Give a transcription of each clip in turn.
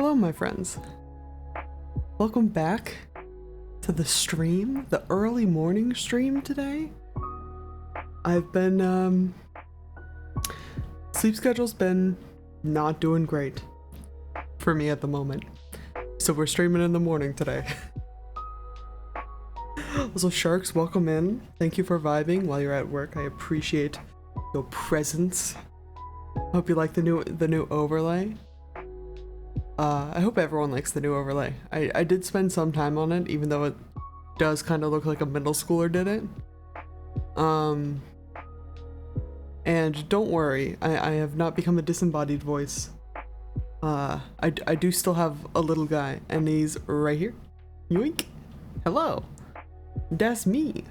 Hello, my friends. Welcome back to the stream, the early morning stream today. I've been, sleep schedule's been not doing great for me at the moment. So we're streaming in the morning today. Also, Sharks, welcome in. Thank you for vibing while you're at work. I appreciate your presence. Hope you like the new overlay. I hope everyone likes the new overlay. I did spend some time on it, even though it does kind of look like a middle schooler did it. And don't worry, I have not become a disembodied voice. I do still have a little guy, and he's right here. Yoink! Hello! That's me!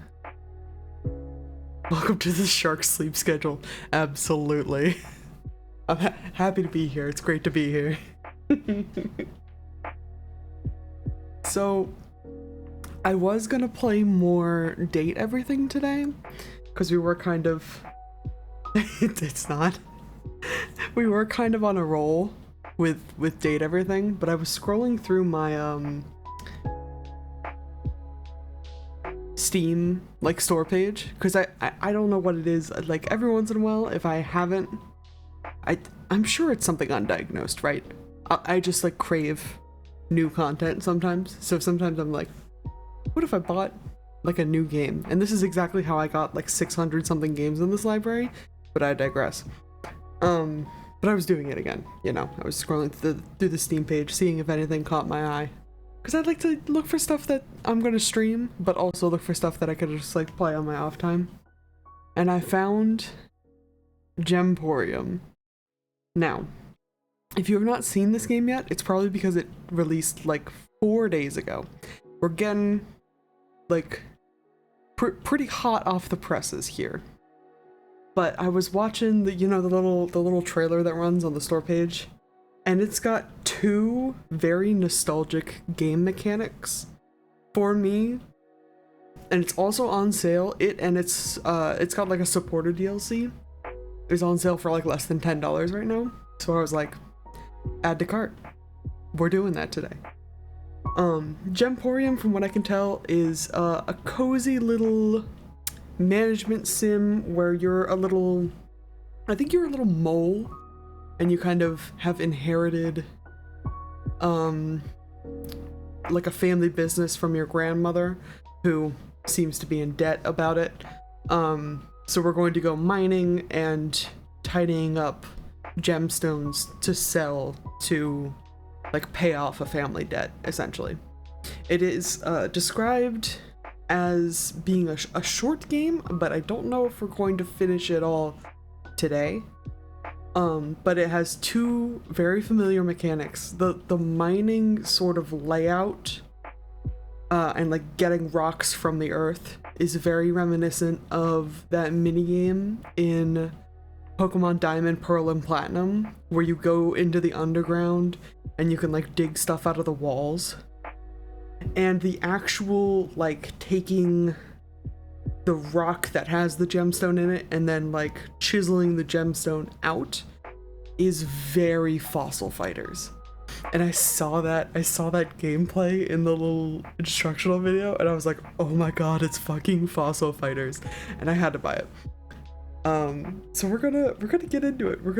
Welcome to the Shark sleep schedule. Absolutely. I'm happy to be here. It's great to be here. So, I was gonna play more Date Everything today, because we were kind of... it's not. We were kind of on a roll with Date Everything, but I was scrolling through my, Steam, like, store page, because I don't know what it is, like, every once in a while, if I haven't... I'm sure it's something undiagnosed, right? I just like crave new content sometimes, so sometimes I'm like, what if I bought like a new game? And this is exactly how I got like 600 something games in this library, but I digress. But I was doing it again, you know, I was scrolling through the Steam page, seeing if anything caught my eye, because I'd like to look for stuff that I'm gonna stream, but also look for stuff that I could just like play on my off time. And I found Gemporium. Now, if you have not seen this game yet, it's probably because it released like 4 days ago. We're getting like pretty hot off the presses here. But I was watching the, you know, the little trailer that runs on the store page, and it's got two very nostalgic game mechanics for me. And it's also on sale. It's got like a supported DLC. It's on sale for like less than $10 right now. So I was like, add to cart. We're doing that today. Gemporium, from what I can tell, is a cozy little management sim where you're a little... I think you're a little mole, and you kind of have inherited like a family business from your grandmother, who seems to be in debt about it. So we're going to go mining and tidying up gemstones to sell to like pay off a family debt, essentially. It is described as being a short game, but I don't know if we're going to finish it all today. But it has two very familiar mechanics. The mining sort of layout and like getting rocks from the earth is very reminiscent of that minigame in Pokemon Diamond, Pearl, and Platinum, where you go into the underground and you can like dig stuff out of the walls. And the actual like taking the rock that has the gemstone in it and then like chiseling the gemstone out is very Fossil Fighters. And I saw that gameplay in the little instructional video, and I was like, oh my god, it's fucking Fossil Fighters, and I had to buy it. So we're gonna get into it. We're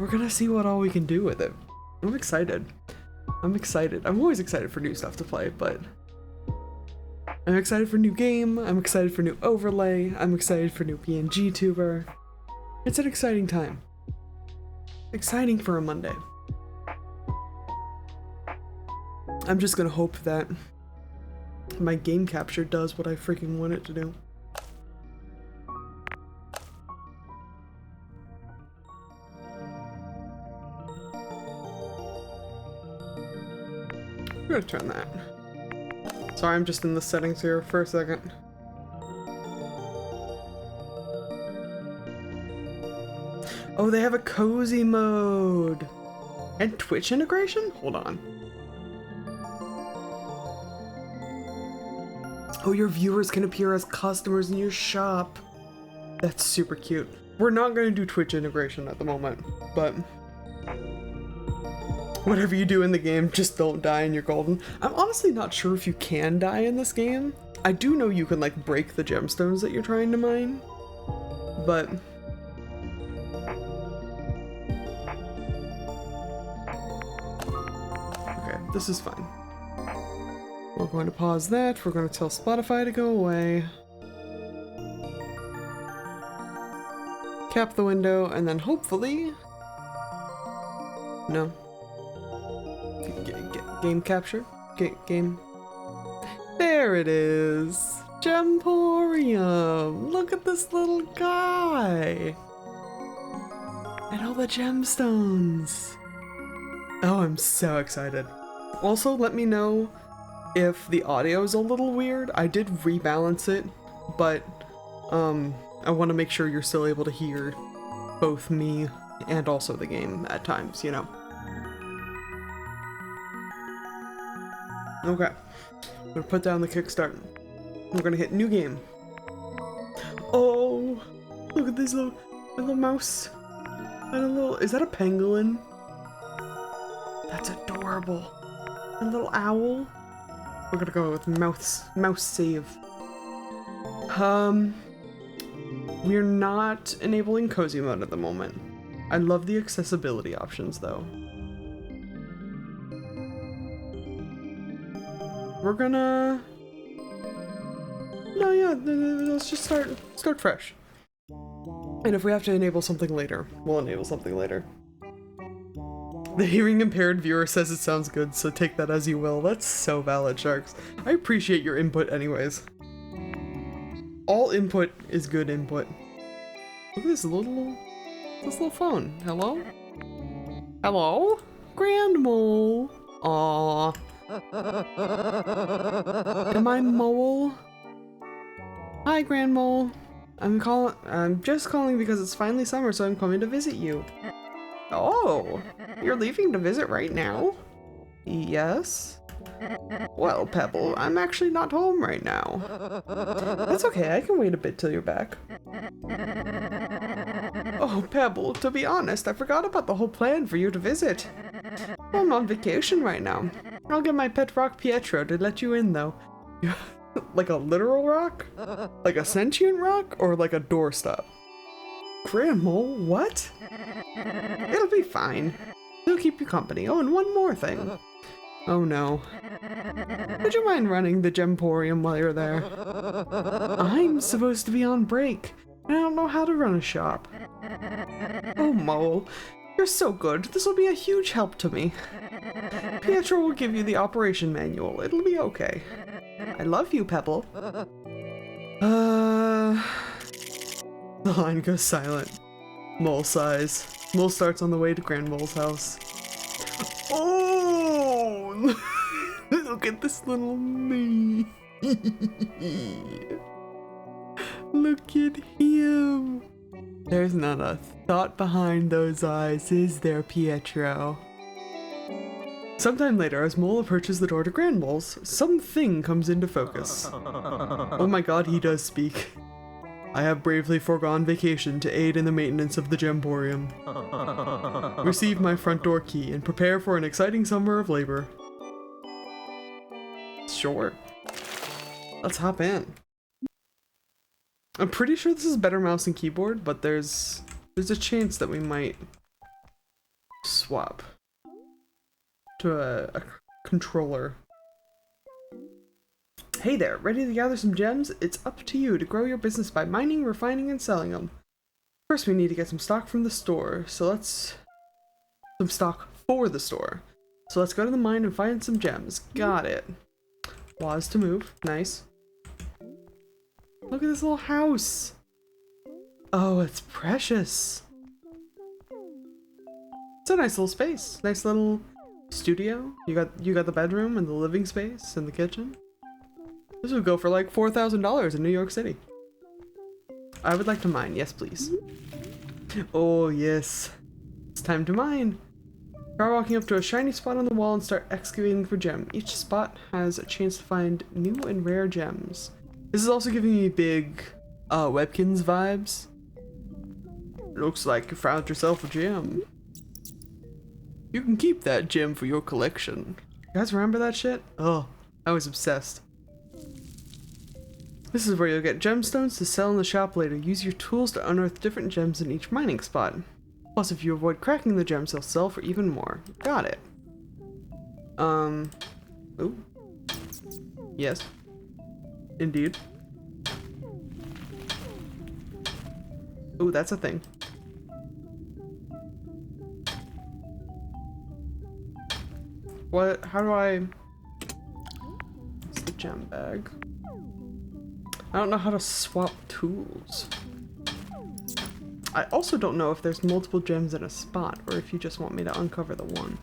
gonna see what all we can do with it. I'm excited. I'm always excited for new stuff to play, but I'm excited for new game. I'm excited for new overlay. I'm excited for new PNG tuber. It's an exciting time. Exciting for a Monday. I'm just gonna hope that my game capture does what I freaking want it to do. I'm gonna turn that. Sorry, I'm just in the settings here for a second. Oh, they have a cozy mode! And Twitch integration? Hold on. Oh, your viewers can appear as customers in your shop. That's super cute. We're not going to do Twitch integration at the moment, but Whatever you do in the game, just don't die and you're golden. I'm honestly not sure if you can die in this game. I do know you can like break the gemstones that you're trying to mine, but okay, this is fine. We're going to pause that. We're going to tell Spotify to go away. Cap the window, and then hopefully... No. Game capture? Game... There it is! Gemporium! Look at this little guy! And all the gemstones! Oh, I'm so excited. Also, let me know if the audio is a little weird. I did rebalance it, but I want to make sure you're still able to hear both me and also the game at times, you know. Okay, I'm gonna put down the kickstart. We're gonna hit new game. Oh, look at this little mouse and a little. Is that a pangolin? That's adorable. A little owl. We're gonna go with mouse save. We're not enabling cozy mode at the moment. I love the accessibility options though. We're gonna... No, yeah, let's just start fresh. And if we have to enable something later, we'll enable something later. The hearing impaired viewer says it sounds good, so take that as you will. That's so valid, Sharks. I appreciate your input anyways. All input is good input. Look at this little phone. Hello? Hello? Grand Mole. Aww. Am I Mole? Hi, Grand Mole. I'm just calling because it's finally summer, so I'm coming to visit you. Oh, you're leaving to visit right now? Yes. Well, Pebble, I'm actually not home right now. That's okay, I can wait a bit till you're back. Oh, Pebble, to be honest, I forgot about the whole plan for you to visit. I'm on vacation right now. I'll get my pet rock Pietro to let you in, though. Like a literal rock? Like a sentient rock? Or like a doorstop? Grandma, what? It'll be fine. He'll keep you company. Oh, and one more thing. Oh no. Would you mind running the Gemporium while you're there? I'm supposed to be on break. I don't know how to run a shop. Oh, Mole. You're so good. This will be a huge help to me. Pietro will give you the operation manual. It'll be okay. I love you, Pebble. The line goes silent. Mole sighs. Mole starts on the way to Grand Mole's house. Oh! Look at this little me. Look at him. There's not a thought behind those eyes, is there, Pietro? Sometime later, as Mole approaches the door to Grand Mole's, something comes into focus. Oh my god, he does speak. I have bravely foregone vacation to aid in the maintenance of the Gemporium. Receive my front door key and prepare for an exciting summer of labor. Sure. Let's hop in. I'm pretty sure this is better mouse and keyboard, but there's a chance that we might swap to a controller. Hey there, ready to gather some gems? It's up to you to grow your business by mining, refining, and selling them. First, we need to get some stock from the store, some stock for the store. So let's go to the mine and find some gems. Got it. Pause to move. Nice. Look at this little house. Oh, it's precious. It's a nice little space. Nice little studio. You got the bedroom and the living space and the kitchen. This would go for like $4,000 in New York City. I would like to mine. Yes, please. Oh, yes. It's time to mine. Try walking up to a shiny spot on the wall and start excavating for gem. Each spot has a chance to find new and rare gems. This is also giving me big Webkins vibes. Looks like you found yourself a gem. You can keep that gem for your collection. You guys remember that shit? Oh, I was obsessed. This is where you'll get gemstones to sell in the shop later. Use your tools to unearth different gems in each mining spot. Plus, if you avoid cracking the gems, they'll sell for even more. Got it. Ooh. Yes. Indeed. Ooh, that's a thing. What? How do I... It's the gem bag. I don't know how to swap tools. I also don't know if there's multiple gems in a spot, or if you just want me to uncover the one.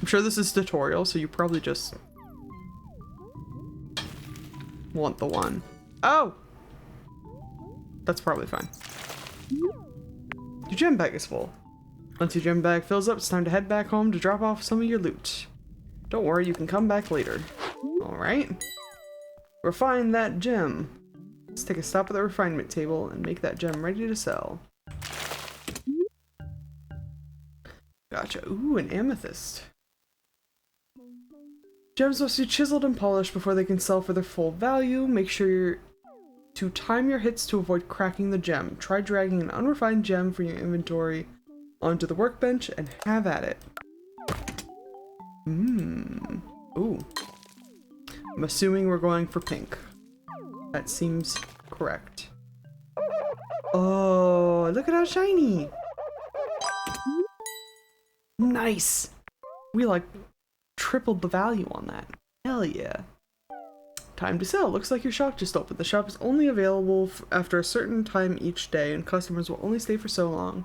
I'm sure this is tutorial, so you probably just want the one. Oh! That's probably fine. Your gem bag is full. Once your gem bag fills up, it's time to head back home to drop off some of your loot. Don't worry, you can come back later. Alright. Refine that gem. Let's take a stop at the refinement table and make that gem ready to sell. Gotcha. Ooh, an amethyst. Gems must be chiseled and polished before they can sell for their full value. Make sure to time your hits to avoid cracking the gem. Try dragging an unrefined gem from your inventory onto the workbench and have at it. Ooh. I'm assuming we're going for pink. That seems correct. Oh, look at how shiny! Nice! We like tripled the value on that. Hell yeah. Time to sell. Looks like your shop just opened. The shop is only available after a certain time each day, and customers will only stay for so long.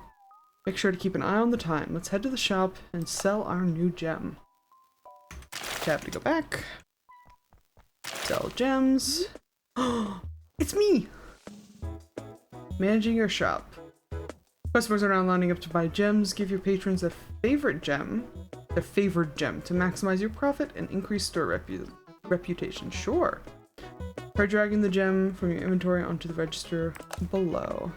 Make sure to keep an eye on the time. Let's head to the shop and sell our new gem. Tap to go back. Sell gems. Oh, it's me! Managing your shop. Customers are now lining up to buy gems. Give your patrons their favored gem to maximize your profit and increase store reputation. Sure. Try dragging the gem from your inventory onto the register below.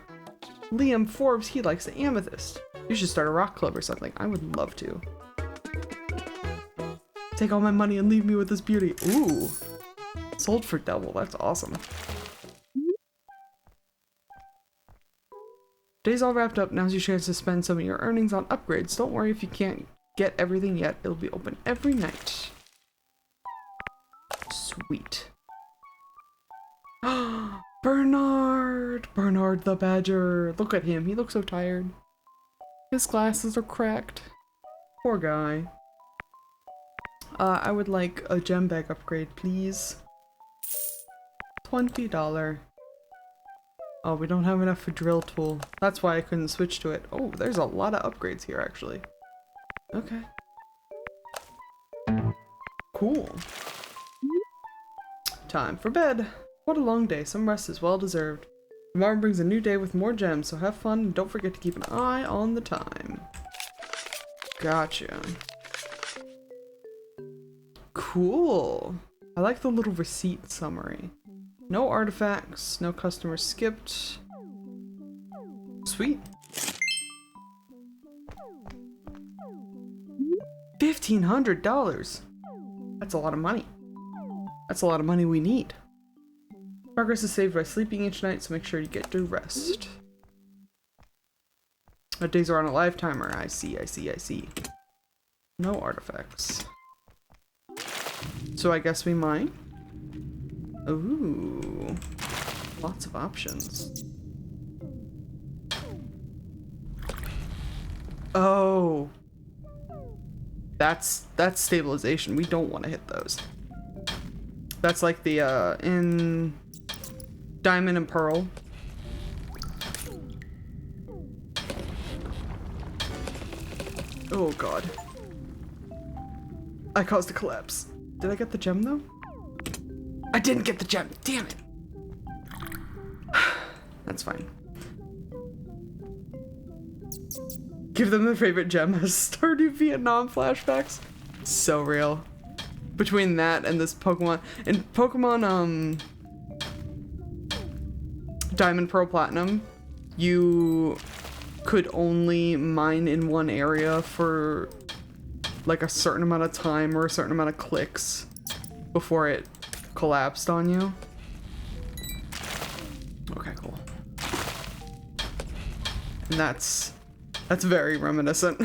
Liam Forbes, he likes the amethyst. You should start a rock club or something. I would love to. Take all my money and leave me with this beauty. Ooh. Sold for double. That's awesome. Day's all wrapped up. Now's your chance to spend some of your earnings on upgrades. Don't worry if you can't get everything yet. It'll be open every night. Sweet. Bernard! Bernard the Badger. Look at him. He looks so tired. His glasses are cracked. Poor guy. I would like a gem bag upgrade, please. $20. Oh, we don't have enough for drill tool. That's why I couldn't switch to it. Oh, there's a lot of upgrades here, actually. Okay. Cool. Time for bed. What a long day. Some rest is well deserved. Tomorrow brings a new day with more gems, so have fun and don't forget to keep an eye on the time. Gotcha. Cool. I like the little receipt summary. No artifacts, no customers skipped. Sweet. $1,500. That's a lot of money. That's a lot of money we need. Progress is saved by sleeping each night, so make sure you get to rest. Our days are on a live timer. I see. No artifacts. So I guess we mine. Ooh. Lots of options. Oh. That's stabilization. We don't want to hit those. That's like the in Diamond and Pearl. Oh god. I caused a collapse. Did I get the gem though? I didn't get the gem. Damn it. That's fine. Give them their favorite gem as Stardew Vietnam flashbacks. So real. Between that and this Pokemon and Pokemon Diamond Pearl Platinum, you could only mine in one area for like a certain amount of time or a certain amount of clicks before it collapsed on you. Okay, cool. And that's very reminiscent.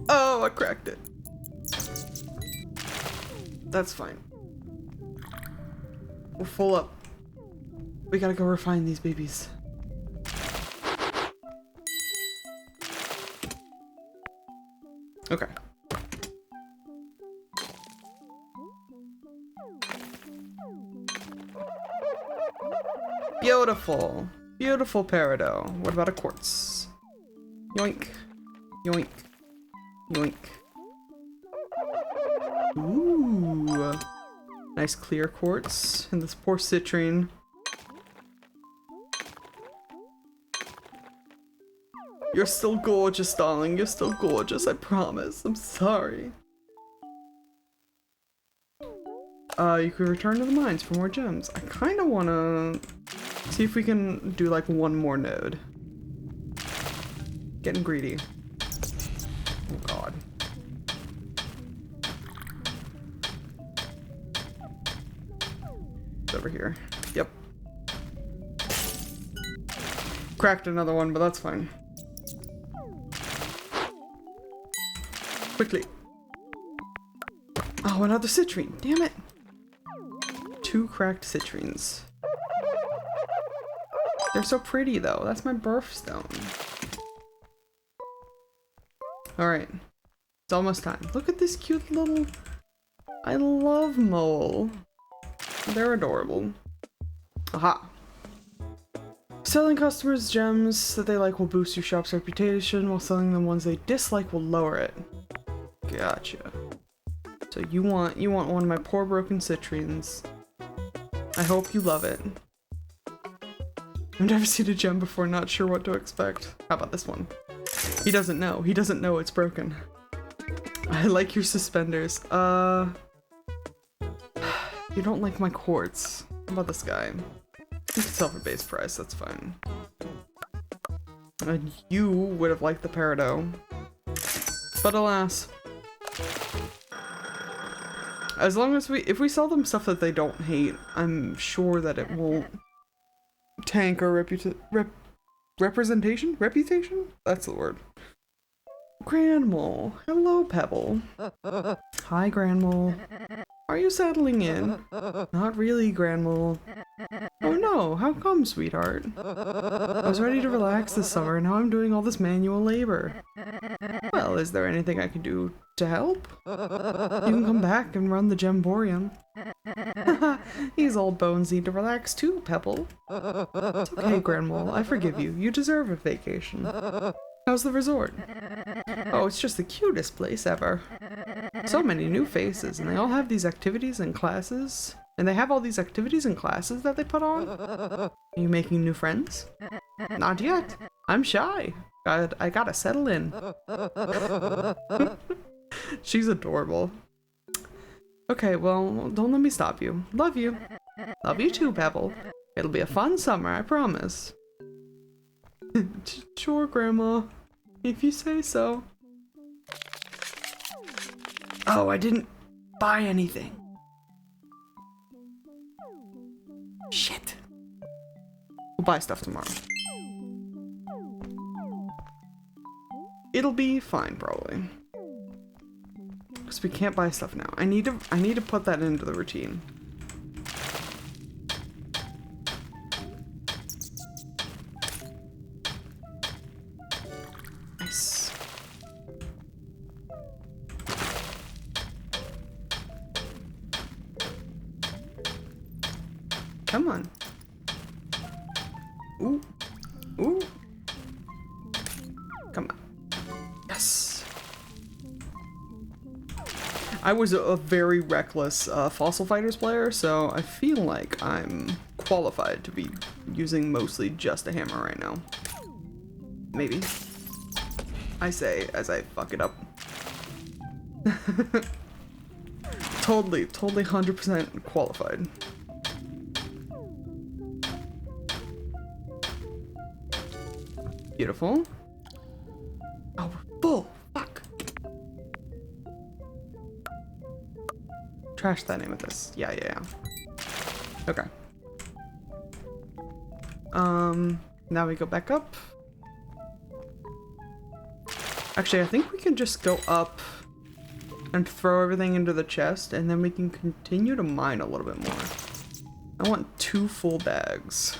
Oh, I cracked it. That's fine. We're full up. We gotta go refine these babies. Okay. Beautiful. Beautiful peridot. What about a quartz? Yoink. Yoink. Yoink. Ooh. Nice clear quartz. And this poor citrine. You're still gorgeous, darling. You're still gorgeous, I promise. I'm sorry. You could return to the mines for more gems. I kind of want to see if we can do like one more node. Getting greedy. Oh god. It's over here. Yep. Cracked another one, but that's fine. Quickly. Oh, another citrine. Damn it. 2 cracked citrines. They're so pretty though. That's my birthstone. Alright. It's almost time. Look at this cute little... I love mole. They're adorable. Aha. Selling customers gems that they like will boost your shop's reputation, while selling them ones they dislike will lower it. Gotcha. So you want one of my poor broken citrines. I hope you love it. I've never seen a gem before, not sure what to expect. How about this one? He doesn't know. He doesn't know it's broken. I like your suspenders. You don't like my quartz. How about this guy? You can sell for base price, that's fine. And you would have liked the peridot. But alas. As long as if we sell them stuff that they don't hate, I'm sure that it won't tank our representation? Reputation? That's the word. Grandmole. Hello, Pebble. Hi, Grandmole. Are you settling in? Not really, Grandmole. Oh no, how come, sweetheart? I was ready to relax this summer, and now I'm doing all this manual labor. Well, is there anything I can do to help? You can come back and run the Gemporium. These old bones need to relax too, Pebble. It's okay, Grandmole, I forgive you. You deserve a vacation. How's the resort? Oh, it's just the cutest place ever. So many new faces, and they all have these activities and classes. And they have all these activities and classes that they put on? Are you making new friends? Not yet. I'm shy. I gotta settle in. She's adorable. Okay, well, don't let me stop you. Love you. Love you too, Pebble. It'll be a fun summer, I promise. Sure, Grandma. If you say so. Oh, I didn't buy anything. Shit. We'll buy stuff tomorrow. It'll be fine, probably. Because we can't buy stuff now. I need to put that into the routine. Nice. Come on. Ooh. Ooh. Come on. Yes. I was a very reckless Fossil Fighters player, so I feel like I'm qualified to be using mostly just a hammer right now. Maybe. I say as I fuck it up. Totally 100% qualified. Beautiful. Oh, we're full. Fuck. Trash that amethyst. Yeah. Okay. Now we go back up. Actually, I think we can just go up and throw everything into the chest, and then we can continue to mine a little bit more. I want 2 full bags.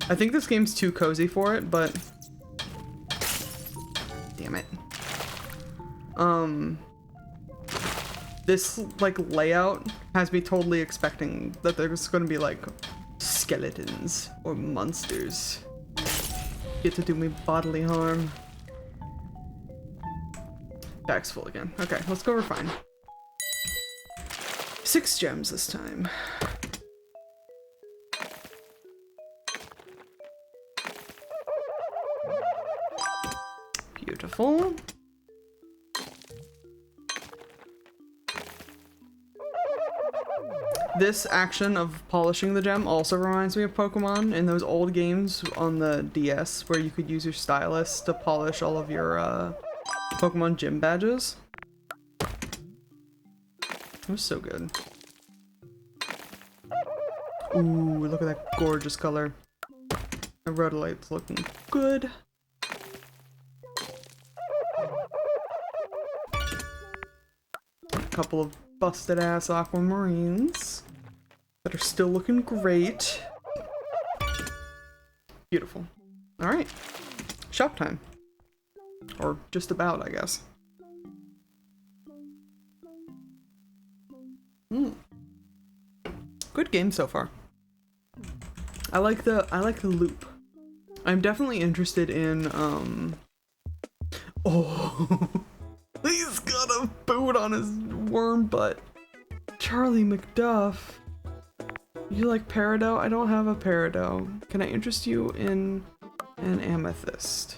I think this game's too cozy for it, but damn it. This like layout has me totally expecting that there's gonna be like skeletons or monsters get to do me bodily harm. Bag's full again. Okay, let's go refine. 6 gems this time. Beautiful. This action of polishing the gem also reminds me of Pokemon in those old games on the DS where you could use your stylus to polish all of your Pokemon gym badges. It was so good. Ooh, look at that gorgeous color. The rhodolite's looking good. A couple of busted ass aquamarines that are still looking great. Beautiful. Alright. Shop time. Or just about, I guess. Good game so far. I like the loop. I'm definitely interested in oh he's got a boot on his worm butt. Charlie McDuff. You like peridot? I don't have a peridot. Can I interest you in an amethyst?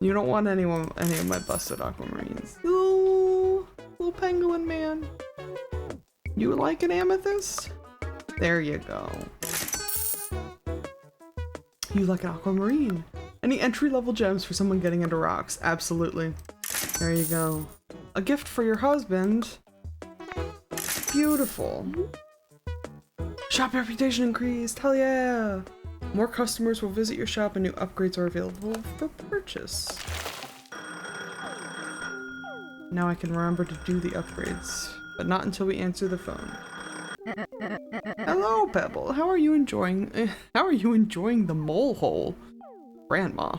You don't want any of my busted aquamarines. Ooh, little pangolin man. You like an amethyst? There you go. You like an aquamarine. Any entry-level gems for someone getting into rocks? Absolutely. There you go. A gift for your husband. Beautiful. Shop reputation increased. Hell yeah. More customers will visit your shop and new upgrades are available for purchase. Now I can remember to do the upgrades, but not until we answer the phone. Hello, Pebble. How are you enjoying the mole hole? Grandma,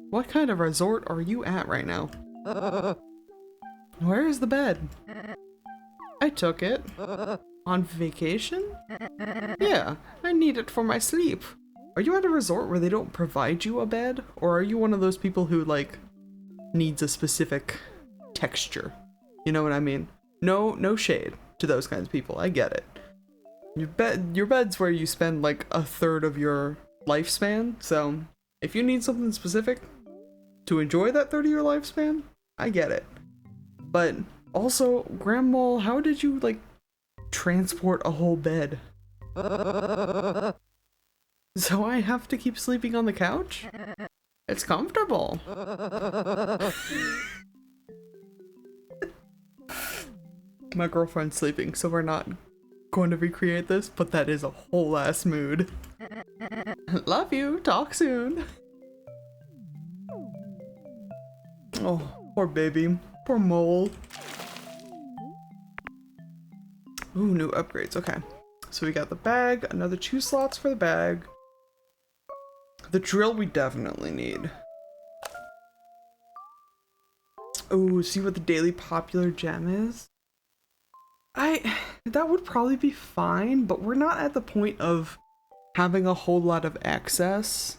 what kind of resort are you at right now? Where is the bed? I took it. On vacation? Yeah, I need it for my sleep. Are you at a resort where they don't provide you a bed? Or are you one of those people who, like, needs a specific texture? You know what I mean? No shade to those kinds of people. I get it. Your bed's where you spend, like, a third of your lifespan, so if you need something specific to enjoy that third of your lifespan, I get it. But also, Grandma, how did you, like, transport a whole bed? So I have to keep sleeping on the couch? It's comfortable. My girlfriend's sleeping, so we're not going to recreate this, but that is a whole ass mood. Love you. Talk soon. Oh, poor baby. Poor mole. Ooh, new upgrades. Okay. So we got the bag, another 2 slots for the bag. The drill we definitely need. Ooh, see what the daily popular gem is? That would probably be fine, but we're not at the point of having a whole lot of access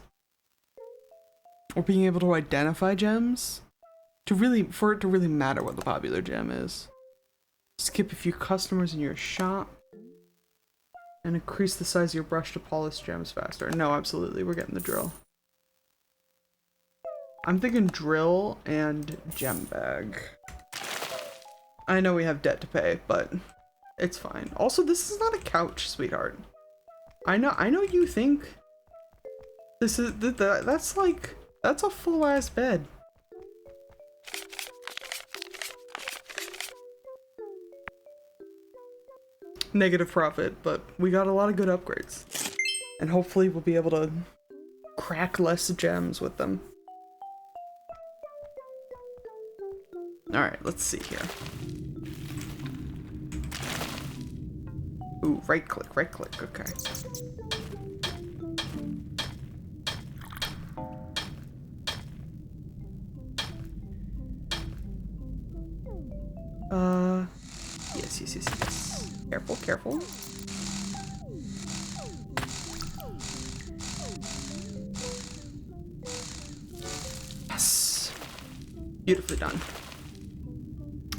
or being able to identify gems for it to really matter what the popular gem is. Skip a few customers in your shop and increase the size of your brush to polish gems faster. No, absolutely, we're getting the drill. I'm thinking drill and gem bag. I know we have debt to pay, but it's fine. Also, this is not a couch, sweetheart. I know you think this is that's like, that's a full ass bed. Negative profit, but we got a lot of good upgrades. And hopefully we'll be able to crack less gems with them. Alright, let's see here. Ooh, right click, okay. Yes. Careful. Yes! Beautifully done.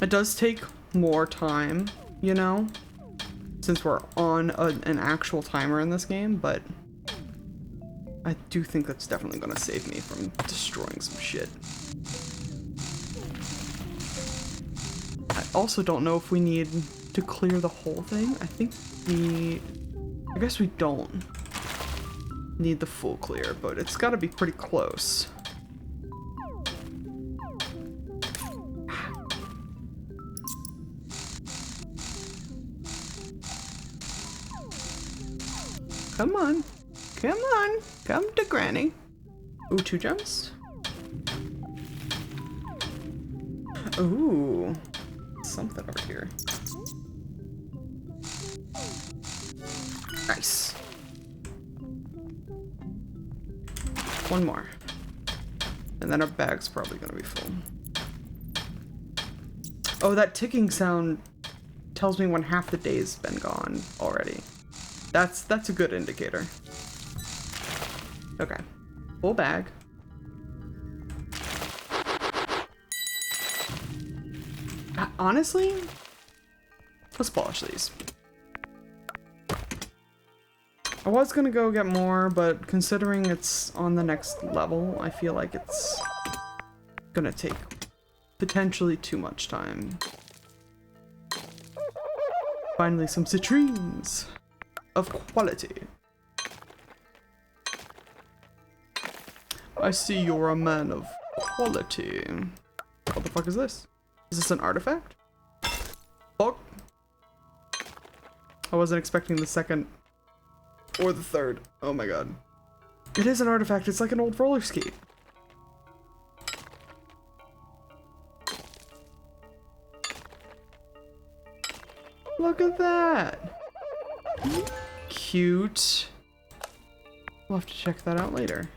It does take more time, you know, since we're on an actual timer in this game, but I do think that's definitely gonna save me from destroying some shit. I also don't know if we need to clear the whole thing. I guess we don't need the full clear, but it's gotta be pretty close. Come on. Come to Granny. Ooh, 2 gems. Ooh, something over here. Nice. 1 more. And then our bag's probably gonna be full. Oh, that ticking sound tells me when half the day's been gone already. That's a good indicator. Okay. Full bag. Honestly, let's polish these. I was gonna go get more, but considering it's on the next level, I feel like it's gonna take potentially too much time. Finally, some citrines of quality. I see you're a man of quality. What the fuck is this? Is this an artifact? Fuck. I wasn't expecting the second or the third. Oh my god. It is an artifact. It's like an old roller skate. Look at that. Cute. We'll have to check that out later.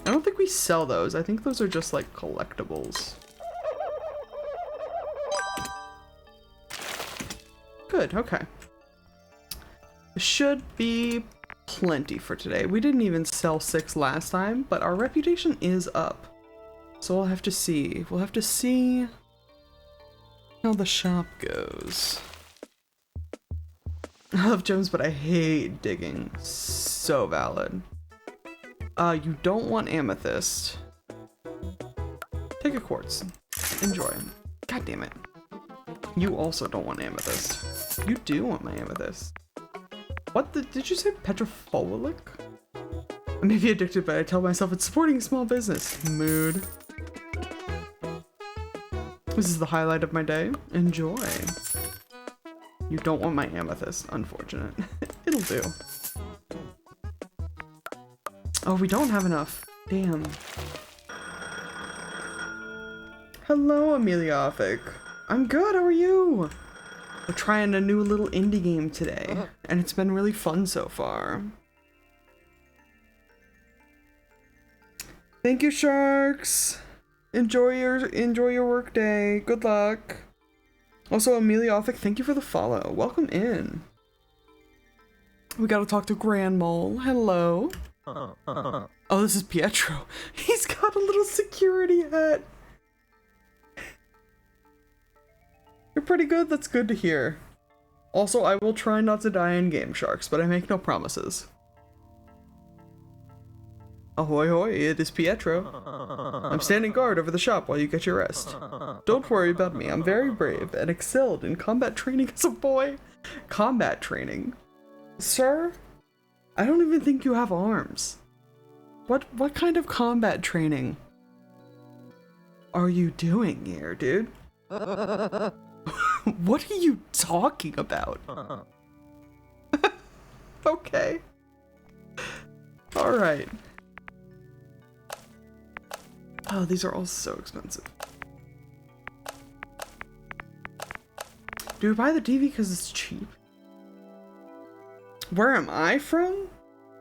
I don't think we sell those. I think those are just like collectibles. Good, okay. Should be plenty for today. We didn't even sell 6 last time, but our reputation is up. So we'll have to see. We'll have to see how the shop goes. I love gems, but I hate digging. So valid. You don't want amethyst. Take a quartz. Enjoy. God damn it. You also don't want amethyst. You do want my amethyst. What the, did you say petropholic? I may be addicted, but I tell myself it's supporting small business. Mood. This is the highlight of my day. Enjoy. You don't want my amethyst. Unfortunate. It'll do. Oh, we don't have enough. Damn. Hello, Ameliafic. I'm good, how are you? We're trying a new little indie game today, and it's been really fun so far. Thank you, Sharks. Enjoy your work day. Good luck. Also, Ameliafic, thank you for the follow. Welcome in. We gotta talk to Grand Mole. Hello. Oh, this is Pietro. He's got a little security hat. You're pretty good, that's good to hear. Also, I will try not to die in game, Sharks, but I make no promises. Ahoy hoy, it is Pietro. I'm standing guard over the shop while you get your rest. Don't worry about me, I'm very brave and excelled in combat training as a boy. Combat training? Sir? I don't even think you have arms. What kind of combat training are you doing here, dude? What are you talking about? Okay. Alright. Oh, these are all so expensive. Do we buy the TV because it's cheap? Where am I from?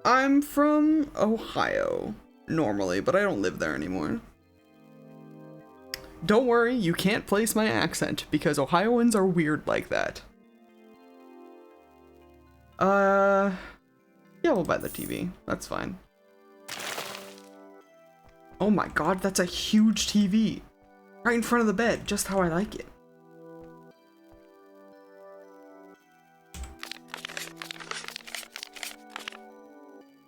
I'm from Ohio, normally, but I don't live there anymore. Don't worry, you can't place my accent, because Ohioans are weird like that. Yeah, we'll buy the TV. That's fine. Oh my god, that's a huge TV. Right in front of the bed, just how I like it.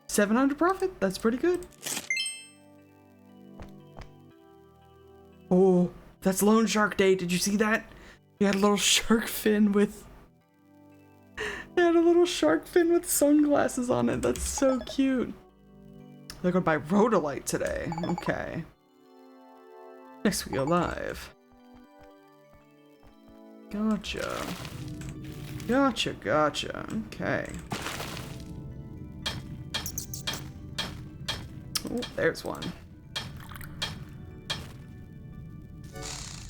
$700 profit? That's pretty good. Oh, that's Loan Shark Day. Did you see that? He had a little shark fin with... He had a little shark fin with sunglasses on it. That's so cute. They're gonna buy Rhodolite today. Okay. Next we go live. Gotcha. Gotcha, gotcha. Okay. Oh, there's one.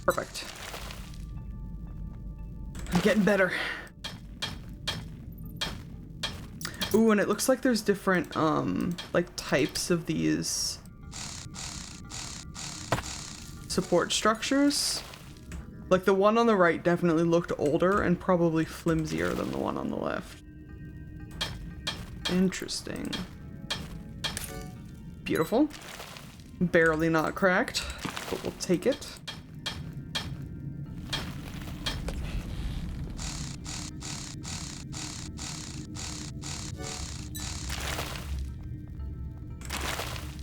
Perfect. I'm getting better. Ooh, and it looks like there's different, like types of these support structures. Like the one on the right definitely looked older and probably flimsier than the one on the left. Interesting. Beautiful. Barely not cracked, but we'll take it.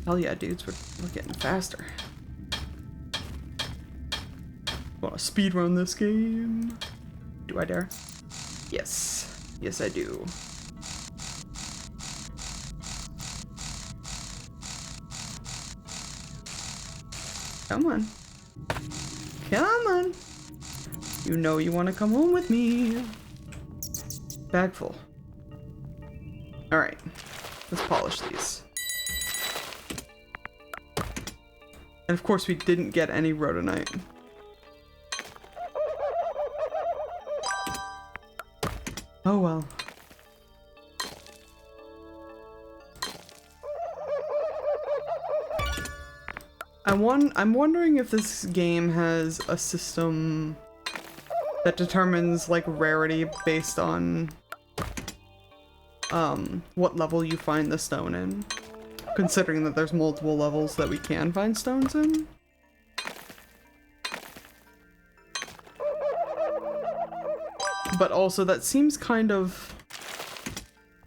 Hell yeah, dudes, we're getting faster. Wanna speedrun this game? Do I dare? Yes. Yes, I do. Come on. Come on. You know you want to come home with me. Bag full. Alright. Let's polish these. And of course we didn't get any rhodonite. Oh well. I'm wondering if this game has a system that determines like rarity based on what level you find the stone in. Considering that there's multiple levels that we can find stones in. But also that seems kind of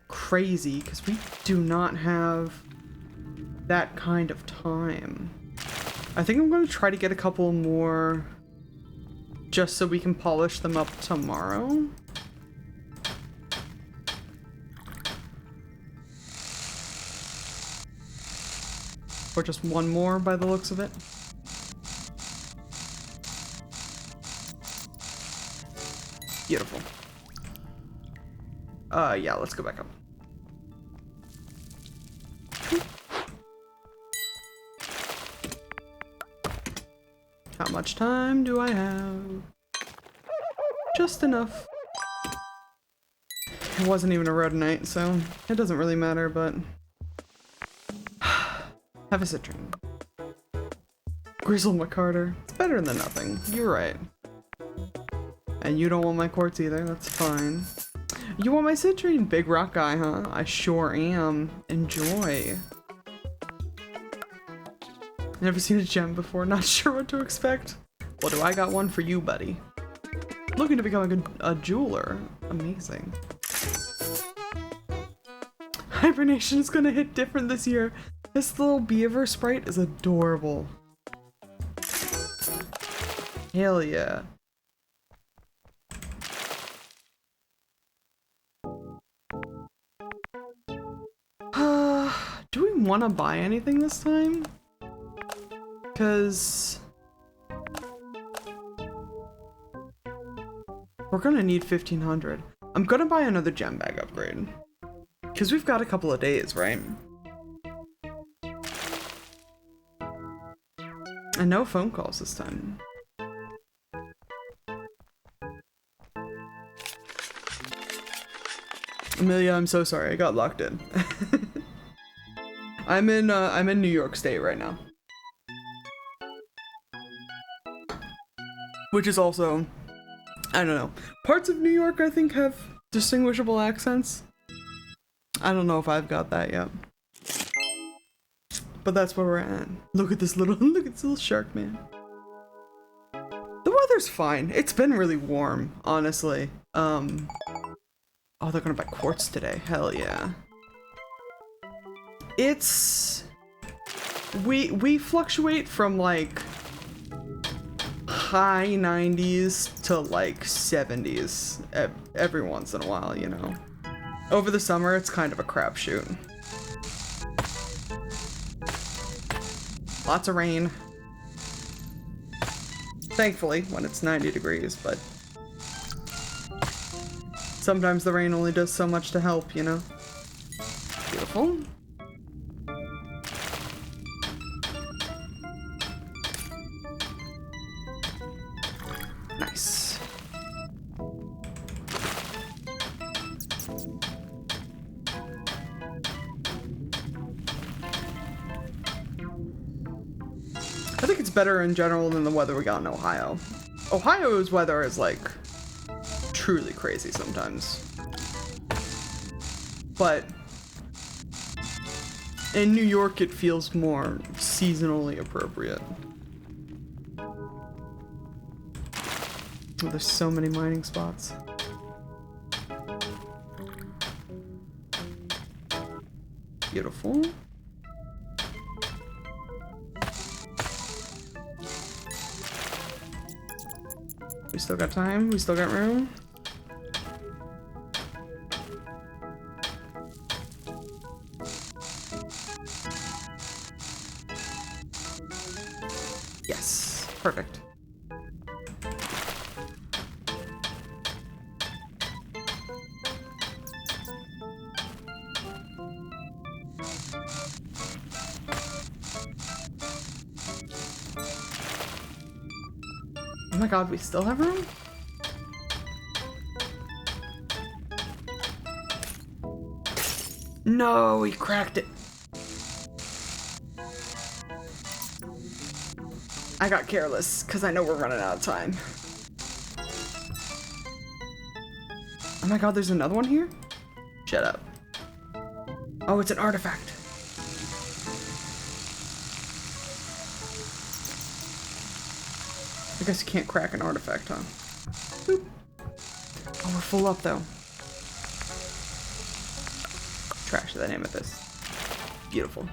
crazy because we do not have that kind of time. I think I'm going to try to get a couple more just so we can polish them up tomorrow. Or just one more by the looks of it. Beautiful. Yeah, let's go back up. How much time do I have? Just enough. It wasn't even a rhodonite, so it doesn't really matter, but... Have a citrine. Grizzle McCarter. It's better than nothing. You're right. And you don't want my quartz either, that's fine. You want my citrine? Big rock guy, huh? I sure am. Enjoy. Never seen a gem before, not sure what to expect. Well, do I got one for you, buddy. Looking to become a jeweler. Amazing. Hibernation is gonna hit different this year. This little beaver sprite is adorable. Hell yeah. Do we want to buy anything this time? Because we're gonna need 1500. I'm gonna buy another gem bag upgrade. Because we've got a couple of days, right? And no phone calls this time. Amelia, I'm so sorry. I got locked in. I'm in New York State right now. Which is also, I don't know. Parts of New York I think have distinguishable accents. I don't know if I've got that yet. But that's where we're at. Look at this little shark man. The weather's fine. It's been really warm, honestly. Oh, they're gonna buy quartz today. Hell yeah. It's we fluctuate from like high 90s to like 70s every once in a while, you know. Over the summer, it's kind of a crapshoot. Lots of rain. Thankfully, when it's 90 degrees, but sometimes the rain only does so much to help, you know? Beautiful. Nice. I think it's better in general than the weather we got in Ohio. Ohio's weather is like truly crazy sometimes. But in New York it feels more seasonally appropriate. Oh, there's so many mining spots. Beautiful. We still got time, we still got room. Yes, perfect. Oh my god, we still have room? No, we cracked it. I got careless, because I know we're running out of time. Oh my god, there's another one here? Shut up. Oh, it's an artifact. I guess you can't crack an artifact, huh? Boop. Oh, we're full up, though. Trash the name of this. Beautiful.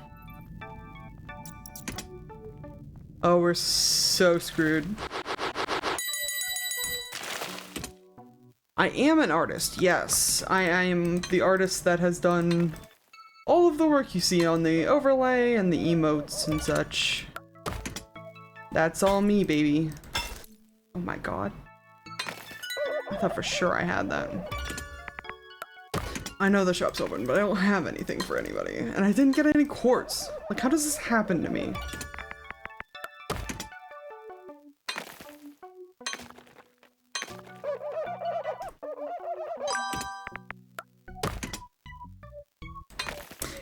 Oh, we're so screwed. I am an artist, yes. I am the artist that has done all of the work you see on the overlay and the emotes and such. That's all me, baby. Oh my god. I thought for sure I had that. I know the shop's open, but I don't have anything for anybody. And I didn't get any quartz. Like, how does this happen to me?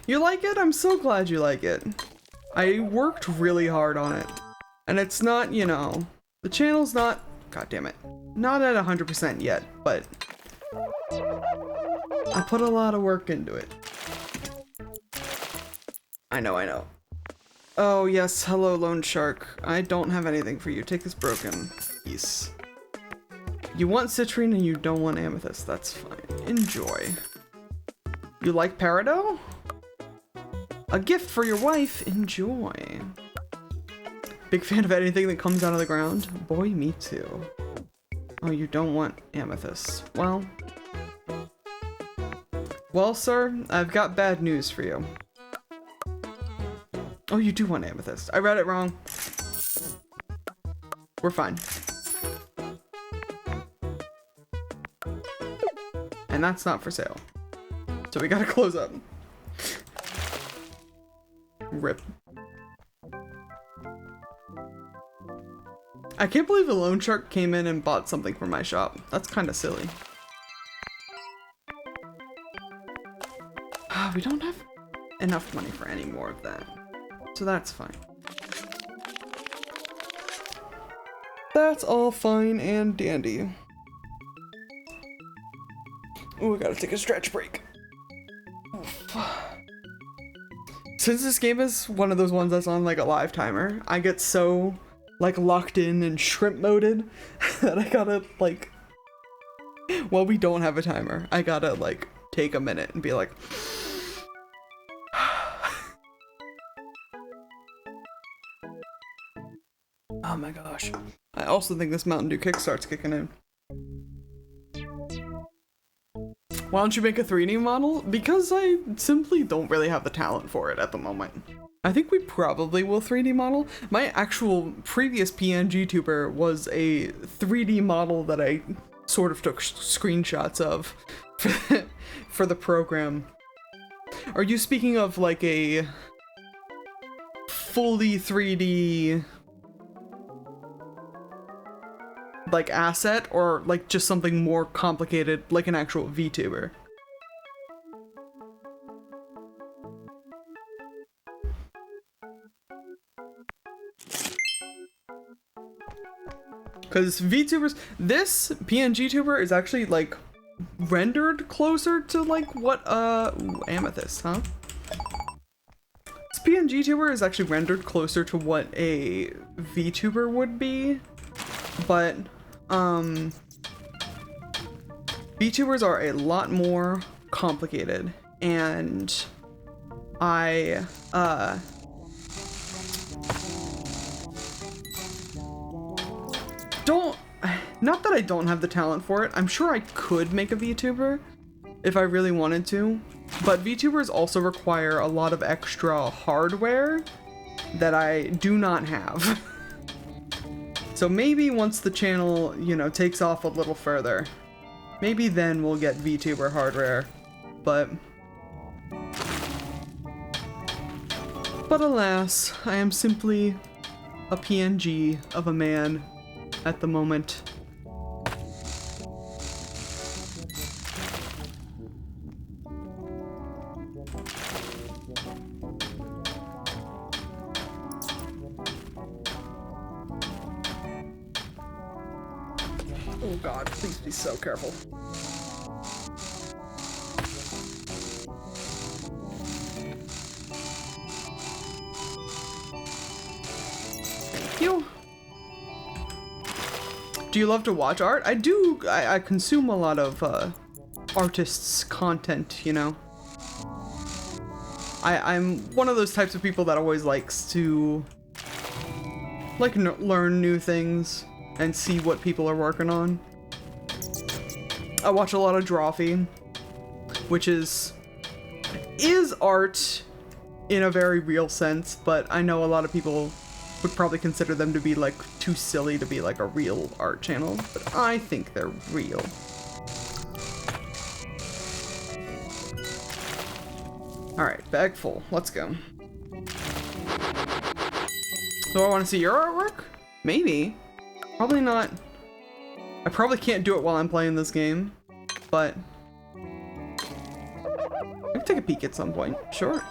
You like it? I'm so glad you like it. I worked really hard on it. And it's not, you know, the channel's not, god damn it, not at 100% yet, but I put a lot of work into it. I know. Oh yes, hello lone shark. I don't have anything for you. Take this broken piece. You want citrine and you don't want amethyst. That's fine. Enjoy. You like peridot? A gift for your wife. Enjoy. Big fan of anything that comes out of the ground. Boy, me too. Oh, you don't want amethyst. Well, sir, I've got bad news for you. Oh, you do want amethyst. I read it wrong. We're fine. And that's not for sale. So we gotta close up. Rip. I can't believe a loan shark came in and bought something from my shop. That's kind of silly. We don't have enough money for any more of that. So that's fine. That's all fine and dandy. Oh, I gotta take a stretch break. Oof. Since this game is one of those ones that's on like a live timer, I get so like locked in and shrimp moded that I gotta like, while we don't have a timer, I gotta like take a minute and be like, oh my gosh. I also think this Mountain Dew Kickstart's kicking in. Why don't you make a 3D model? Because I simply don't really have the talent for it at the moment. I think we probably will 3D model. My actual previous PNG tuber was a 3D model that I sort of took screenshots of for the program. Are you speaking of like a fully 3D like asset, or like just something more complicated like an actual VTuber? Because VTubers, this PNG tuber is actually like rendered closer to like what ooh, amethyst, huh? This PNG tuber is actually rendered closer to what a VTuber would be, but VTubers are a lot more complicated, and I not that I don't have the talent for it. I'm sure I could make a VTuber if I really wanted to, but VTubers also require a lot of extra hardware that I do not have. So maybe once the channel, you know, takes off a little further, maybe then we'll get VTuber hardware, but alas, I am simply a PNG of a man at the moment. Oh god, please be so careful. Thank you. Do you love to watch art? I do. I consume a lot of artists' content, you know. I'm one of those types of people that always likes to like learn new things and see what people are working on. I watch a lot of Drawfee, which is art in a very real sense, but I know a lot of people would probably consider them to be like too silly to be like a real art channel, but I think they're real. Alright, bag full. Let's go. So I want to see your artwork? Maybe. Probably not. I probably can't do it while I'm playing this game, but I can take a peek at some point. Sure.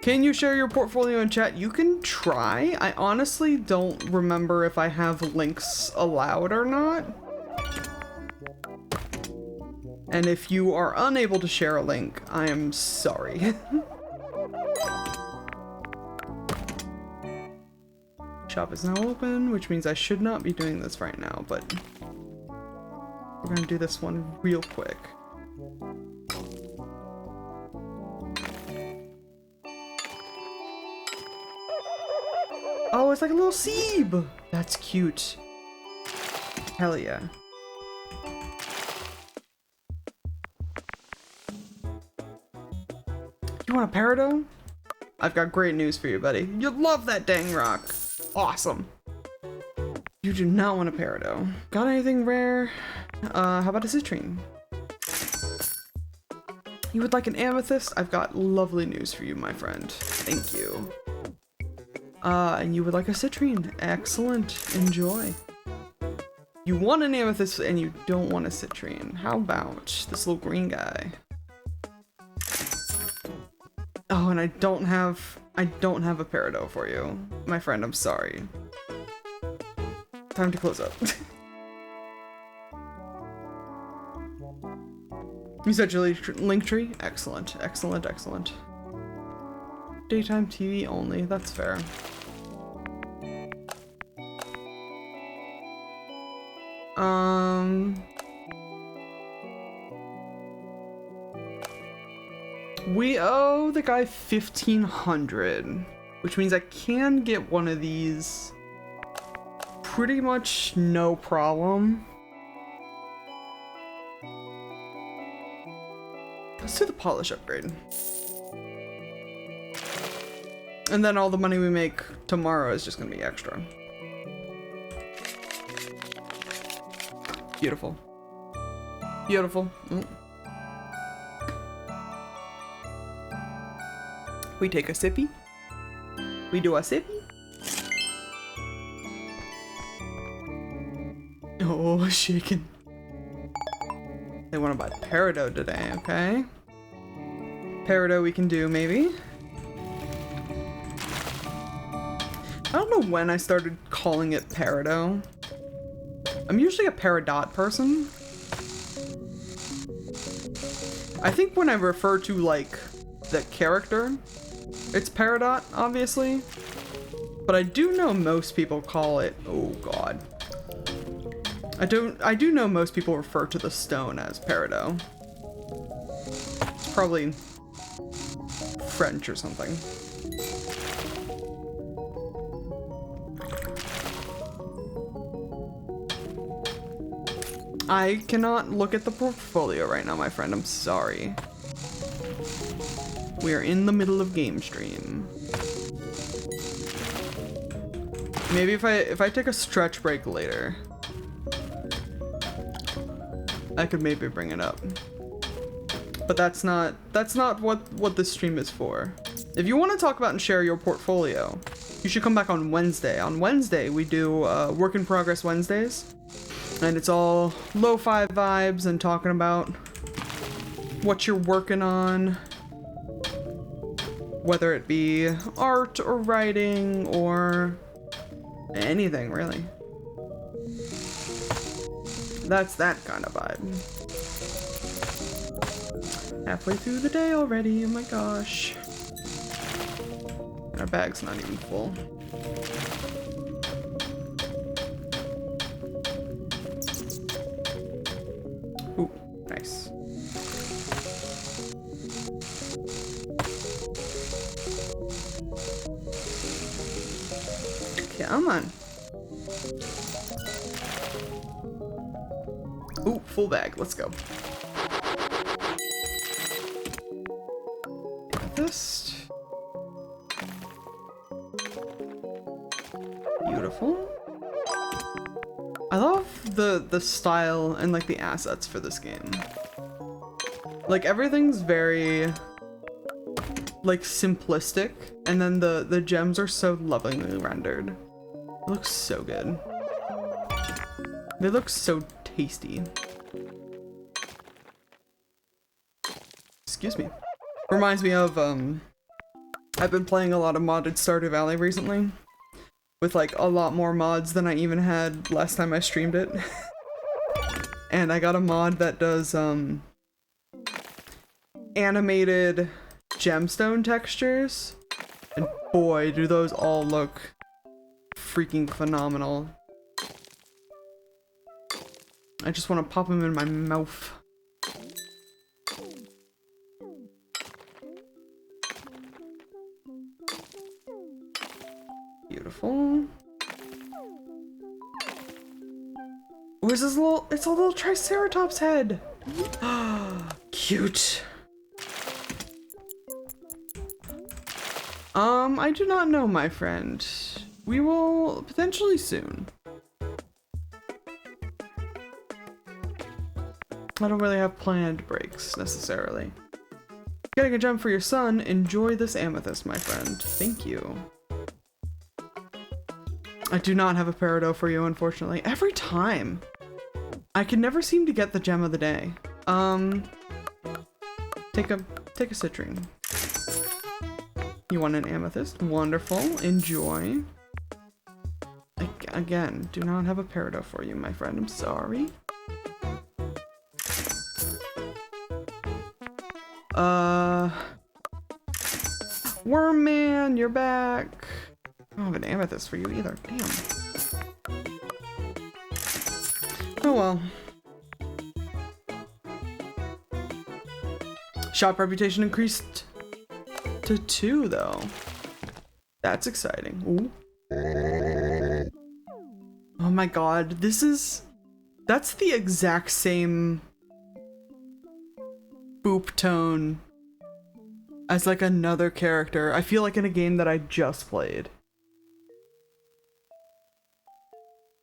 Can you share your portfolio in chat? You can try. I honestly don't remember if I have links allowed or not. And if you are unable to share a link, I am sorry. Shop is now open, which means I should not be doing this right now, but we're gonna do this one real quick. Oh, it's like a little Seeb! That's cute. Hell yeah. You want a peridot? I've got great news for you, buddy. You'll love that dang rock. Awesome. You do not want a peridot. Got anything rare? How about a citrine? You would like an amethyst? I've got lovely news for you, my friend. Thank you. And you would like a citrine. Excellent. Enjoy. You want an amethyst and you don't want a citrine. How about this little green guy? Oh, and I don't have a peridot for you. My friend, I'm sorry. Time to close up. You said your link tree? Excellent, excellent, excellent. Daytime TV only, that's fair. We owe the guy 1,500, which means I can get one of these pretty much no problem. Let's do the polish upgrade. And then all the money we make tomorrow is just gonna be extra. Beautiful. Beautiful. We take a sippy. We do a sippy. Oh, shaking. They want to buy peridot today, okay? Peridot we can do, maybe. I don't know when I started calling it peridot. I'm usually a peridot person. I think when I refer to, like, the character, it's peridot, obviously. But I do know most people call it... Oh, God. I do know most people refer to the stone as peridot. It's probably French or something. I cannot look at the portfolio right now, my friend. I'm sorry. We are in the middle of game stream. Maybe if I take a stretch break later, I could maybe bring it up. But that's not what this stream is for. If you want to talk about and share your portfolio, you should come back on Wednesday. On Wednesday, we do Work in Progress Wednesdays. And it's all lo-fi vibes and talking about what you're working on. Whether it be art or writing or anything, really. That's that kind of vibe. Halfway through the day already, oh my gosh. And our bag's not even full. Ooh, nice. Come on. Ooh, full bag. Let's go. Amethyst. Beautiful. I love the style and like the assets for this game. Like everything's very like simplistic, and then the gems are so lovingly rendered. It looks so good. They look so tasty. Excuse me. Reminds me of I've been playing a lot of modded Stardew Valley recently, with like a lot more mods than I even had last time I streamed it. And I got a mod that does animated gemstone textures, and boy, do those all look freaking phenomenal. I just want to pop them in my mouth. Beautiful. Where's this little, it's a little Triceratops head. Cute. I do not know, my friend. We will potentially soon. I don't really have planned breaks, necessarily. Getting a gem for your son. Enjoy this amethyst, my friend. Thank you. I do not have a peridot for you, unfortunately. Every time. I can never seem to get the gem of the day. Take a citrine. You want an amethyst? Wonderful. Enjoy. Again, do not have a peridot for you, my friend. I'm sorry. Worm man, you're back. I don't have an amethyst for you either. Damn. Oh well. Shop reputation increased to 2 though. That's exciting. Ooh. Oh my god, that's the exact same boop tone as like another character. I feel like in a game that I just played.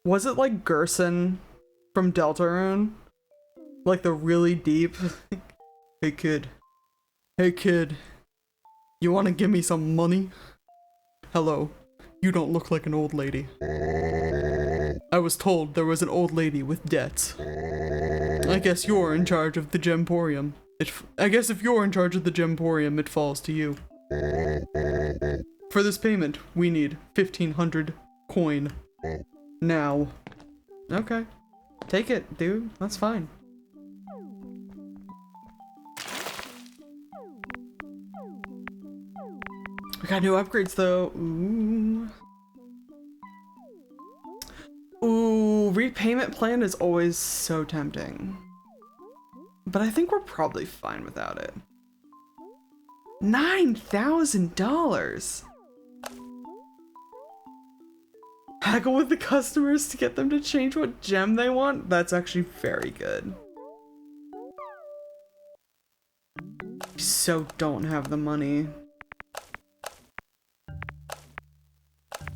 Was it like Gerson from Deltarune? Like the really deep, hey kid, you wanna give me some money? Hello, you don't look like an old lady. I was told there was an old lady with debts. I guess you're in charge of the Gemporium. I guess if you're in charge of the Gemporium, it falls to you. For this payment, we need 1,500 coin. Now. Okay. Take it, dude. That's fine. We got new upgrades, though. Ooh. Ooh, repayment plan is always so tempting. But I think we're probably fine without it. $9,000! Haggle with the customers to get them to change what gem they want? That's actually very good. We so don't have the money. I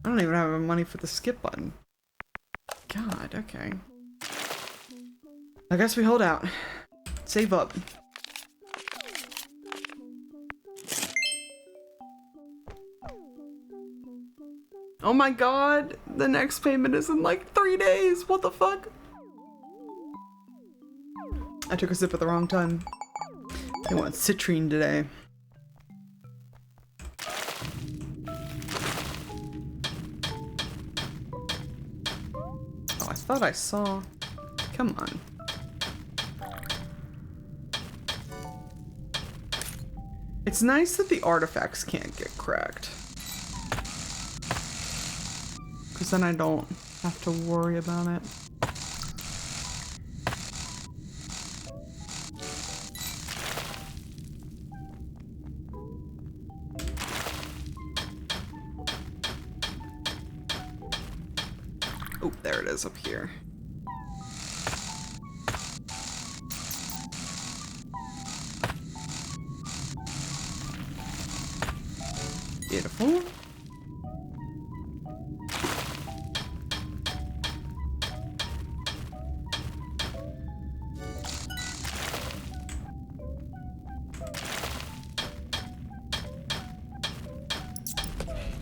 don't even have the money for the skip button. God, okay. I guess we hold out. Save up. Oh my god, the next payment is in like 3 days. What the fuck? I took a sip at the wrong time. I want citrine today. Oh, I thought I saw. Come on. It's nice that the artifacts can't get cracked. Because then I don't have to worry about it. Oh, there it is up here. Beautiful.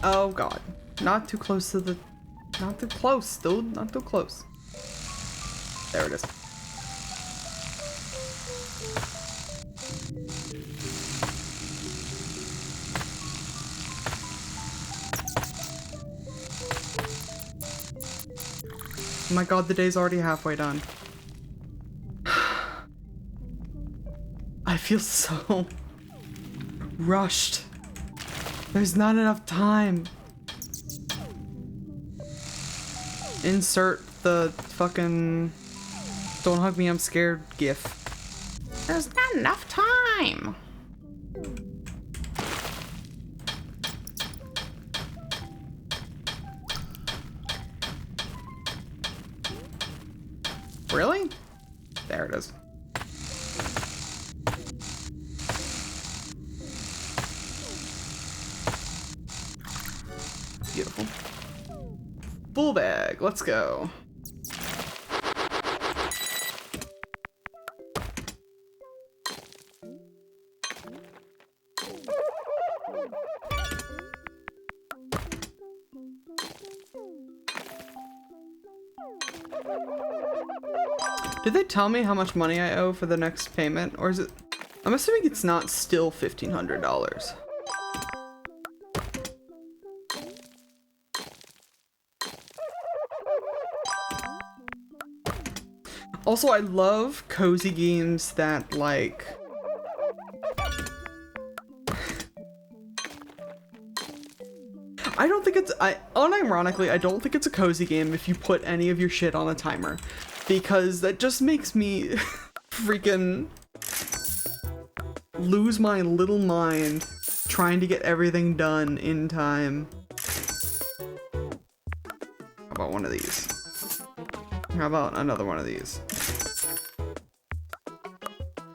Oh god. Not too close to the... Not too close, dude. Not too close. There it is. my god, the day's already halfway done. I feel so rushed. There's not enough time. Insert the fucking "don't hug me, I'm scared" gif. There's not enough time. Really? There it is. Beautiful. Full bag, let's go. Did they tell me how much money I owe for the next payment, or is it? I'm assuming it's not still $1,500. Also, I love cozy games that, like, I don't think it's, unironically, I don't think it's a cozy game if you put any of your shit on a timer, because that just makes me freaking lose my little mind trying to get everything done in time. How about one of these? How about another one of these?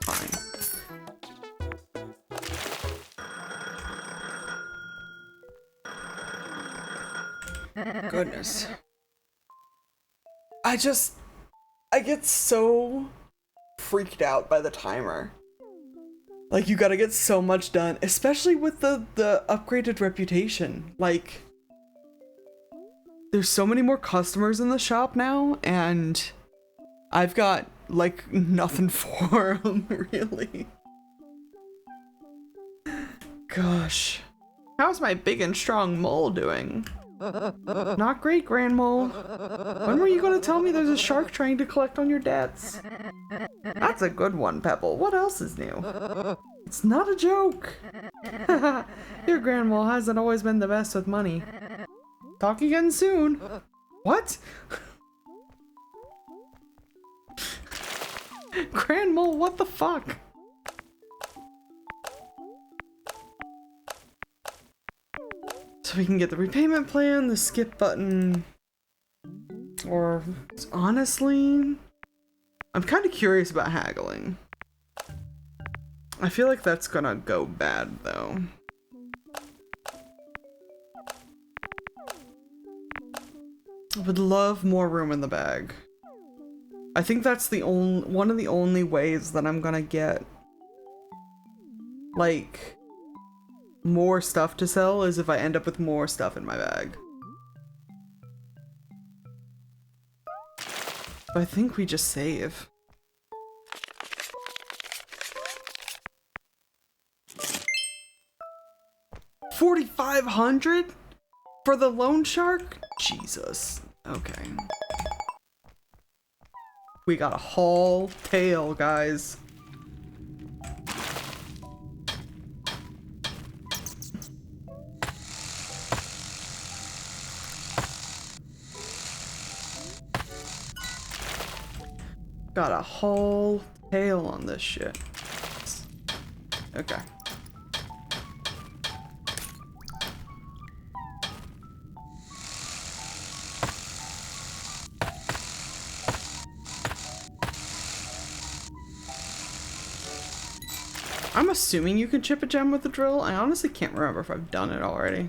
Fine. Goodness. I get so freaked out by the timer. Like, you gotta get so much done, especially with the upgraded reputation. Like, there's so many more customers in the shop now, and I've got, like, nothing for them, really. Gosh. How's my big and strong mole doing? Not great, Grand Mole. When were you gonna tell me there's a shark trying to collect on your debts? That's a good one, Pebble. What else is new? It's not a joke. Your Grand Mole hasn't always been the best with money. Talk again soon. What? Grand Mole, what the fuck? So we can get the repayment plan, the skip button, or honestly, I'm kind of curious about haggling. I feel like that's gonna go bad though. I would love more room in the bag. I think that's the one of the only ways that I'm gonna get, like, more stuff to sell is if I end up with more stuff in my bag. But I think we just save. $4,500 for the loan shark? Jesus. Okay. We got a haul tail, guys. Got a whole tail on this shit. Okay. I'm assuming you can chip a gem with the drill. I honestly can't remember if I've done it already.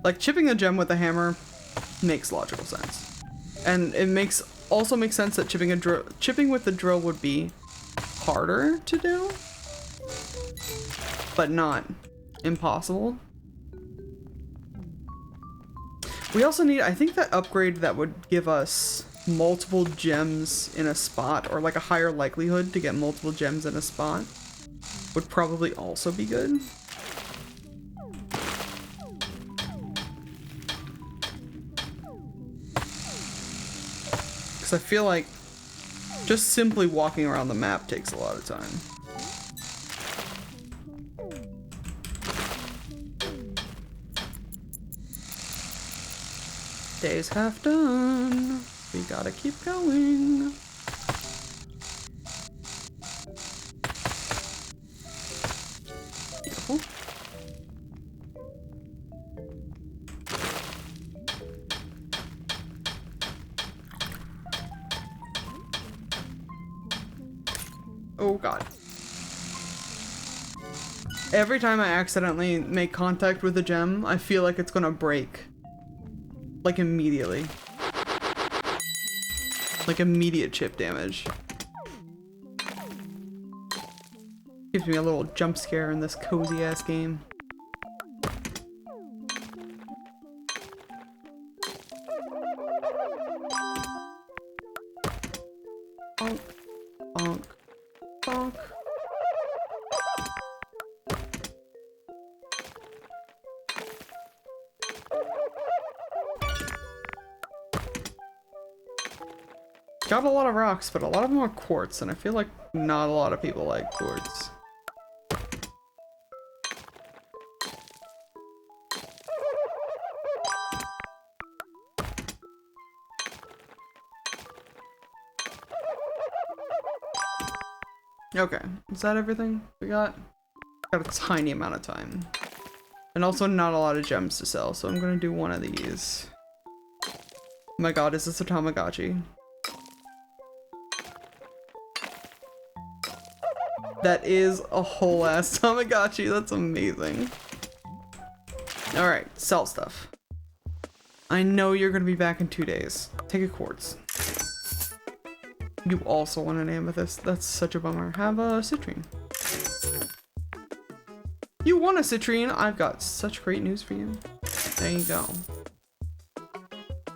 Like, chipping a gem with a hammer makes logical sense. And it also makes sense that chipping with the drill would be harder to do, but not impossible. We also need, I think, that upgrade that would give us multiple gems in a spot, or like a higher likelihood to get multiple gems in a spot, would probably also be good. because I feel like just simply walking around the map takes a lot of time. Day's half done. We gotta keep going. Beautiful. Oh god. Every time I accidentally make contact with a gem, I feel like it's gonna break. Like immediately. Like immediate chip damage. Gives me a little jump scare in this cozy ass game. Bonk, bonk, bonk. Got a lot of rocks, but a lot of them are quartz, and I feel like not a lot of people like quartz. Okay, is that everything we got? Got a tiny amount of time. And also not a lot of gems to sell, so I'm gonna do one of these. Oh my god, is this a Tamagotchi? That is a whole ass Tamagotchi. That's amazing. Alright, sell stuff. I know you're gonna be back in 2 days. Take a quartz. You also want an amethyst. That's such a bummer. Have a citrine. You want a citrine? I've got such great news for you. There you go.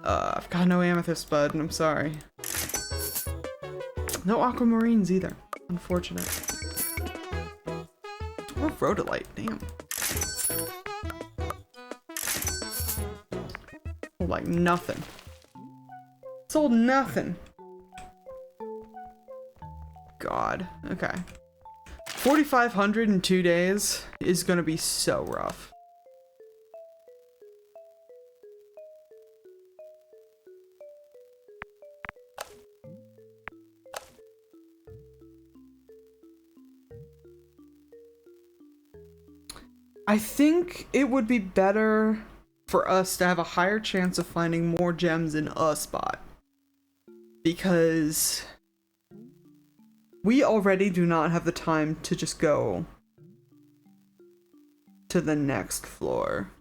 I've got no amethyst, bud, and I'm sorry. No aquamarines either. Unfortunate. Or rhodolite, damn. Oh, like nothing. Sold nothing. God. Okay. 4,500 in 2 days is gonna be so rough. I think it would be better for us to have a higher chance of finding more gems in a spot. Because we already do not have the time to just go to the next floor.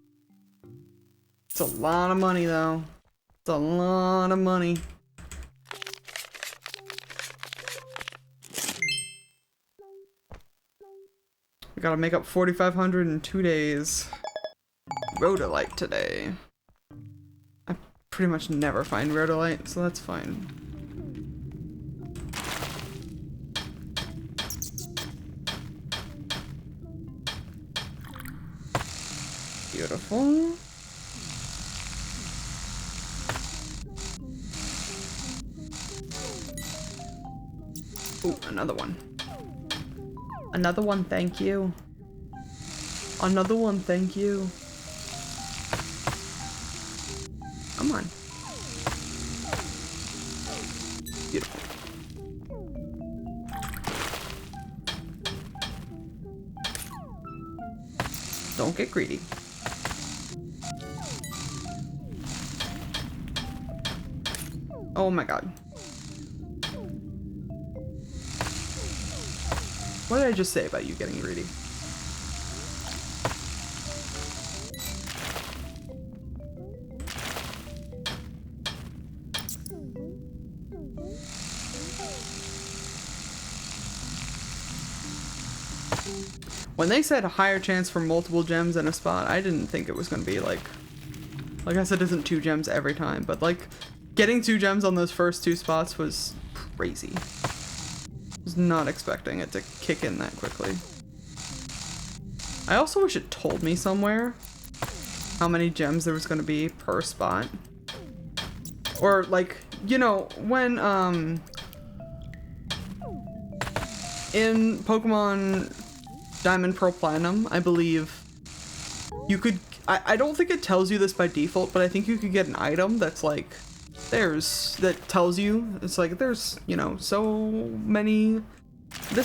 It's a lot of money though. It's a lot of money. We gotta make up 4,500 in 2 days. Rhodolite today. I pretty much never find rhodolite, so that's fine. Beautiful. Ooh, another one. Another one, thank you. Another one, thank you. Come on. Beautiful. Don't get greedy. Oh my god. What did I just say about you getting greedy? When they said a higher chance for multiple gems in a spot, I didn't think it was gonna be like I said, isn't 2 gems every time, but like getting 2 gems on those first 2 spots was crazy. Was not expecting it to kick in that quickly. I also wish it told me somewhere how many gems there was going to be per spot. Or like you know, when, in Pokemon Diamond, Pearl, Platinum, I believe you could, I don't think it tells you this by default, but I think you could get an item that's like, that tells you, it's like, there's, you know, this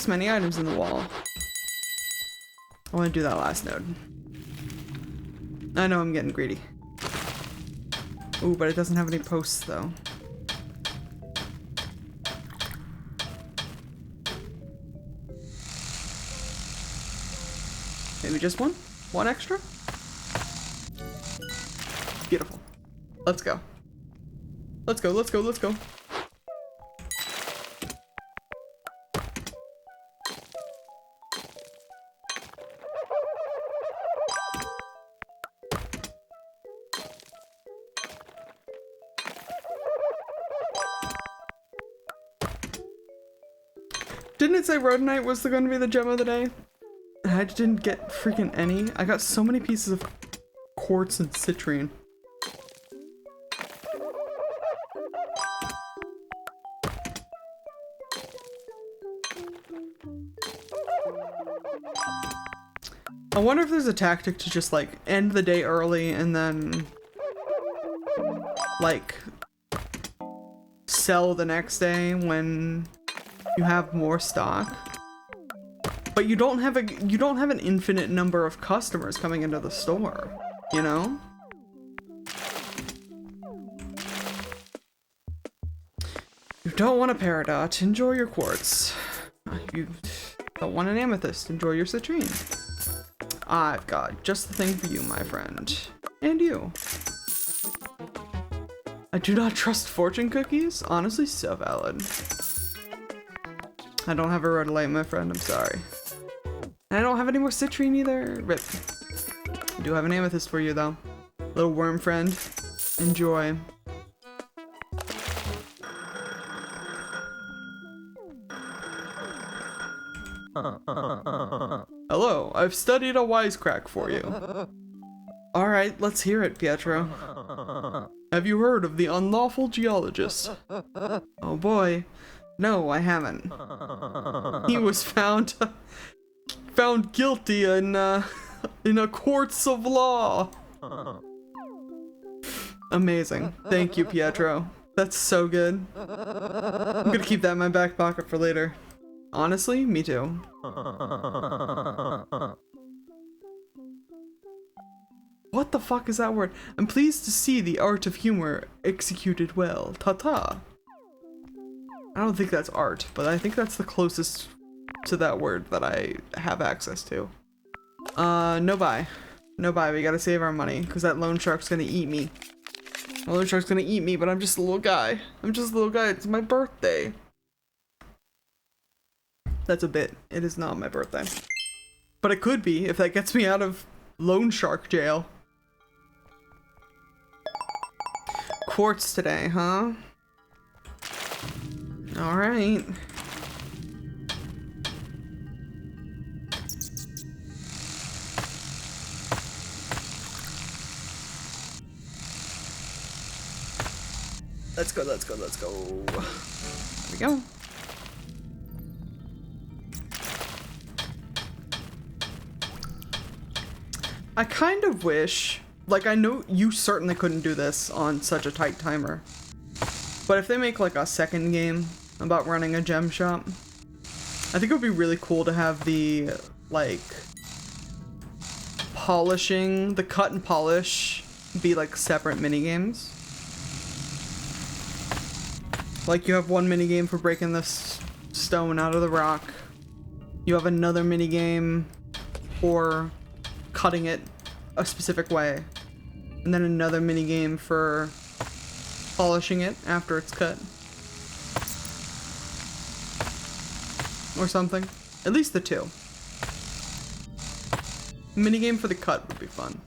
many items in the wall. I want to do that last node. I know I'm getting greedy. Ooh, but it doesn't have any posts though. Maybe just one? One extra? Beautiful. Let's go. Let's go, let's go, let's go. Didn't it say Rodonite was going to be the gem of the day? I didn't get freaking any. I got so many pieces of quartz and citrine. I wonder if there's a tactic to just like end the day early and then like sell the next day when you have more stock. But you don't have an infinite number of customers coming into the store, you know? You don't want a Peridot, enjoy your quartz. You don't want an amethyst, enjoy your citrine. I've got just the thing for you, my friend. And you. I do not trust fortune cookies? Honestly, so valid. I don't have a Rhodolite, my friend, I'm sorry. And I don't have any more citrine either. Rip. I do have an amethyst for you, though. Little worm friend. Enjoy. Hello, I've studied a wisecrack for you. Alright, let's hear it, Pietro. Have you heard of the unlawful geologist? Oh boy. No, I haven't. He was found guilty in a courts of law. Amazing. Thank you, Pietro. That's so good. I'm gonna keep that in my back pocket for later. Honestly, me too. What the fuck is that word? I'm pleased to see the art of humor executed well. Ta-ta. I don't think that's art, but I think that's the closest to that word that I have access to. No buy. No buy, we gotta save our money, because that loan shark's gonna eat me. The loan shark's gonna eat me, but I'm just a little guy. I'm just a little guy, it's my birthday. That's a bit. It is not my birthday. But it could be, if that gets me out of loan shark jail. Quartz today, huh? Alright. Let's go, let's go, let's go. There we go. I kind of wish, like, I know you certainly couldn't do this on such a tight timer, but if they make like a second game about running a gem shop, I think it would be really cool to have the, like, polishing, the cut and polish be like separate minigames. Like, you have one minigame for breaking this stone out of the rock, you have another minigame for cutting it a specific way, and then another minigame for polishing it after it's cut. Or something. At least the two. Minigame for the cut would be fun.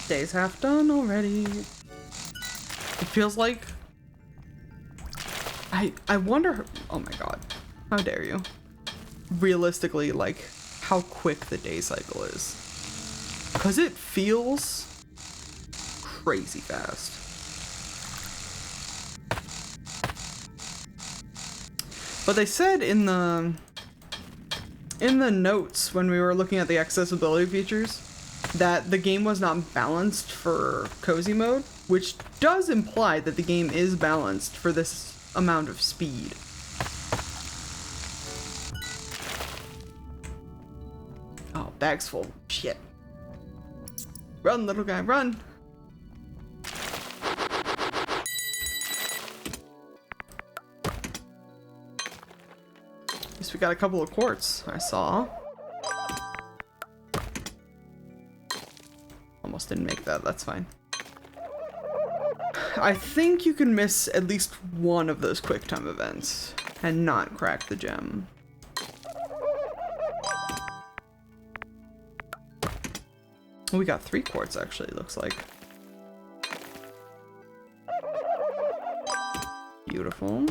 Day's half done already. It feels like... I wonder... Oh my god. How dare you. Realistically, like, how quick the day cycle is. Because it feels crazy fast. But they said in the notes when we were looking at the accessibility features that the game was not balanced for cozy mode, which does imply that the game is balanced for this amount of speed. Oh, bag's full. Shit. Run, little guy, run! At least we got a couple of quartz, I saw. Almost didn't make that, that's fine. I think you can miss at least one of those quick time events and not crack the gem. We got 3 quartz actually, looks like. Beautiful.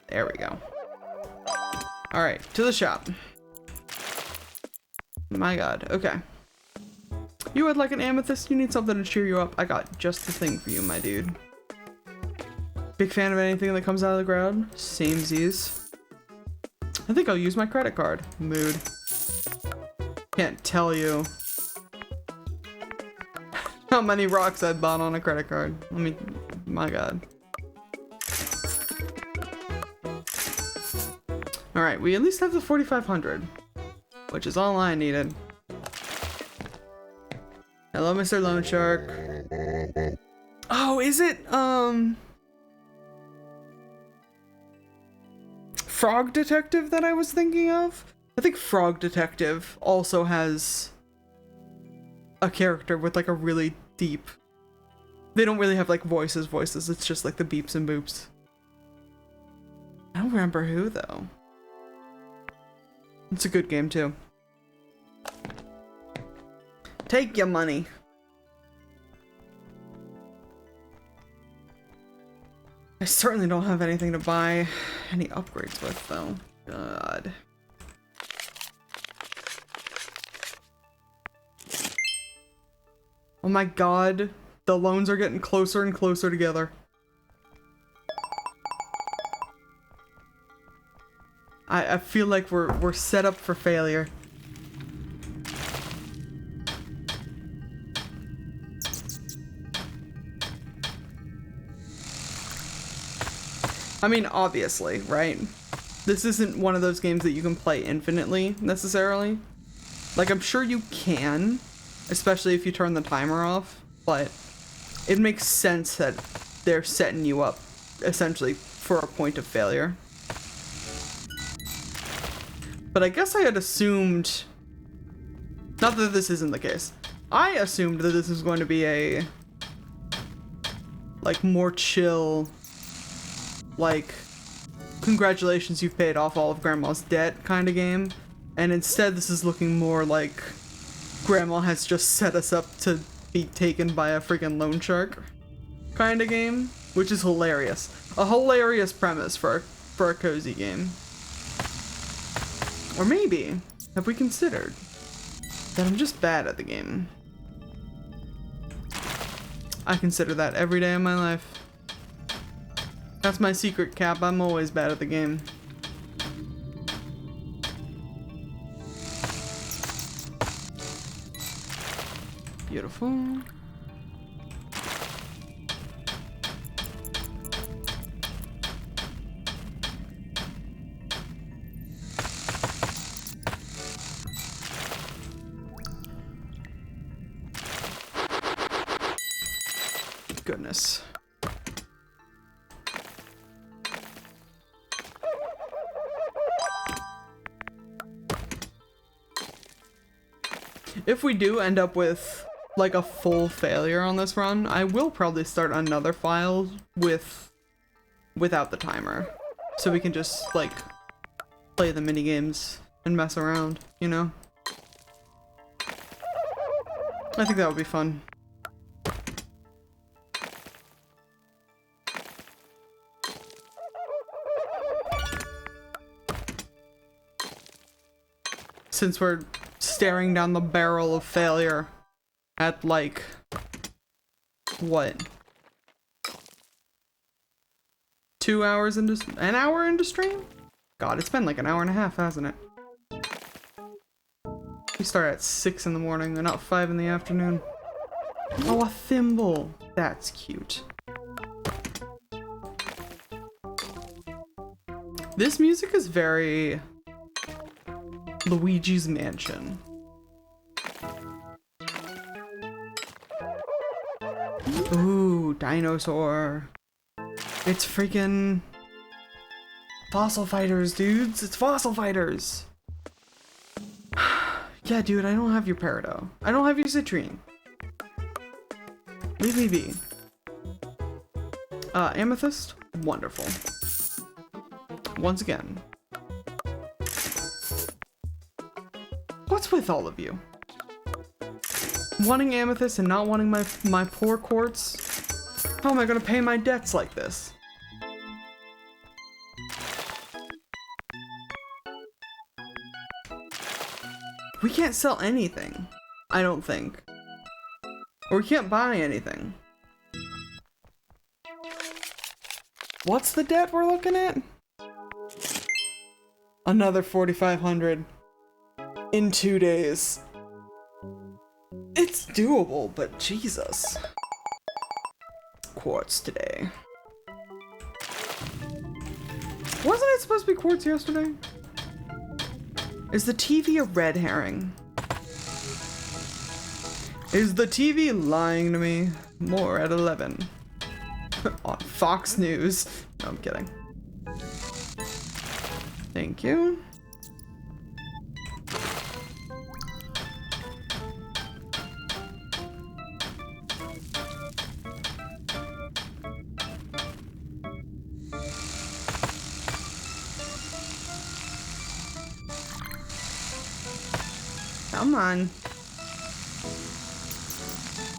There we go. Alright, to the shop. My god, okay. You would like an amethyst? You need something to cheer you up? I got just the thing for you, my dude. Big fan of anything that comes out of the ground? Samesies. I think I'll use my credit card. Mood. Can't tell you how many rocks I bought on a credit card. I mean, my god. Alright, we at least have the 4,500, which is all I needed. Hello, Mr. Loan Shark. Oh, is it, Frog Detective that I was thinking of? I think Frog Detective also has a character with like a really deep... They don't really have like voices, it's just like the beeps and boops. I don't remember who though. It's a good game too. Take your money. I certainly don't have anything to buy any upgrades with though. God. Oh my god. The loans are getting closer and closer together. I feel like we're set up for failure. I mean, obviously, right? This isn't one of those games that you can play infinitely, necessarily. Like, I'm sure you can, especially if you turn the timer off, but it makes sense that they're setting you up, essentially, for a point of failure. But I guess I had assumed... Not that this isn't the case. I assumed that this was going to be a... like, more chill... like, congratulations, you've paid off all of Grandma's debt kind of game. And instead this is looking more like Grandma has just set us up to be taken by a freaking loan shark kind of game, which is hilarious. A hilarious premise for a cozy game. Or maybe, have we considered that I'm just bad at the game? I consider that every day of my life. That's my secret, Cap. I'm always bad at the game. Beautiful. Goodness. If we do end up with like a full failure on this run, I will probably start another file without the timer. So we can just like play the mini games and mess around, you know? I think that would be fun. Since we're staring down the barrel of failure at like, what? 2 hours into, an hour into stream? God, it's been like an hour and a half, hasn't it? We start at 6 in the morning and not 5 in the afternoon. Oh, a thimble. That's cute. This music is very Luigi's Mansion. Ooh, dinosaur. It's freaking Fossil Fighters, dudes. It's Fossil Fighters. Yeah, dude, I don't have your Peridot. I don't have your Citrine. Leave me be. Amethyst? Wonderful. Once again. What's with all of you? Wanting Amethyst and not wanting my poor quartz? How am I gonna pay my debts like this? We can't sell anything, I don't think. Or we can't buy anything. What's the debt we're looking at? Another 4,500 in 2 days. It's doable, but Jesus. Quartz today. Wasn't it supposed to be quartz yesterday? Is the TV a red herring? Is the TV lying to me? More at 11. On Fox News. No, I'm kidding. Thank you. Come on.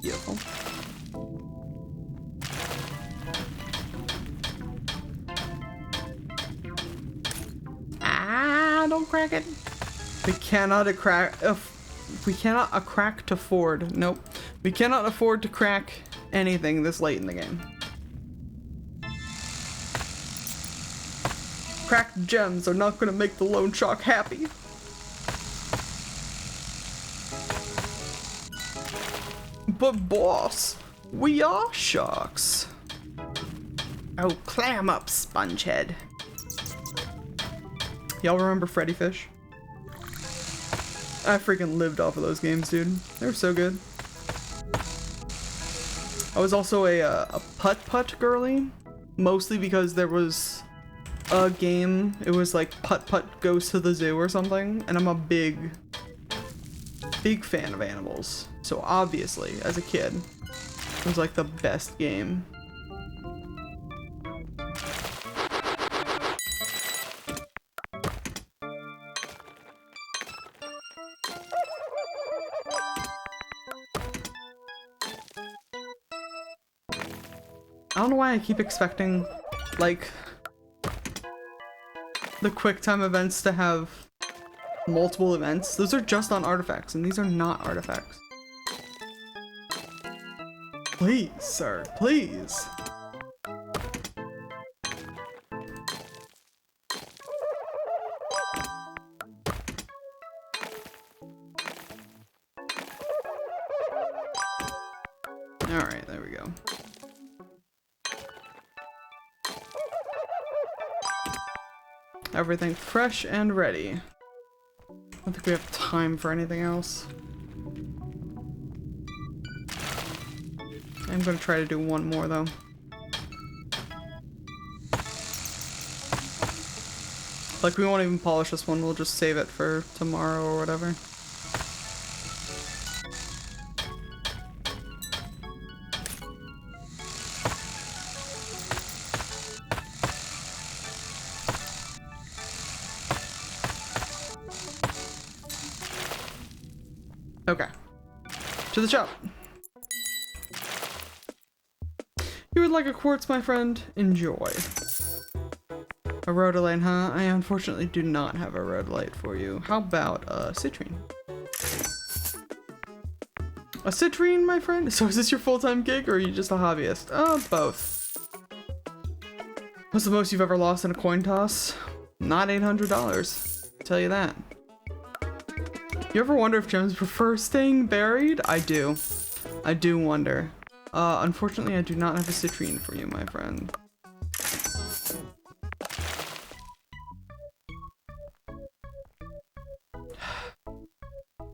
Beautiful. Ah, don't crack it. We cannot we cannot crack afford. Nope. We cannot afford to crack anything this late in the game. Cracked gems are not gonna make the loan shark happy. But boss, we are sharks. Oh, clam up, spongehead. Y'all remember Freddy Fish? I freaking lived off of those games, dude. They were so good. I was also a putt-putt girly, mostly because there was a game, it was like Putt-Putt Goes to the Zoo or something, and I'm a big fan of animals. So obviously, as a kid, it was like the best game. I don't know why I keep expecting, like, the QuickTime events to have multiple events. Those are just on artifacts, and these are not artifacts. Please, sir, please. Alright, there we go. Everything fresh and ready. I don't think we have time for anything else. I'm gonna try to do one more though. Like, we won't even polish this one, we'll just save it for tomorrow or whatever. Okay. To the shop. You would like a quartz, my friend? Enjoy. A rhodolite, huh? I unfortunately do not have a rhodolite for you. How about a citrine? A citrine, my friend? So is this your full-time gig, or are you just a hobbyist? Both. What's the most you've ever lost in a coin toss? Not $800. I'll tell you that. You ever wonder if gems prefer staying buried? I do. I do wonder. Unfortunately, I do not have a citrine for you, my friend.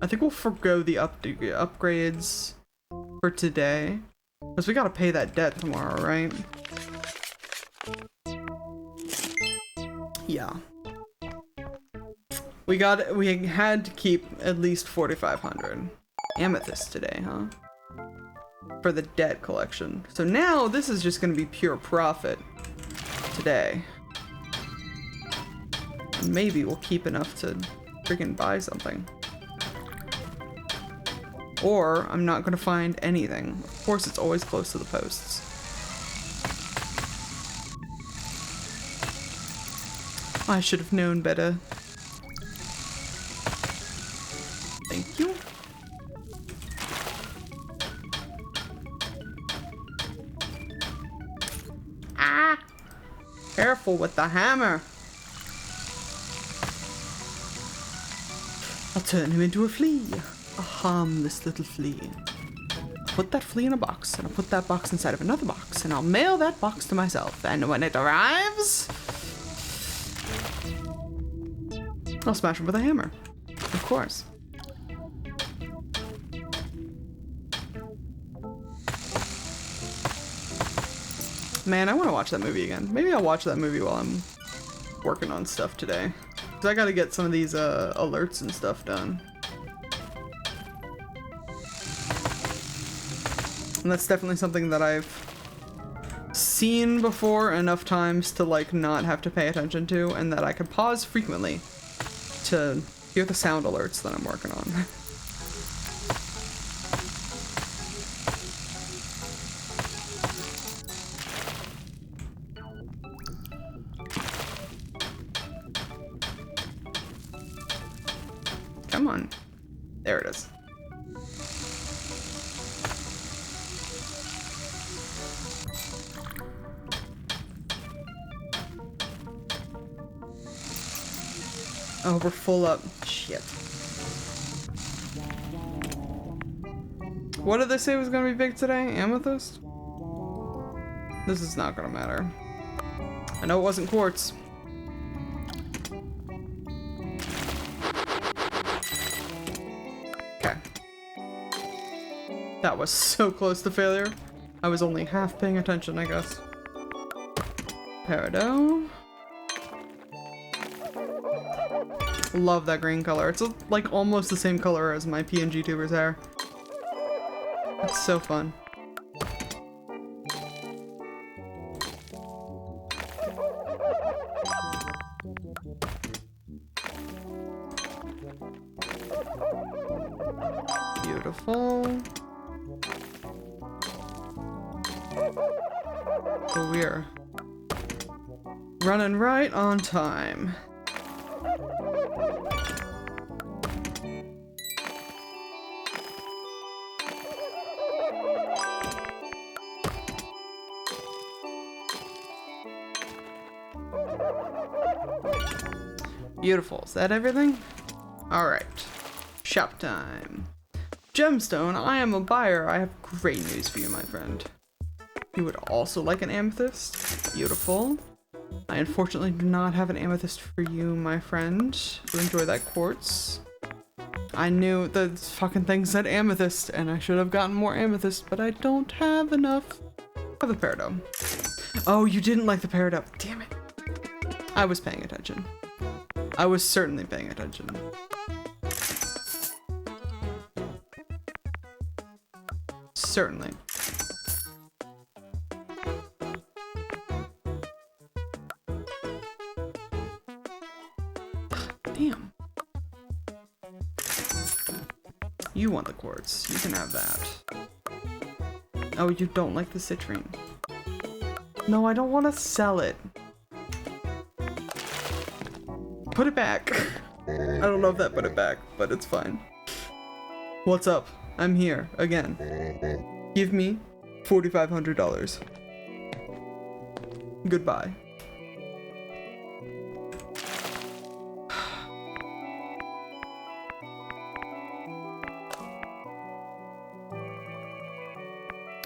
I think we'll forgo the upgrades for today, because we gotta pay that debt tomorrow, right? Yeah. We had to keep at least 4,500 amethyst today, huh? For the debt collection. So now this is just gonna be pure profit today. And maybe we'll keep enough to freaking buy something. Or I'm not gonna find anything. Of course, it's always close to the posts. I should have known better. Thank you. Ah! Careful with the hammer. I'll turn him into a flea. A harmless little flea. Put that flea in a box, and I'll put that box inside of another box, and I'll mail that box to myself. And when it arrives, I'll smash him with a hammer. Of course. Man, I want to watch that movie again. Maybe I'll watch that movie while I'm working on stuff today. Because I gotta get some of these alerts and stuff done. And that's definitely something that I've seen before enough times to like not have to pay attention to, and that I can pause frequently to hear the sound alerts that I'm working on. Come on. There it is. Oh, we're full up. Shit. What did they say was gonna be big today? Amethyst? This is not gonna matter. I know it wasn't quartz. Okay. That was so close to failure. I was only half paying attention, I guess. Peridot. Love that green color. It's like almost the same color as my PNG tuber's hair. It's so fun. Beautiful. So we're running right on time. Beautiful. Is that everything? Alright. Shop time. Gemstone, I am a buyer. I have great news for you, my friend. You would also like an amethyst? Beautiful. I unfortunately do not have an amethyst for you, my friend. You enjoy that quartz. I knew the fucking thing said amethyst, and I should have gotten more amethyst, but I don't have enough. I have the peridot. Oh, you didn't like the peridot. Damn it. I was paying attention. I was certainly paying attention. Certainly. Damn. You want the quartz. You can have that. Oh, you don't like the citrine. No, I don't want to sell it. Put it back. I don't know if that put it back, but it's fine. What's up? I'm here again. Give me $4,500. Goodbye.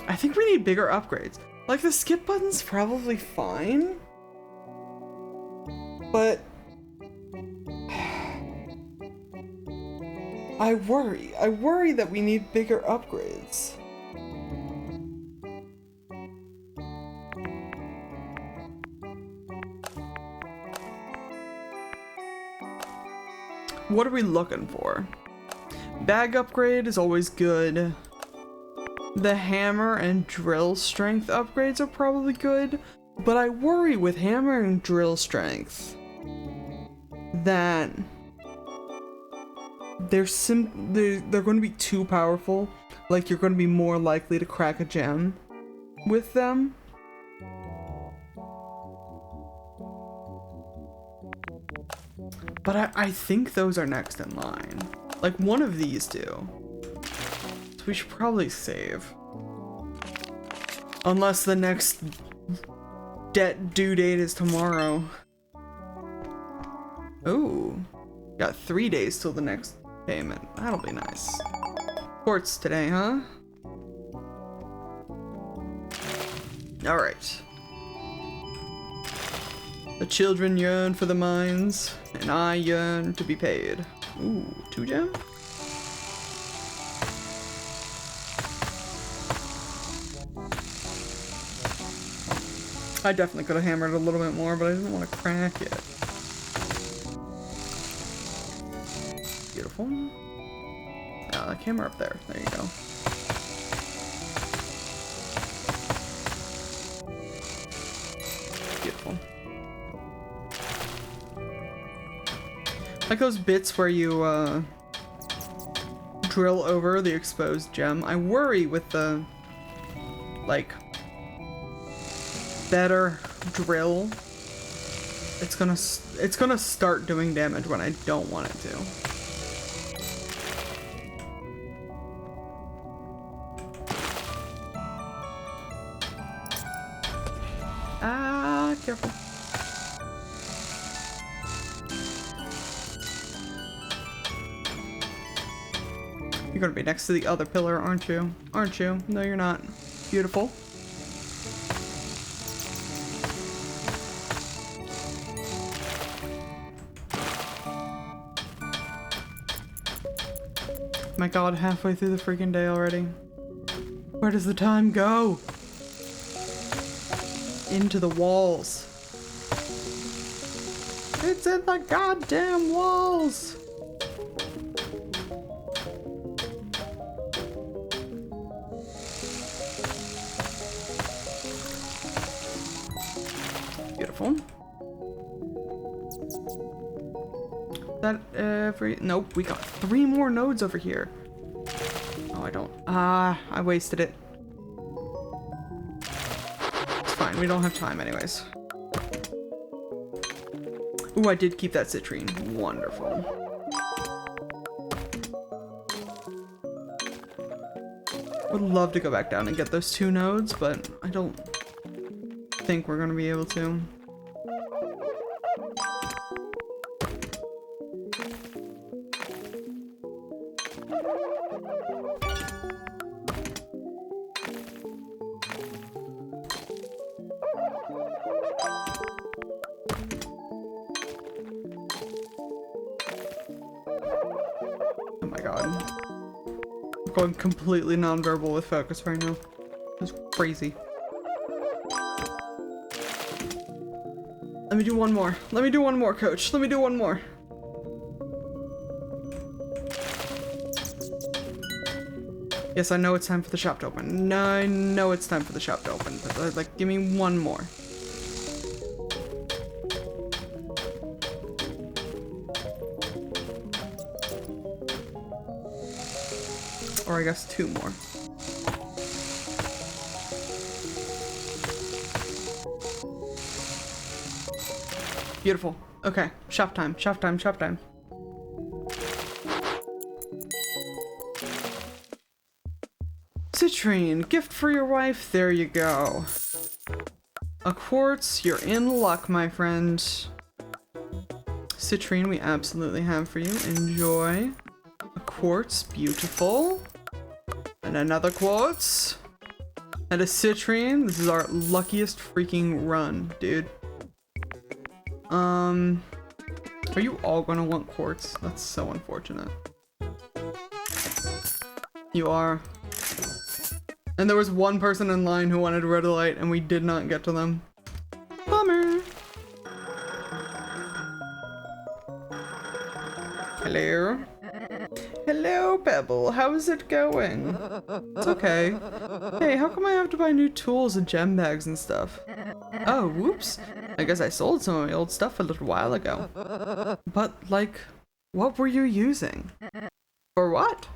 I think we need bigger upgrades. Like, the skip button's probably fine, but I worry that we need bigger upgrades. What are we looking for? Bag upgrade is always good. The hammer and drill strength upgrades are probably good, but I worry with hammer and drill strength that they're going to be too powerful. Like, you're going to be more likely to crack a gem with them. But I think those are next in line. Like, one of these do. So we should probably save. Unless the next debt due date is tomorrow. Ooh. Got 3 days till the next payment. That'll be nice. Quartz today, huh? Alright. The children yearn for the mines, and I yearn to be paid. Ooh, 2 gems? I definitely could have hammered a little bit more, but I didn't want to crack it. Beautiful. Ah, that hammer up there. There you go. Beautiful. Like those bits where you drill over the exposed gem. I worry with the like better drill. It's gonna start doing damage when I don't want it to. Ah, careful. You're gonna be next to the other pillar, aren't you? Aren't you? No, you're not. Beautiful. My god, halfway through the freaking day already. Where does the time go? Into the walls. It's in the goddamn walls! Beautiful. That every... Nope, we got 3 more nodes over here. Oh, I don't... I wasted it. It's fine, we don't have time anyways. Ooh, I did keep that citrine. Wonderful. Would love to go back down and get those 2 nodes, but I don't think we're gonna be able to. Oh my god. I'm going completely nonverbal with focus right now. It's crazy. Let me do one more. Let me do one more, coach. Let me do one more. Yes, I know it's time for the shop to open. No, I know it's time for the shop to open, but like, give me one more. Or I guess 2 more. Beautiful. Okay, shop time, shop time, shop time. Citrine, gift for your wife, there you go. A quartz, you're in luck, my friend. Citrine, we absolutely have for you, enjoy. A quartz, beautiful. And another quartz. And a citrine, this is our luckiest freaking run, dude. Are you all gonna want quartz? That's so unfortunate. You are. And there was one person in line who wanted red light and we did not get to them. Bummer. Hello. Hello, Pebble. How's it going? It's okay. Hey, how come I have to buy new tools and gem bags and stuff? Oh, whoops. I guess I sold some of my old stuff a little while ago. But, like, what were you using? For what?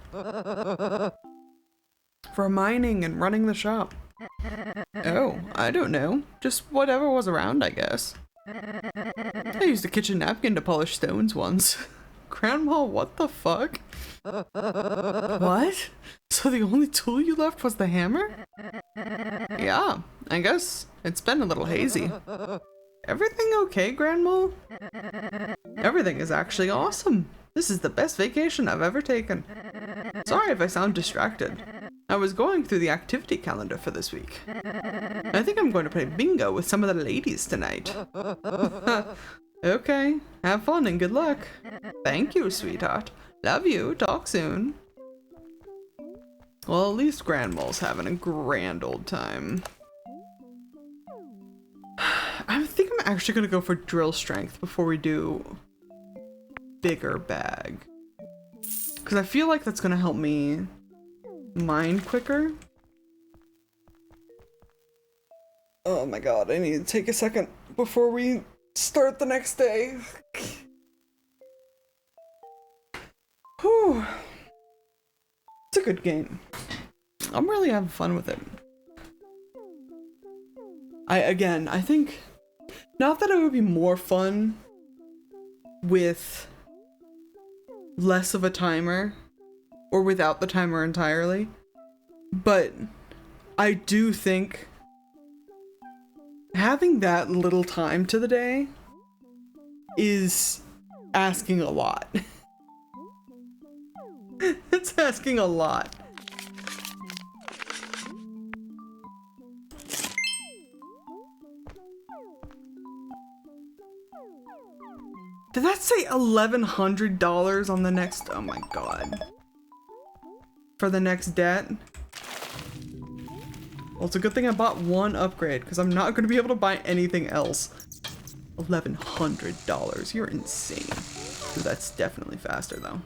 For mining and running the shop. Oh, I don't know. Just whatever was around, I guess. I used a kitchen napkin to polish stones once. Grandma, what the fuck? What? So the only tool you left was the hammer? Yeah, I guess it's been a little hazy. Everything okay, Grandma? Everything is actually awesome. This is the best vacation I've ever taken. Sorry if I sound distracted. I was going through the activity calendar for this week. I think I'm going to play bingo with some of the ladies tonight. Okay, have fun and good luck. Thank you, sweetheart. Love you, talk soon. Well, at least Grandma's having a grand old time. I think I'm actually gonna go for drill strength before we do bigger bag. Because I feel like that's gonna help me mine quicker. Oh my god, I need to take a second before we start the next day. Whew. It's a good game. I'm really having fun with it. I think, not that it would be more fun with less of a timer or without the timer entirely, but I do think having that little time to the day is asking a lot. It's asking a lot. Did that say $1,100 on the next? Oh my god. For the next debt? Well, it's a good thing I bought one upgrade because I'm not going to be able to buy anything else. $1,100. You're insane. Ooh, that's definitely faster though.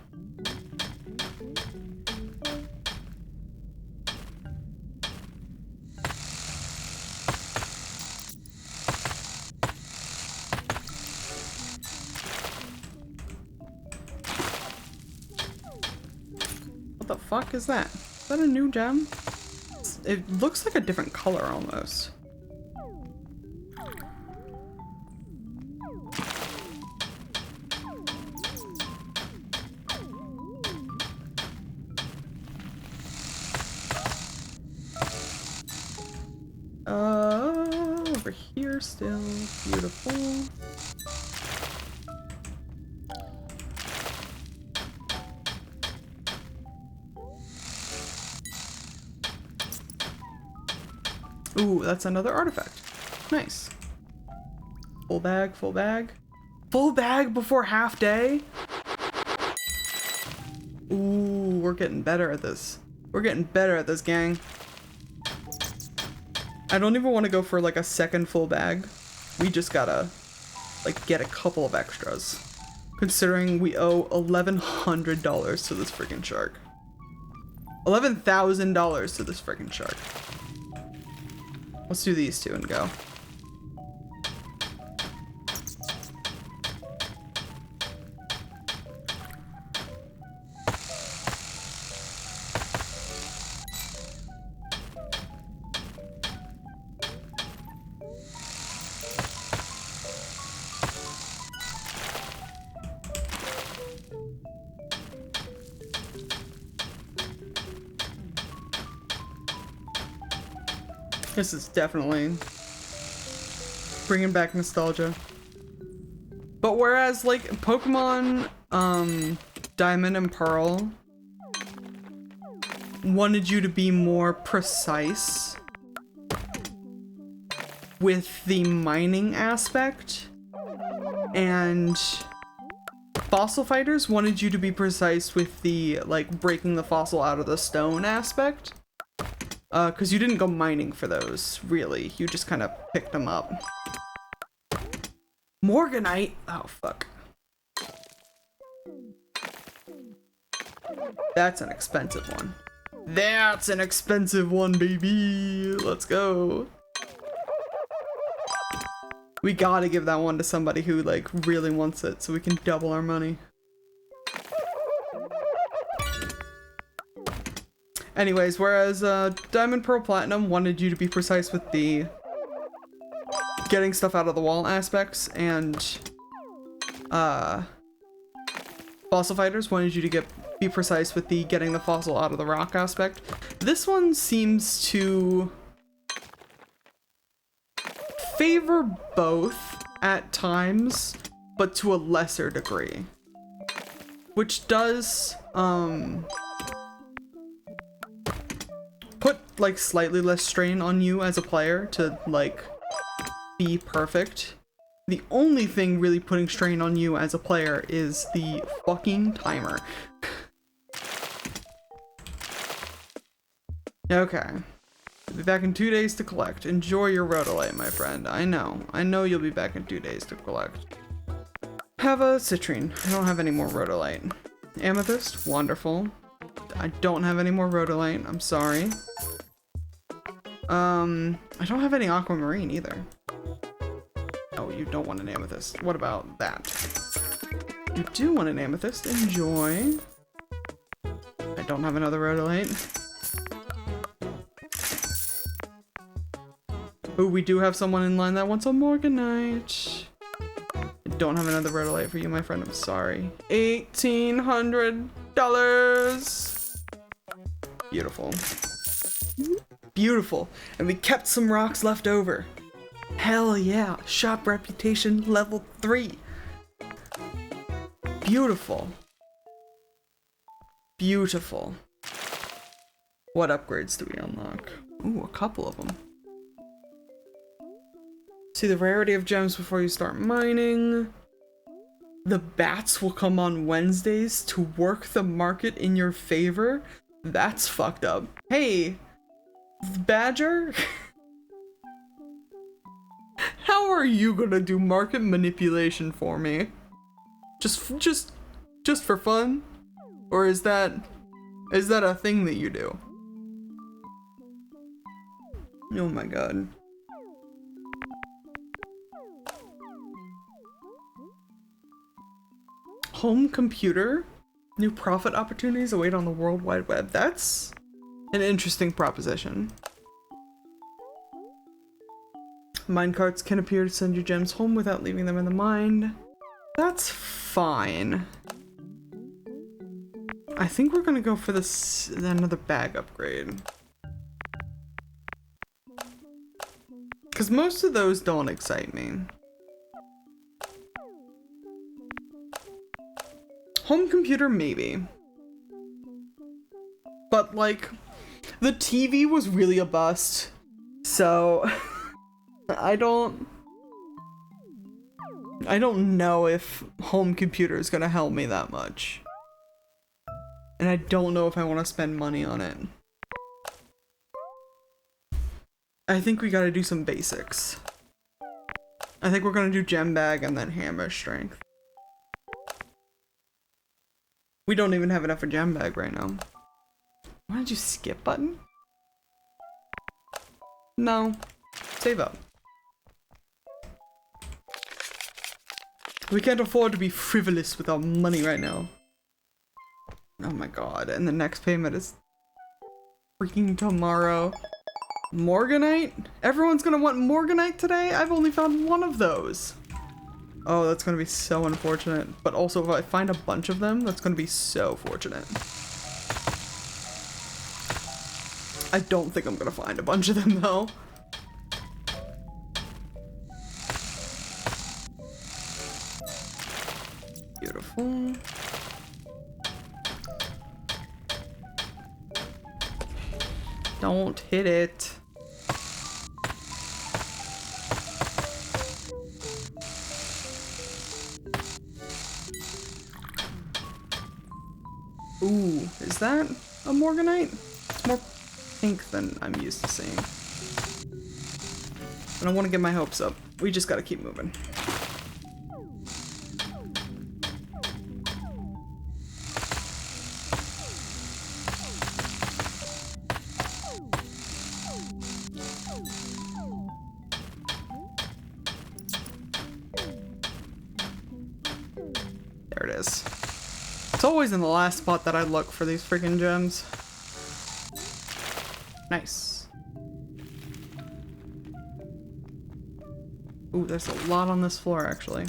What the fuck is that? Is that a new gem? It looks like a different color almost. Over here still. Beautiful. Ooh, that's another artifact. Nice. Full bag, full bag. Full bag before half day? Ooh, we're getting better at this. We're getting better at this, gang. I don't even want to go for like a second full bag. We just gotta like get a couple of extras. Considering we owe $1,100 to this freaking shark. $11,000 to this freaking shark. Let's do these two and go. This is definitely bringing back nostalgia. But whereas like Pokemon Diamond and Pearl wanted you to be more precise with the mining aspect, and Fossil Fighters wanted you to be precise with the like breaking the fossil out of the stone aspect. Because you didn't go mining for those, really. You just kind of picked them up. Morganite? Oh, fuck. That's an expensive one. That's an expensive one, baby! Let's go. We gotta give that one to somebody who, like, really wants it so we can double our money. Anyways, whereas Diamond, Pearl, Platinum wanted you to be precise with the getting stuff out of the wall aspects, and Fossil Fighters wanted you to be precise with the getting the fossil out of the rock aspect. This one seems to favor both at times, but to a lesser degree, which does put like slightly less strain on you as a player to like be perfect. The only thing really putting strain on you as a player is the fucking timer. Okay. I'll be back in 2 days to collect. Enjoy your rhodolite, my friend. I know you'll be back in 2 days to collect. Have a citrine. I don't have any more rhodolite. Amethyst, wonderful. I don't have any more rhodolite. I'm sorry. I don't have any aquamarine either. Oh, you don't want an amethyst. What about that? You do want an amethyst. Enjoy. I don't have another rhodolite. Oh, we do have someone in line that wants a Morganite. I don't have another rhodolite for you, my friend. I'm sorry. $1,800. Beautiful. Beautiful. And we kept some rocks left over. Hell yeah. Shop reputation level 3. Beautiful. Beautiful. What upgrades do we unlock? Ooh, a couple of them. See the rarity of gems before you start mining. The bats will come on Wednesdays to work the market in your favor. That's fucked up. Hey, Badger? How are you gonna do market manipulation for me? Just for fun? Or is that a thing that you do? Oh my god. Home computer? New profit opportunities await on the World Wide Web. That's an interesting proposition. Minecarts can appear to send you gems home without leaving them in the mine. That's fine. I think we're gonna go for this another bag upgrade. Because most of those don't excite me. Home computer, maybe. But, like, the TV was really a bust. So, I don't know if home computer is gonna help me that much. And I don't know if I want to spend money on it. I think we gotta do some basics. I think we're gonna do gem bag and then hammer strength. We don't even have enough for gem bag right now. Why did you skip button? No. Save up. We can't afford to be frivolous with our money right now. Oh my god, and the next payment is freaking tomorrow. Morganite? Everyone's gonna want Morganite today? I've only found one of those. Oh, that's gonna be so unfortunate. But also, if I find a bunch of them, that's gonna be so fortunate. I don't think I'm gonna find a bunch of them, though. Beautiful. Don't hit it. Ooh, is that a Morganite? It's more pink than I'm used to seeing. I don't want to get my hopes up. We just gotta keep moving. There it is. It's always in the last spot that I look for these freaking gems. Nice. Ooh, there's a lot on this floor, actually.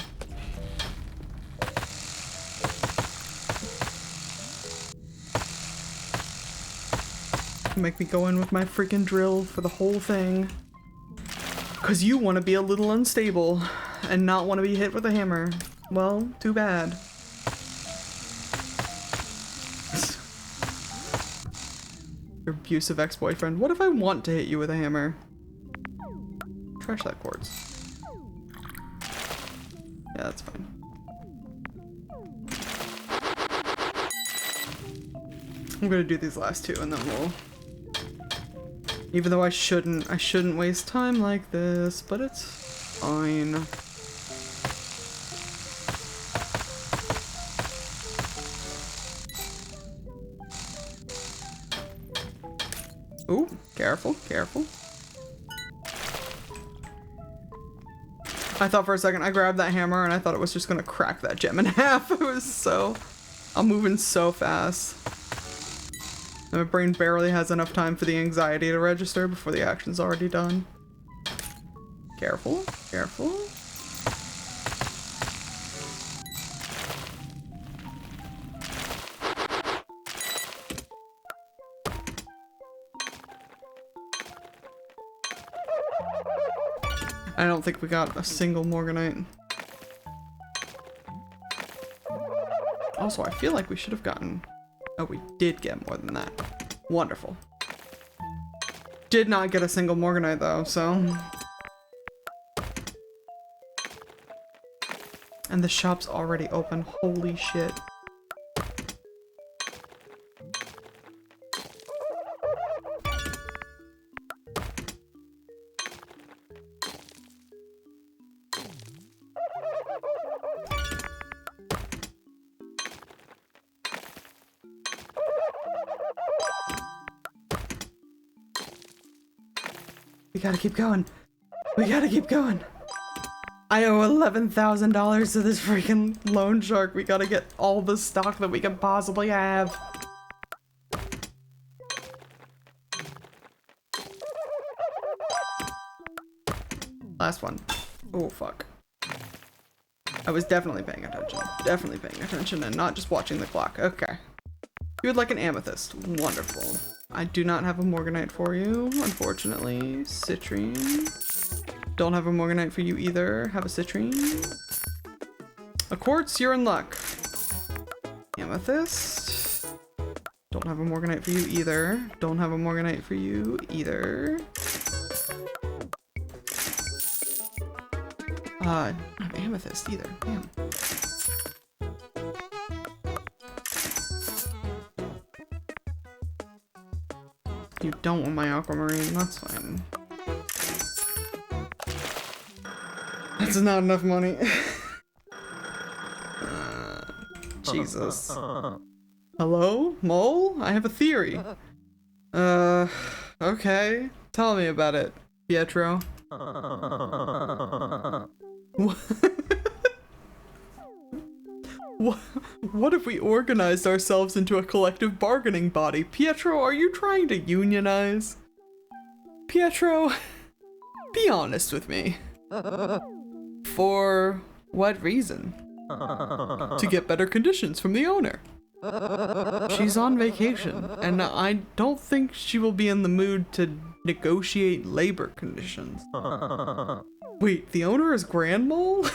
Make me go in with my freaking drill for the whole thing. Cause you want to be a little unstable and not want to be hit with a hammer. Well, too bad. Your abusive ex-boyfriend. What if I want to hit you with a hammer? Trash that quartz. Yeah, that's fine. I'm gonna do these last two and then we'll... Even though I shouldn't waste time like this, but it's fine. Ooh, careful, careful. I thought for a second I grabbed that hammer and I thought it was just gonna crack that gem in half. It was so... I'm moving so fast. And my brain barely has enough time for the anxiety to register before the action's already done. Careful, careful. I don't think we got a single Morganite. Also, I feel like we should have gotten... Oh, we did get more than that. Wonderful. Did not get a single Morganite though, so... And the shop's already open. Holy shit. We gotta keep going. We gotta keep going. I owe $11,000 to this freaking loan shark. We gotta get all the stock that we can possibly have. Last one. Oh, fuck. I was definitely paying attention. Definitely paying attention and not just watching the clock. Okay. You would like an amethyst. Wonderful. I do not have a Morganite for you, unfortunately. Citrine. Don't have a Morganite for you either. Have a citrine. A quartz, you're in luck. Amethyst. Don't have a Morganite for you either. Don't have a Morganite for you either. Not have amethyst either. Damn. You don't want my aquamarine, that's fine. That's not enough money. Jesus. Hello? Mole? I have a theory. Okay. Tell me about it, Pietro. What if we organized ourselves into a collective bargaining body? Pietro, are you trying to unionize? Pietro, be honest with me. For what reason? To get better conditions from the owner. She's on vacation, and I don't think she will be in the mood to negotiate labor conditions. Wait, the owner is Grand Mole?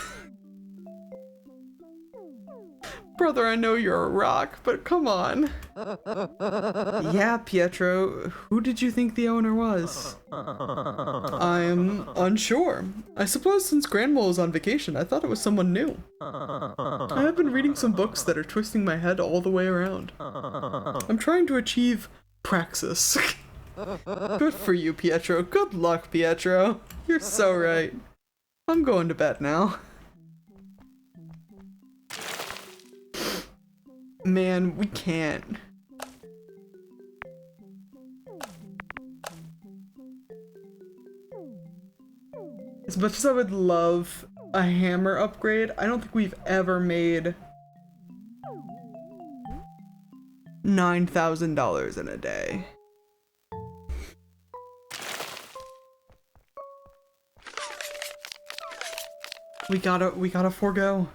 Brother, I know you're a rock, but come on. Yeah, Pietro, who did you think the owner was? I'm unsure. I suppose since Grandma was on vacation, I thought it was someone new. I have been reading some books that are twisting my head all the way around. I'm trying to achieve praxis. Good for you, Pietro. Good luck, Pietro. You're so right. I'm going to bed now. Man, we can't. As much as I would love a hammer upgrade, I don't think we've ever made $9,000 in a day. We gotta forego.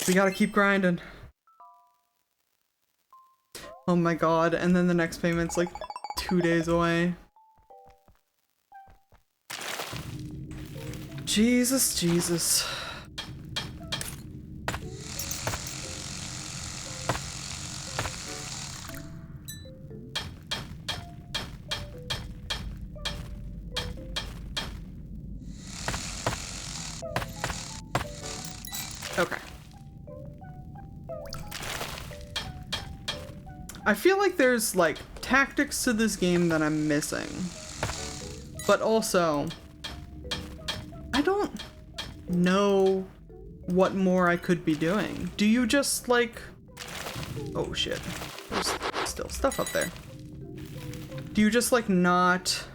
We gotta keep grinding. Oh my god, and then the next payment's like 2 days away. Jesus, Jesus. Okay. I feel like there's like tactics to this game that I'm missing. But also, I don't know what more I could be doing. Do you just like... Oh shit. There's still stuff up there. Do you just like not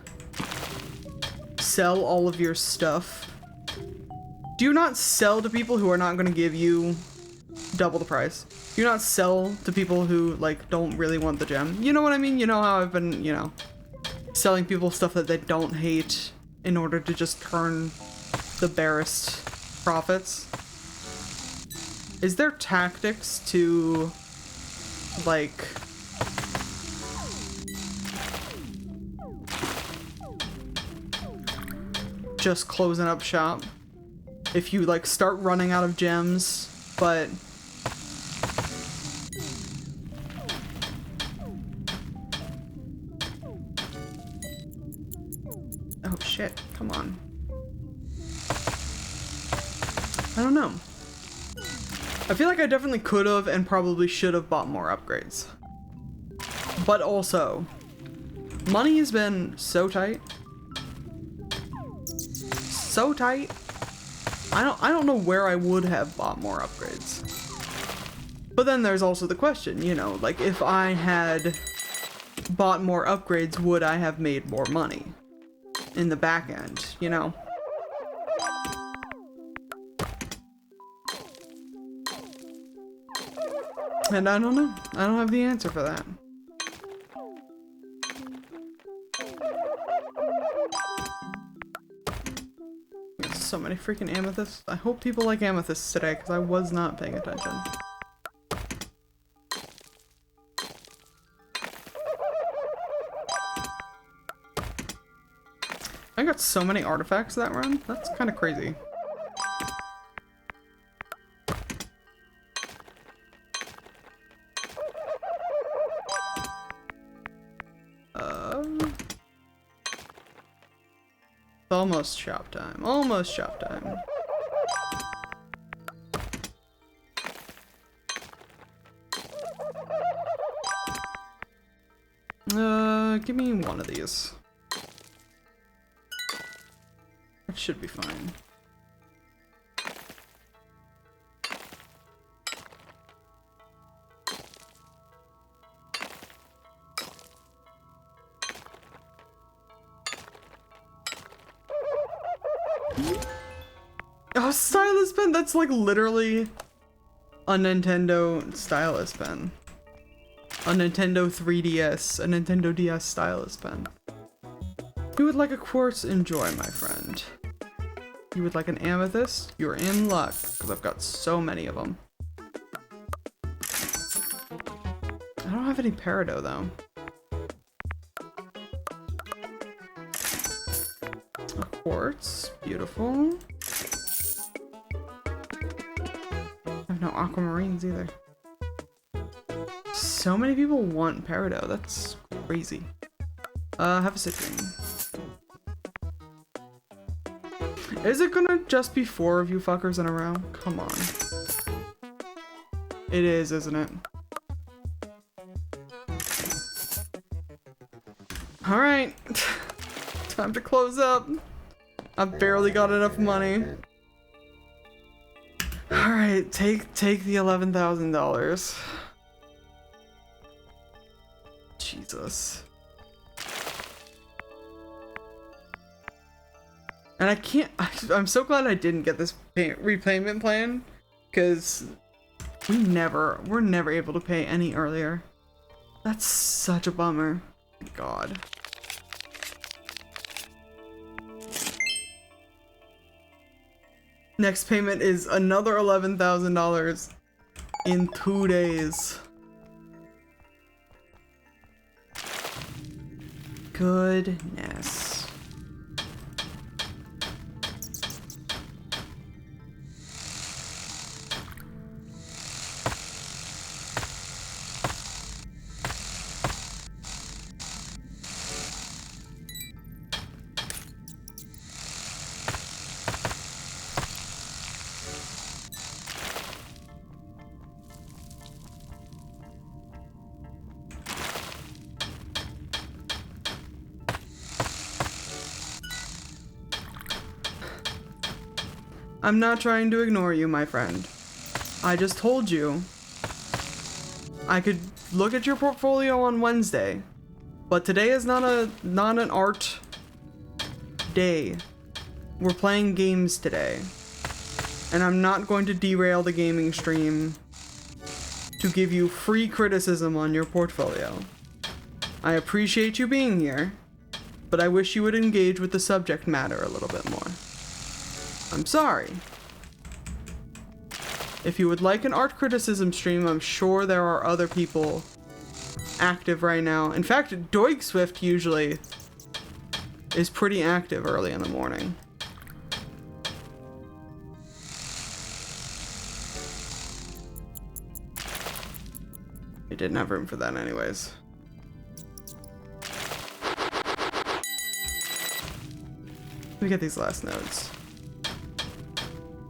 sell all of your stuff? Do you not sell to people who are not going to give you double the price? Do you not sell to people who like don't really want the gem? You know what I mean? You know how I've been, you know, selling people stuff that they don't hate in order to just turn the barest profits? Is there tactics to like just closing up shop if you like start running out of gems, but oh shit, come on. I don't know. I feel like I definitely could have and probably should have bought more upgrades. But also, money has been so tight. So tight. I don't know where I would have bought more upgrades. But then there's also the question, you know, like if I had bought more upgrades, would I have made more money in the back end, you know? And I don't know. I don't have the answer for that. So many freaking amethysts. I hope people like amethysts today because I was not paying attention. I got so many artifacts that run. That's kind of crazy. Almost shop time. Almost shop time. Give me one of these. That should be fine. Oh, stylus pen! That's like literally a Nintendo stylus pen. A Nintendo 3DS, a Nintendo DS stylus pen. You would like a quartz? Enjoy, my friend. You would like an amethyst? You're in luck, because I've got so many of them. I don't have any peridot, though. A quartz. Beautiful. I have no aquamarines either. so many people want Peridot. That's crazy. Have a citrine. Is it gonna just be 4 of you fuckers in a row? Come on. It is, isn't it? Alright. Time to close up. I've barely got enough money. Alright, take the $11,000. Jesus. And I can't, I'm so glad I didn't get this repayment plan, because we're never able to pay any earlier. That's such a bummer. God. Next payment is another $11,000 in 2 days. Goodness. I'm not trying to ignore you, my friend. I just told you I could look at your portfolio on Wednesday, but today is not an art day. We're playing games today, and I'm not going to derail the gaming stream to give you free criticism on your portfolio. I appreciate you being here, but I wish you would engage with the subject matter a little bit more. I'm sorry. If you would like an art criticism stream, I'm sure there are other people active right now. In fact, Doig Swift usually is pretty active early in the morning. We didn't have room for that anyways. Let me get these last notes.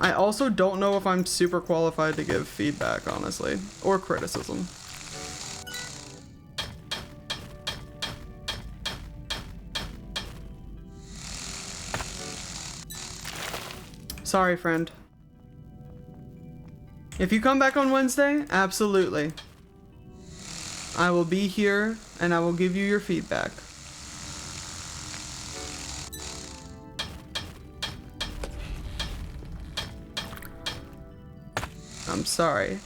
I also don't know if I'm super qualified to give feedback, honestly, or criticism. Sorry, friend. If you come back on Wednesday, absolutely. I will be here and I will give you your feedback. I'm sorry.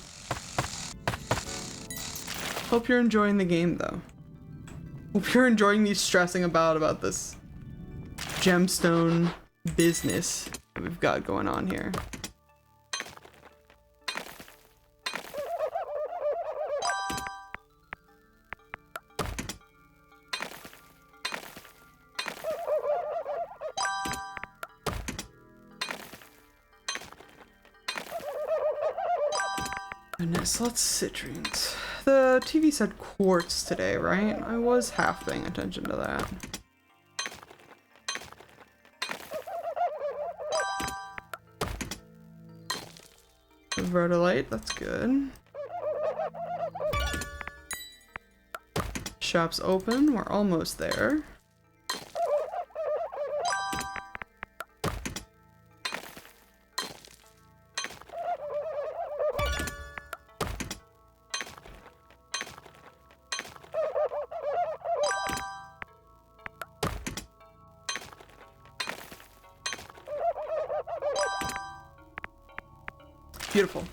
Hope you're enjoying the game, though. Hope you're enjoying me stressing about this gemstone business that we've got going on here. Goodness, let's citrines. The TV said quartz today, right? I was half paying attention to that. Rhodolite, that's good. Shop's open, we're almost there. Beautiful.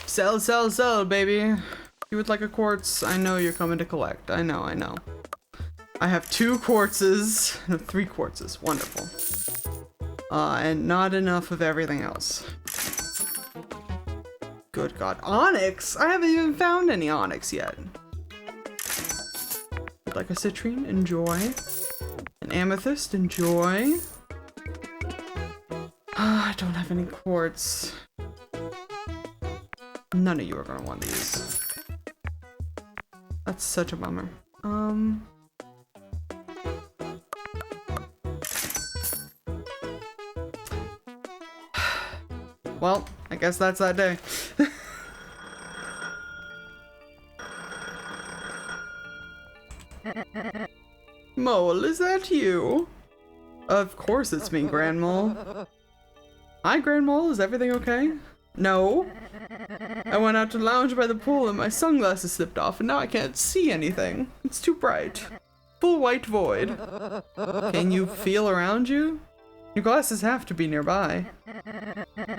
Sell, sell, sell, baby. You would like a quartz? I know you're coming to collect. I know, I know. I have 2 quartzes. No, 3 quartzes. Wonderful. And not enough of everything else. Good God. Onyx? I haven't even found any onyx yet. Would like a citrine? Enjoy. An amethyst? Enjoy. I don't have any quartz. None of you are gonna want these. That's such a bummer. Well, I guess that's that day. Mole, is that you? Of course it's me, Grand Mole. Hi, Grand Mole, is everything okay? No. I went out to lounge by the pool and my sunglasses slipped off and now I can't see anything. It's too bright. Full white void. Can you feel around you? Your glasses have to be nearby.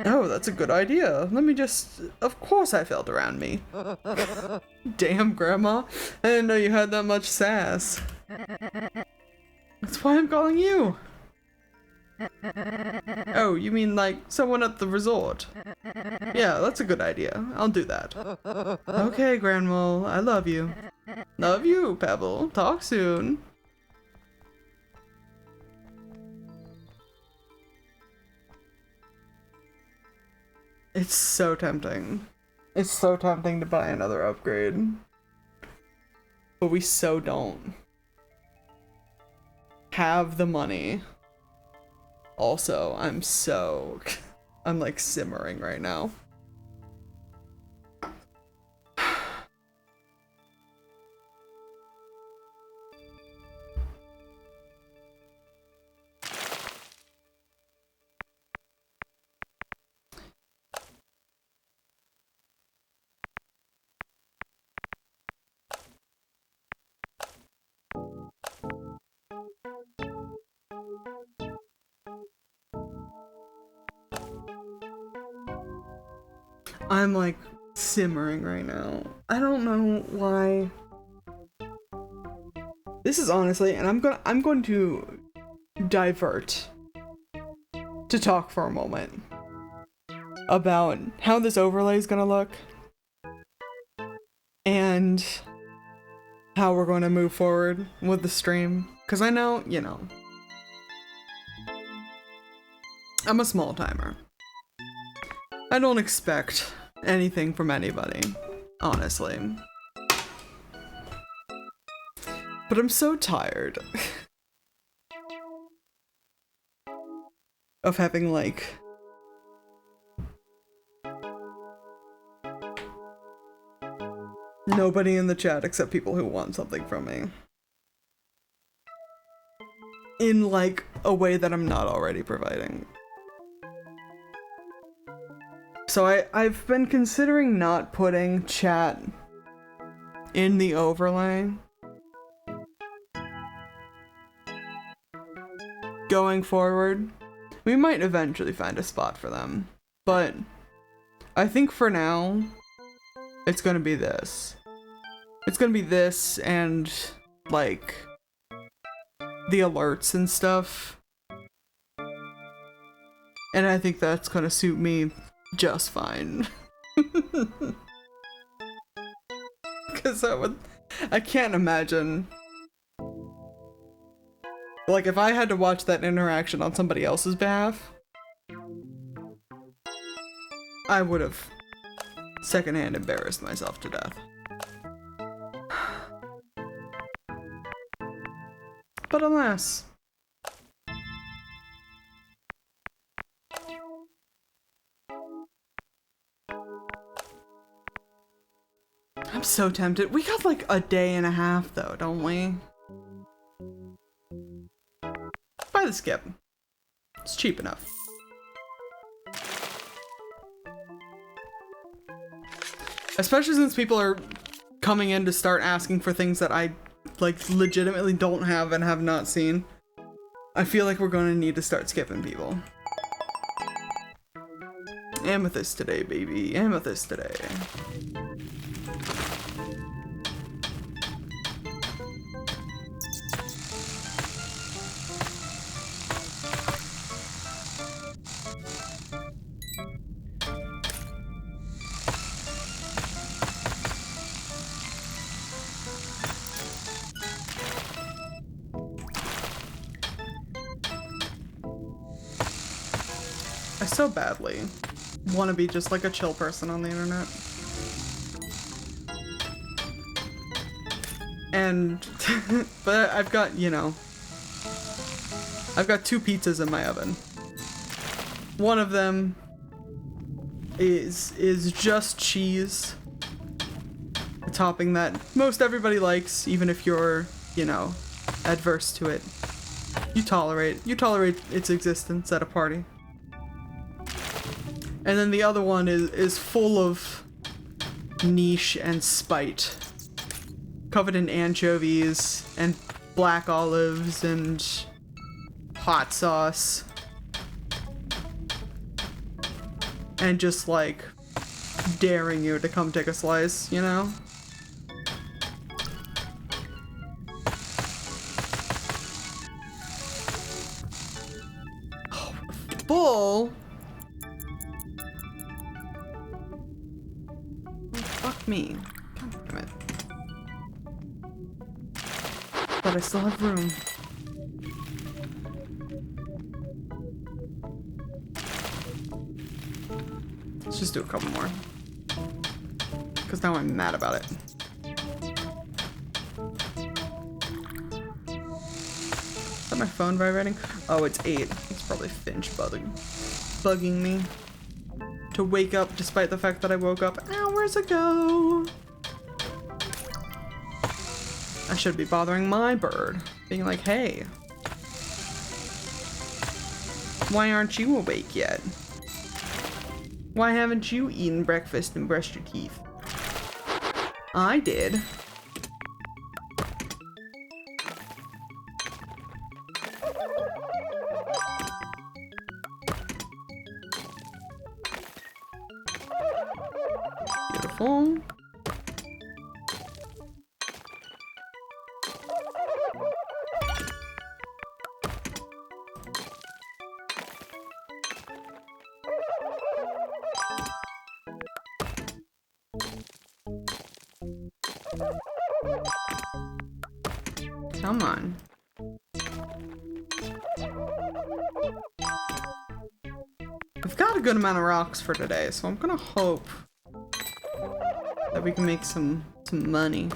Oh, that's a good idea. Let me just... Of course I felt around me. Damn, Grandma. I didn't know you had that much sass. That's why I'm calling you. Oh, you mean like someone at the resort? Yeah, that's a good idea. I'll do that. Okay, Grandma. I love you. Love you, Pebble. Talk soon. It's so tempting. It's so tempting to buy another upgrade. But we so don't have the money. Also, I'm like simmering right now. I'm like simmering right now. I don't know why. This is honestly, and I'm going to divert to talk for a moment about how this overlay is gonna look and how we're going to move forward with the stream. Because I know, you know, I'm a small timer. I don't expect anything from anybody, honestly. But I'm so tired of having, like, nobody in the chat except people who want something from me. In, like, a way that I'm not already providing. So I've been considering not putting chat in the overlay. Going forward, we might eventually find a spot for them, but I think for now, it's gonna be this. It's gonna be this and, like, the alerts and stuff. And I think that's gonna suit me just fine. Because I can't imagine. Like, if I had to watch that interaction on somebody else's behalf, I would have secondhand embarrassed myself to death. But alas. I'm so tempted. We got like a day and a half though, don't we? Buy the skip. It's cheap enough. Especially since people are coming in to start asking for things that I like legitimately don't have and have not seen. I feel like we're going to need to start skipping people. Amethyst today, baby. Amethyst today. I so badly want to be just like a chill person on the internet. And, but I've got, you know, I've got 2 pizzas in my oven. One of them is just cheese. A topping that most everybody likes, even if you're, you know, adverse to it. You tolerate its existence at a party. And then the other one is full of niche and spite. Covered in anchovies and black olives and hot sauce. And just like daring you to come take a slice, you know? Oh, full. Oh, fuck me. God damn it. But I still have room. Let's just do a couple more. Because now I'm mad about it. Is that my phone vibrating? Oh, it's 8. It's probably Finch bugging me. To wake up despite the fact that I woke up hours ago. I should be bothering my bird. Being like, hey. Why aren't you awake yet? Why haven't you eaten breakfast and brushed your teeth? I did. Beautiful. Come on. We've got a good amount of rocks for today, so I'm gonna hope that we can make some money.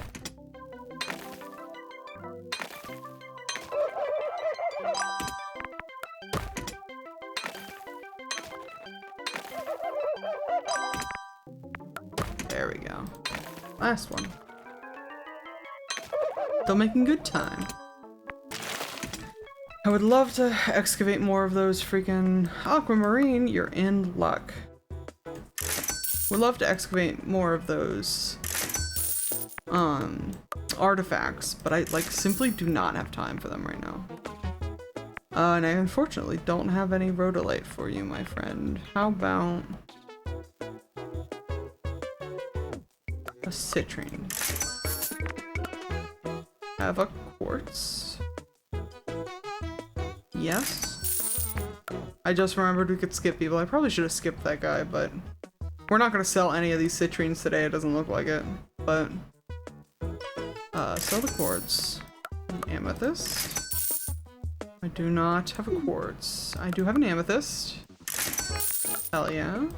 There we go. Last one. Still making good time. I would love to excavate more of those freaking aquamarine. You're in luck. Would love to excavate more of those artifacts, but I like simply do not have time for them right now. And I unfortunately don't have any rhodolite for you, my friend. How about a citrine? Have a quartz. Yes. I just remembered we could skip people. I probably should have skipped that guy, but we're not gonna sell any of these citrines today. It doesn't look like it, but sell the quartz. Amethyst. I do not have a quartz. I do have an amethyst. Hell yeah.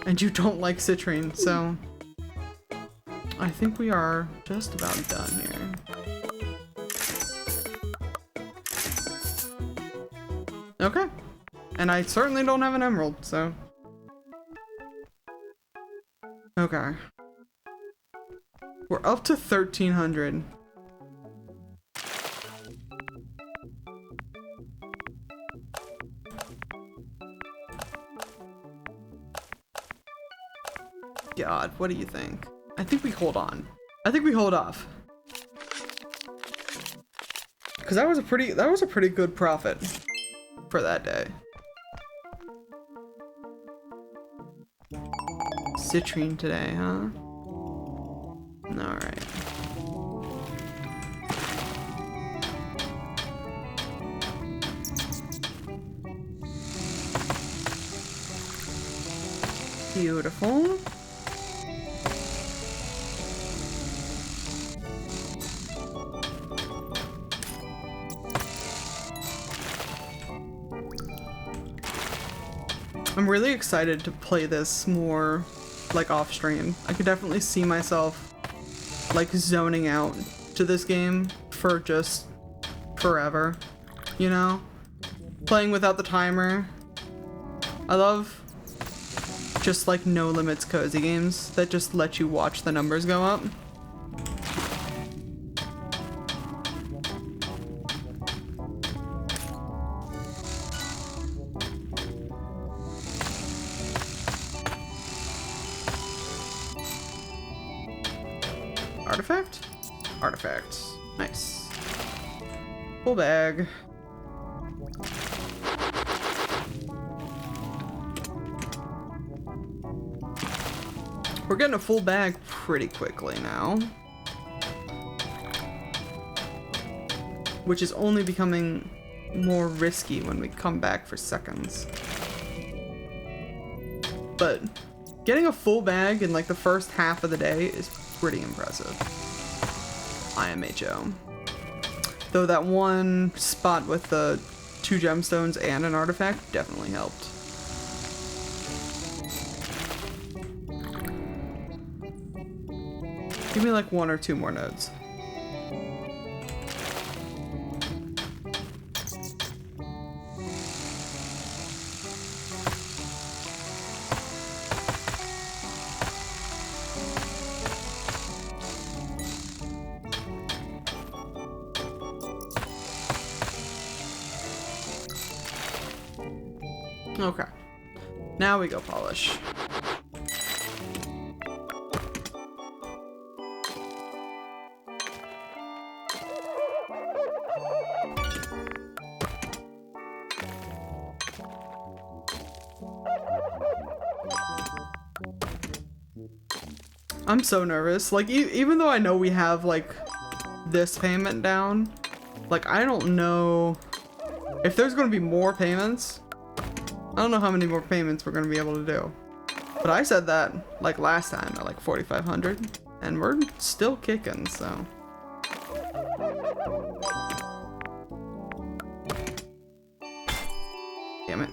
And you don't like citrine, so I think we are just about done here. Okay. And I certainly don't have an emerald, so. Okay. We're up to 1,300. God, what do you think? I think we hold on. I think we hold off. Cause that was a pretty good profit for that day. Citrine today, huh? Alright. Beautiful. I'm really excited to play this more like off stream. I could definitely see myself like zoning out to this game for just forever, you know? Playing without the timer. I love just like no limits cozy games that just let you watch the numbers go up. Artifact? Artifact. Nice. Full bag. We're getting a full bag pretty quickly now. Which is only becoming more risky when we come back for seconds. But getting a full bag in like the first half of the day is pretty impressive. IMHO. Though that one spot with the 2 gemstones and an artifact definitely helped. Give me like 1 or 2 more nodes. Okay. Now we go polish. I'm so nervous. Like, even though I know we have, like, this payment down, like, I don't know if there's gonna be more payments. I don't know how many more payments we're gonna be able to do. But I said that, like, last time at, like, 4,500, and we're still kicking, so. Damn it.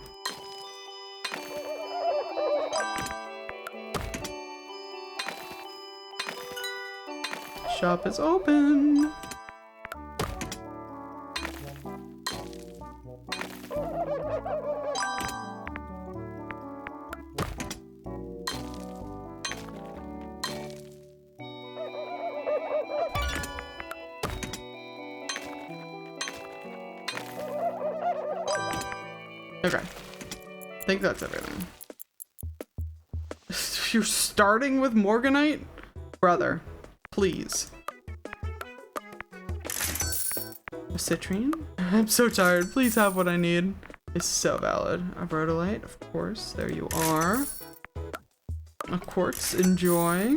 Shop is open. Okay. I think that's everything. You're starting with Morganite? Brother, please. A citrine? I'm so tired. Please have what I need. It's so valid. A rhodolite, of course. There you are. A quartz, enjoy.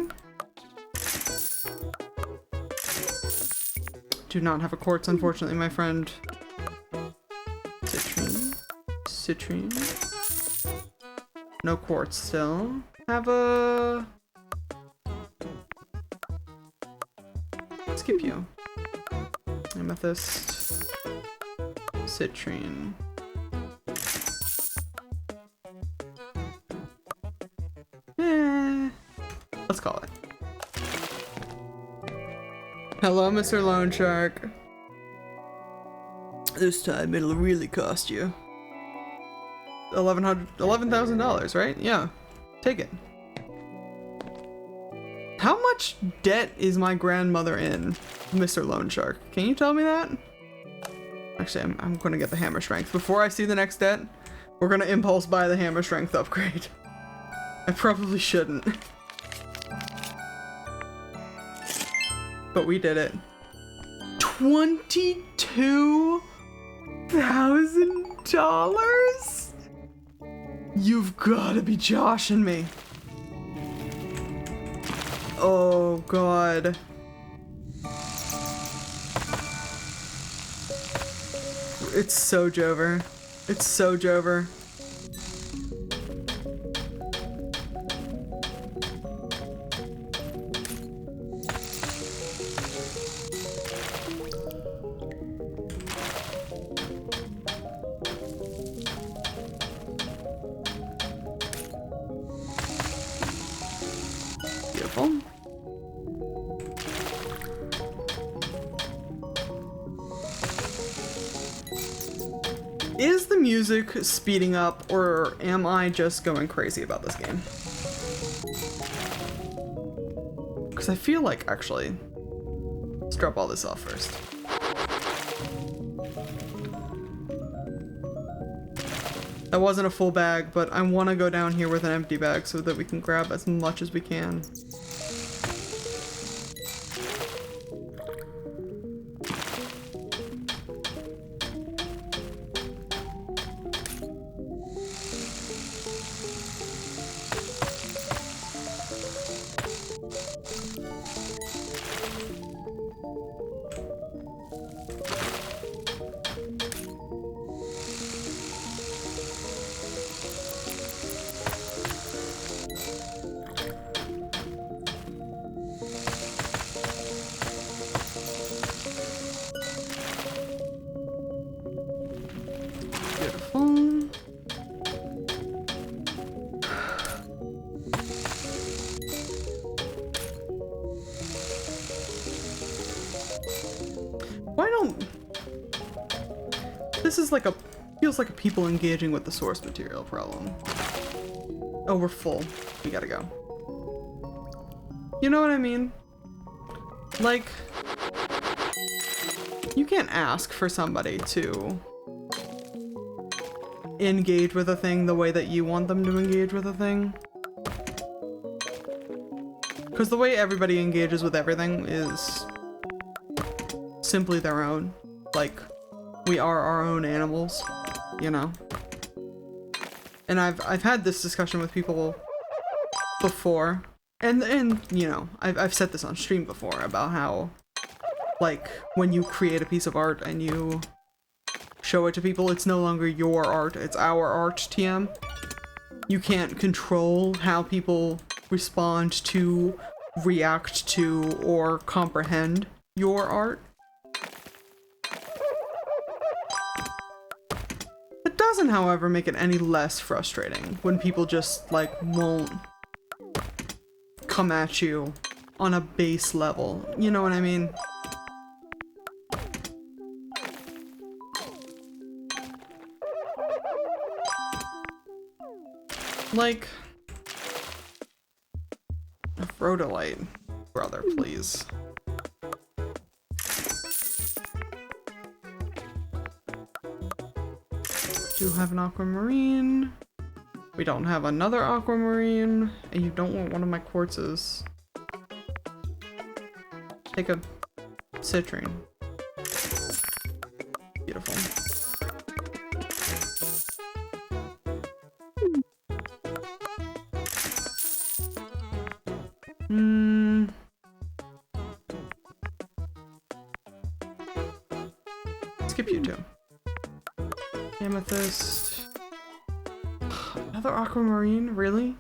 Do not have a quartz, unfortunately, my friend. Citrine. Citrine. No quartz still. Have a... Skip you. Amethyst. Citrine. Let's call it. Hello, Mr. Loan Shark. This time it'll really cost you $11,000, right? Yeah. Take it. How much debt is my grandmother in, Mr. Loan Shark? Can you tell me that? Actually, I'm gonna get the hammer strength. Before I see the next debt, we're gonna impulse buy the hammer strength upgrade. I probably shouldn't. But we did it. $22,000? You've gotta be joshing me. Oh god. It's so Jover. It's so Jover. Beautiful. music speeding up, or am I just going crazy about this game? Because I feel like, actually, let's drop all this off first. That wasn't a full bag, but I want to go down here with an empty bag so that we can grab as much as we can. This is like feels like a people engaging with the source material problem. Oh, we're full. We gotta go. You know what I mean? Like, you can't ask for somebody to engage with a thing the way that you want them to engage with a thing. Because the way everybody engages with everything is simply their own. Like, we are our own animals, you know? And I've had this discussion with people before, and you know, I've said this on stream before about how, like, when you create a piece of art and you show it to people, it's no longer your art, it's our art, TM. You can't control how people respond to, react to, or comprehend your art. It doesn't, however, make it any less frustrating when people just, like, won't come at you on a base level. You know what I mean? Like, a Rhodolite, brother, please. Do have an aquamarine. We don't have another aquamarine, and you don't want one of my quartzes. Take a citrine. Beautiful. Skip you two. Amethyst. Another aquamarine? Really?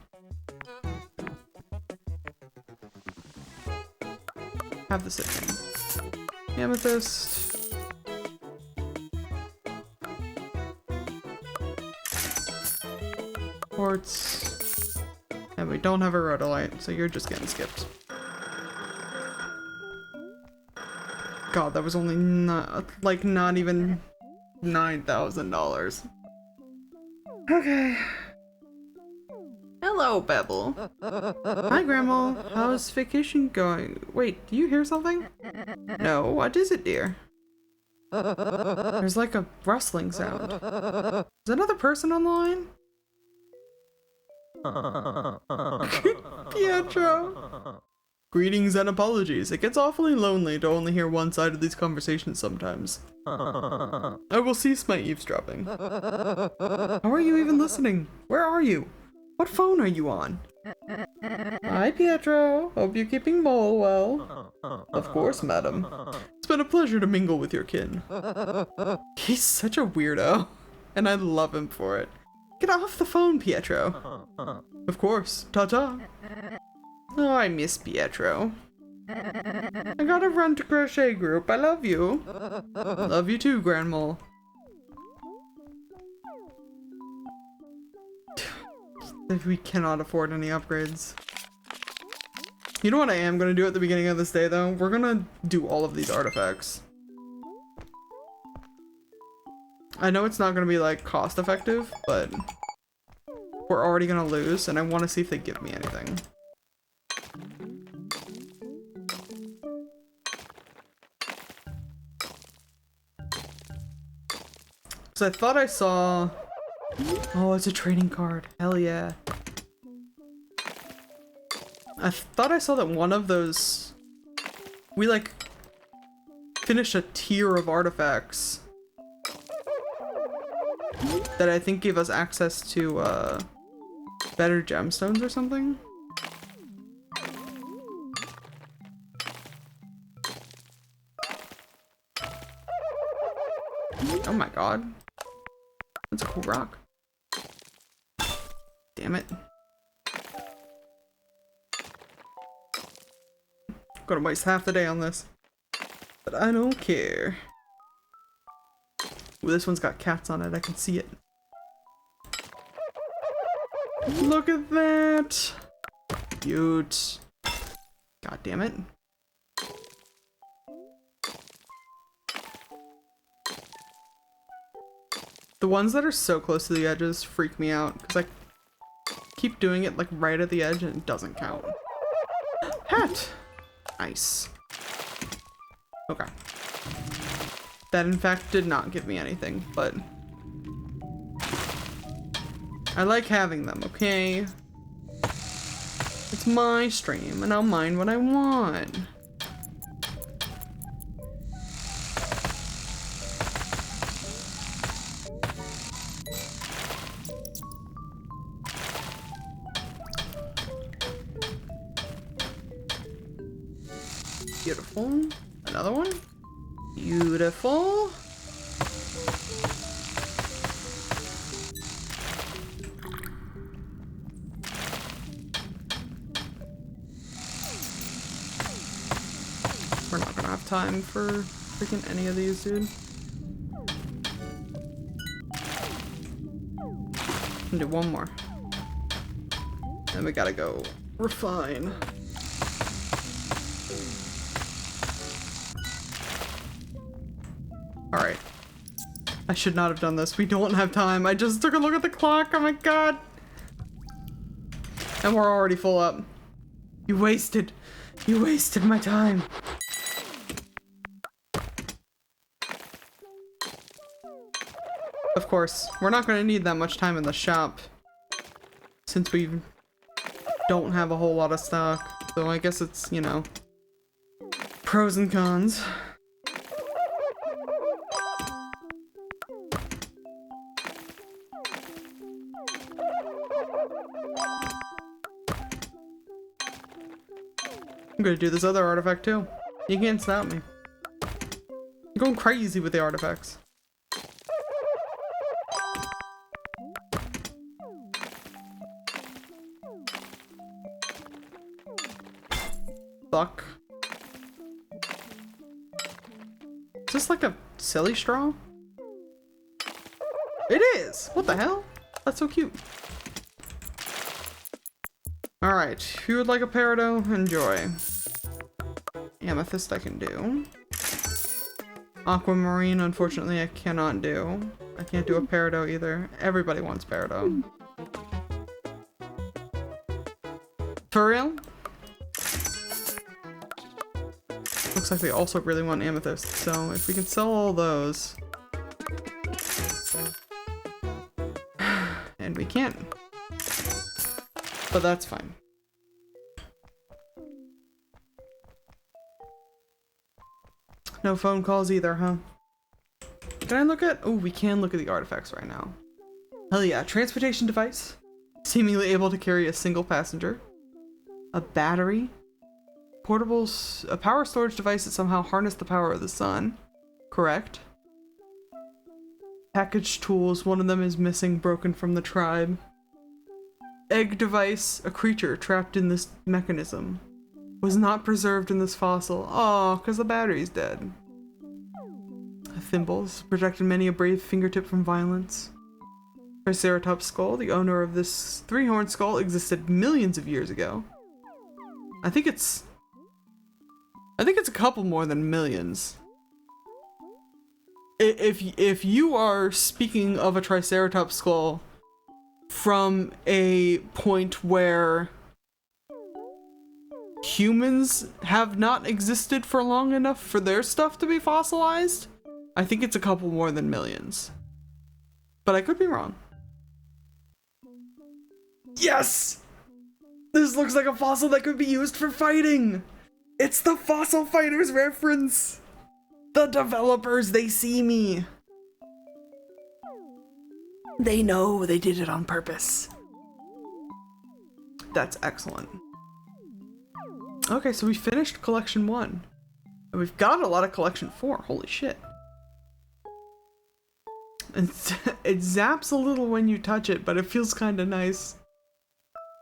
Have the citrine. Amethyst. Quartz. And we don't have a rhodolite, so you're just getting skipped. God, that was only not even $9,000. Okay. Hello, Bebel. Hi, Grandma. How's vacation going? Wait, do you hear something? No, what is it, dear? There's like a rustling sound. Is another person on the line? Pietro! Greetings and apologies. It gets awfully lonely to only hear one side of these conversations sometimes. I will cease my eavesdropping. How are you even listening? Where are you? What phone are you on? Hi, Pietro. Hope you're keeping Mole well. Of course, madam. It's been a pleasure to mingle with your kin. He's such a weirdo, and I love him for it. Get off the phone, Pietro. Of course. Ta-ta. Oh, I miss Pietro. I gotta run to crochet group. I love you. Love you too, Grandma. We cannot afford any upgrades. You know what I am gonna do at the beginning of this day, though? We're gonna do all of these artifacts. I know it's not gonna be like cost effective, but we're already gonna lose and I want to see if they give me anything. So I thought I saw... Oh, it's a trading card. Hell yeah. I thought I saw that one of those... We like finished a tier of artifacts that I think gave us access to better gemstones or something. Oh my god. That's a cool rock. Damn it. Gonna waste half the day on this. But I don't care. Ooh, this one's got cats on it, I can see it. Look at that! Cute. God damn it. The ones that are so close to the edges freak me out, because I keep doing it like right at the edge and it doesn't count. Hat! Nice. Okay. That in fact did not give me anything, but I like having them, okay? It's my stream and I'll mine what I want. Beautiful. Another one. Beautiful. We're not gonna have time for freaking any of these, dude. And do one more. Then we gotta go refine. Alright. I should not have done this. We don't have time. I just took a look at the clock. Oh my god. And we're already full up. You wasted my time. Of course, we're not going to need that much time in the shop since we don't have a whole lot of stock. So I guess it's, you know, pros and cons. I'm gonna do this other artifact too. You can't stop me. I'm going crazy with the artifacts. Fuck. Is this like a silly straw? It is! What the hell? That's so cute. Alright, who would like a peridot? Enjoy. Amethyst I can do. Aquamarine, unfortunately, I cannot do. I can't do a peridot either. Everybody wants peridot. For real? Looks like they also really want amethyst, so if we can sell all those. And we can't. But that's fine. No phone calls either, huh? Can I look at... Oh, we can look at the artifacts right now. Hell yeah. Transportation device. Seemingly able to carry a single passenger. A battery. Portables. A power storage device that somehow harnessed the power of the sun. Correct. Packaged tools. One of them is missing, broken from the tribe. Egg device. A creature trapped in this mechanism. Was not preserved in this fossil. Oh, because the battery's dead. Thimbles. Protected many a brave fingertip from violence. Triceratops skull. The owner of this three-horned skull existed millions of years ago. I think it's a couple more than millions. if you are speaking of a Triceratops skull from a point where humans have not existed for long enough for their stuff to be fossilized, I think it's a couple more than millions. But I could be wrong. Yes! This looks like a fossil that could be used for fighting! It's the Fossil Fighters reference! The developers, they see me! They know they did it on purpose. That's excellent. Okay, so we finished collection 1. And we've got a lot of collection 4. Holy shit. It zaps a little when you touch it, but it feels kind of nice.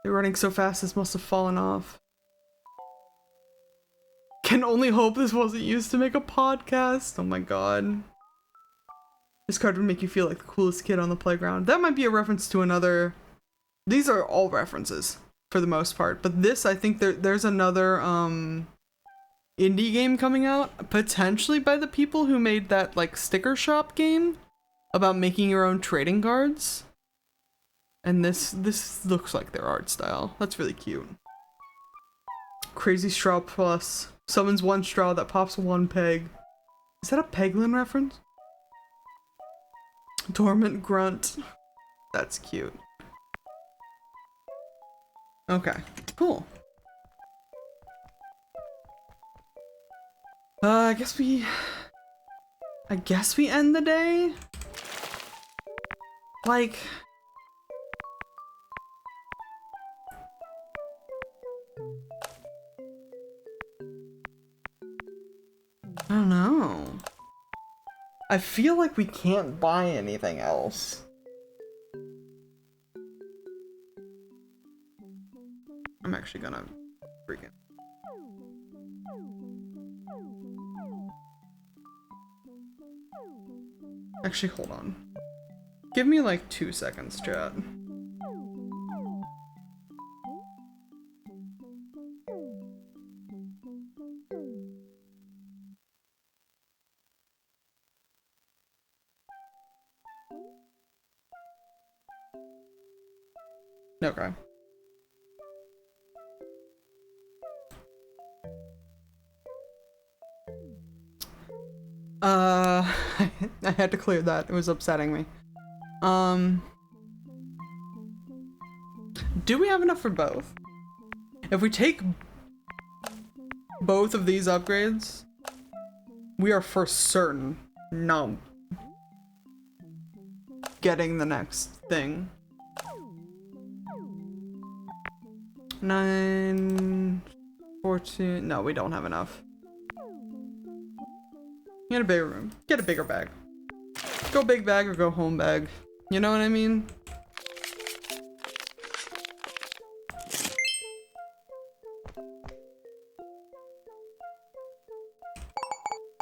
They're running so fast, this must have fallen off. Can only hope this wasn't used to make a podcast. Oh my god. This card would make you feel like the coolest kid on the playground. That might be a reference to another... These are all references, for the most part. But this, I think there's another indie game coming out. Potentially by the people who made that like sticker shop game about making your own trading cards. And this looks like their art style. That's really cute. Crazy Straw Plus. Summons one straw that pops one peg. Is that a Peglin reference? Dormant Grunt. That's cute. Okay, cool. I guess we end the day? Like... I don't know. I feel like we can't buy anything else. I'm actually gonna freaking... Actually, hold on. Give me like 2 seconds, chat. Okay. I had to clear that. It was upsetting me. Do we have enough for both? If we take both of these upgrades, we are for certain not getting the next thing. 9, 14, no, we don't have enough. Get a bigger room. Get a bigger bag. Go big bag or go home bag. You know what I mean?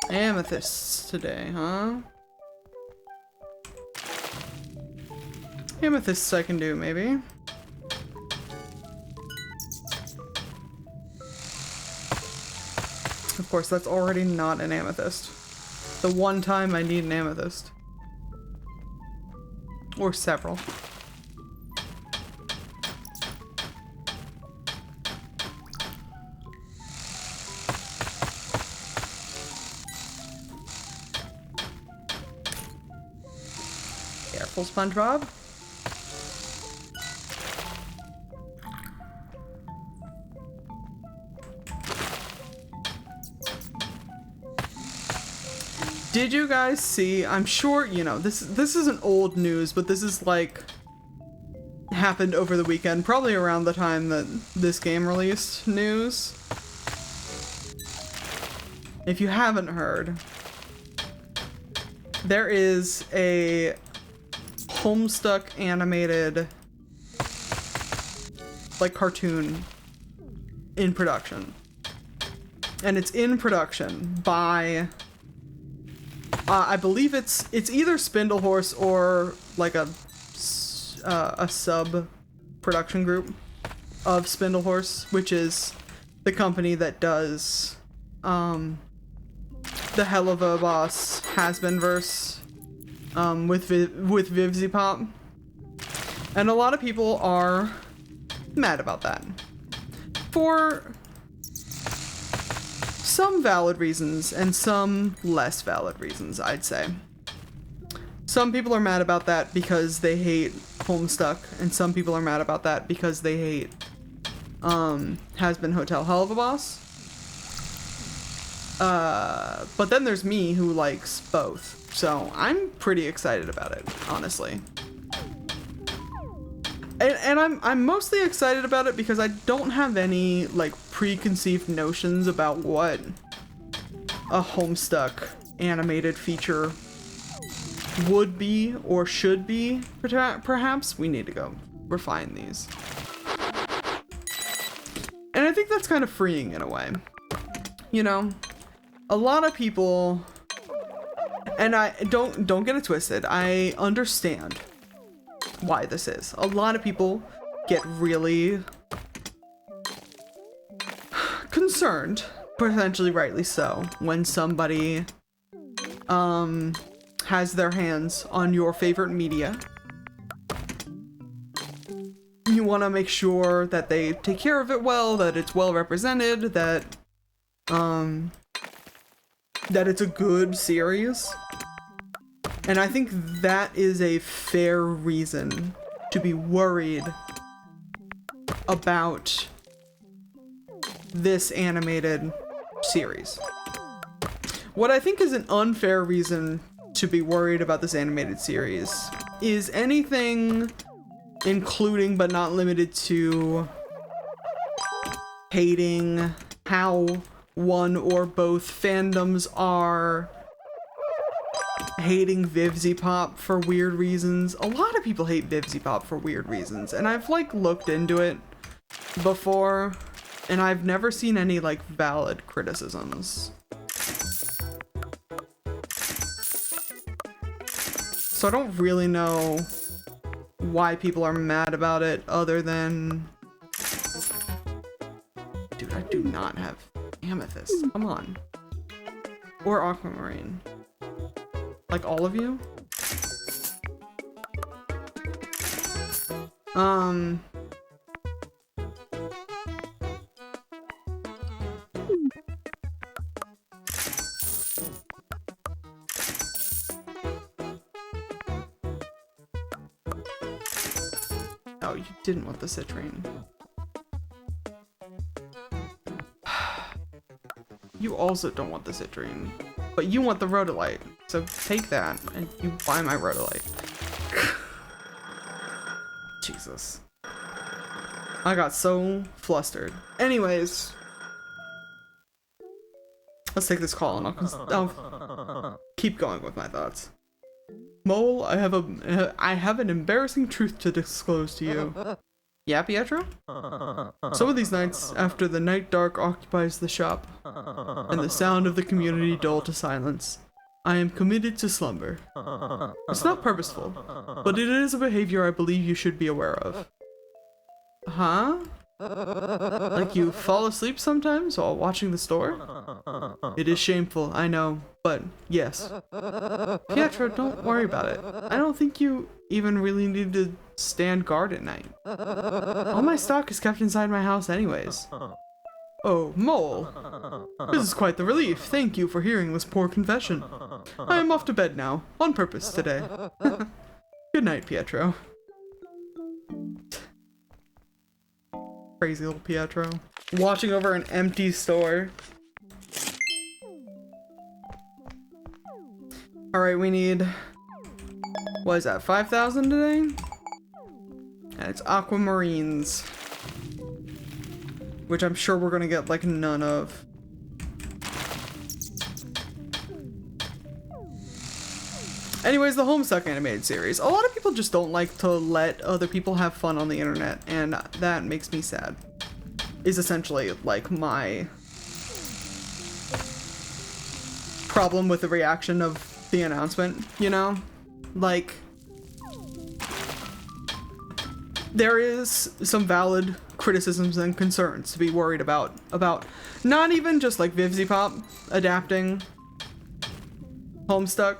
Amethysts today, huh? Amethysts I can do, maybe. Of course, that's already not an amethyst. The one time I need an amethyst. Or several. Careful, SpongeBob. Did you guys see, I'm sure, you know, this isn't old news, but this is like happened over the weekend, probably around the time that this game released news. If you haven't heard, there is a Homestuck animated like cartoon in production. And it's in production by I believe it's either Spindlehorse or like a sub production group of Spindlehorse, which is the company that does the Hell of a Boss has-been verse with Vivzy Pop. And a lot of people are mad about that. For some valid reasons and some less valid reasons, I'd say. Some people are mad about that because they hate Homestuck, and some people are mad about that because they hate Has-Been Hotel Hell of a Boss. But then there's me who likes both, so I'm pretty excited about it, honestly. And I'm mostly excited about it because I don't have any like preconceived notions about what a Homestuck animated feature would be or should be. Perhaps we need to go refine these. And I think that's kind of freeing in a way. You know, a lot of people, and I don't get it twisted, I understand why this is. A lot of people get really concerned, potentially rightly so, when somebody has their hands on your favorite media. You want to make sure that they take care of it well, that it's well represented, that it's a good series. And I think that is a fair reason to be worried about this animated series. What I think is an unfair reason to be worried about this animated series is anything including but not limited to hating how one or both fandoms are, hating Vivzy Pop for weird reasons. A lot of people hate Vivzy Pop for weird reasons, and I've like looked into it before, and I've never seen any like valid criticisms. So I don't really know why people are mad about it other than... Dude, I do not have amethyst. Come on. Or aquamarine. Like all of you? Oh, you didn't want the citrine. You also don't want the citrine, but you want the rhodolite. So take that and you buy my rhodolite. Jesus. I got so flustered. Anyways. Let's take this call and I'll keep going with my thoughts. Mole, I have an embarrassing truth to disclose to you. Yeah, Pietro? Some of these nights, after the night dark occupies the shop, and the sound of the community dull to silence, I am committed to slumber. It's not purposeful, but it is a behavior I believe you should be aware of. Huh? Like you fall asleep sometimes while watching the store? It is shameful, I know, but yes. Pietro, don't worry about it. I don't think you even really need to stand guard at night. All my stock is kept inside my house anyways. Oh, Mole. This is quite the relief. Thank you for hearing this poor confession. I am off to bed now, on purpose today. Good night, Pietro. Crazy little Pietro. Watching over an empty store. Alright, we need... What is that, 5,000 today? And it's aquamarines. Which I'm sure we're gonna get, like, none of. Anyways, the Homestuck animated series. A lot of people just don't like to let other people have fun on the internet, and that makes me sad. Is essentially, like, my problem with the reaction of the announcement, you know? Like, there is some valid criticisms and concerns to be worried about not even just, like, Vivzy Pop adapting Homestuck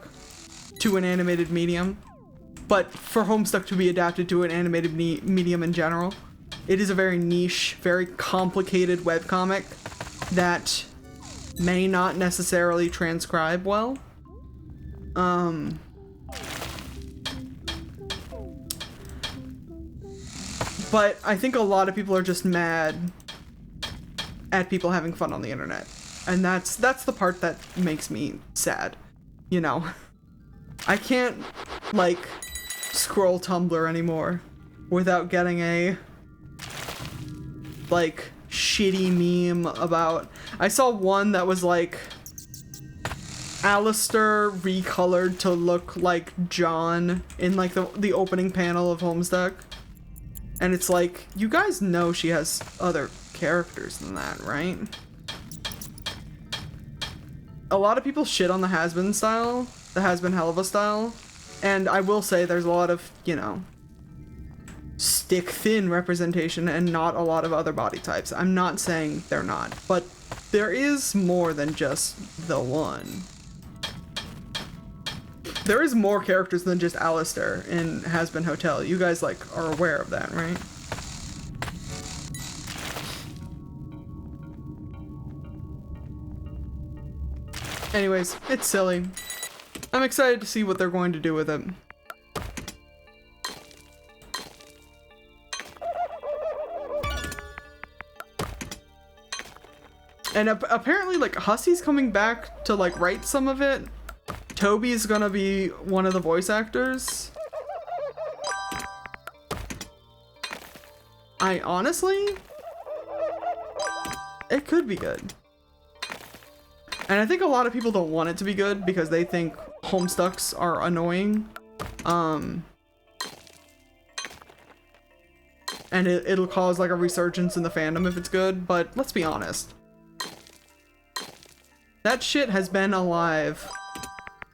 to an animated medium, but for Homestuck to be adapted to an animated medium in general. It is a very niche, very complicated webcomic that may not necessarily transcribe well. But I think a lot of people are just mad at people having fun on the internet. And that's the part that makes me sad, you know? I can't, like, scroll Tumblr anymore without getting a, like, shitty meme about... I saw one that was, like, Alistair recolored to look like John in, like, the opening panel of Homestuck. And it's like, you guys know she has other characters than that, right? A lot of people shit on the has-been style, the has-been Helva style, and I will say there's a lot of, you know, stick-thin representation and not a lot of other body types. I'm not saying they're not, but there is more than just the one. There is more characters than just Alistair in Has-Been Hotel. You guys, like, are aware of that, right? Anyways, it's silly. I'm excited to see what they're going to do with it. And apparently, like, Hussey's coming back to, like, write some of it. Toby's gonna be one of the voice actors. I honestly... it could be good. And I think a lot of people don't want it to be good because they think Homestucks are annoying. And it'll cause, like, a resurgence in the fandom if it's good, but let's be honest. That shit has been alive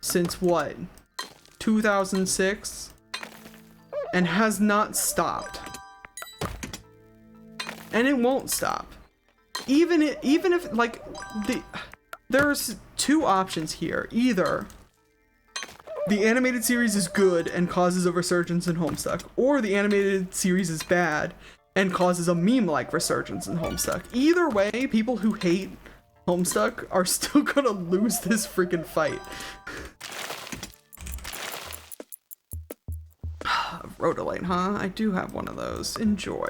since what? 2006? And has not stopped. And it won't stop. Even if like there's two options here. Either the animated series is good and causes a resurgence in Homestuck, or the animated series is bad and causes a meme-like resurgence in Homestuck. Either way, people who hate Homestuck are still gonna lose this freaking fight. Rhodolite, huh? I do have one of those. Enjoy.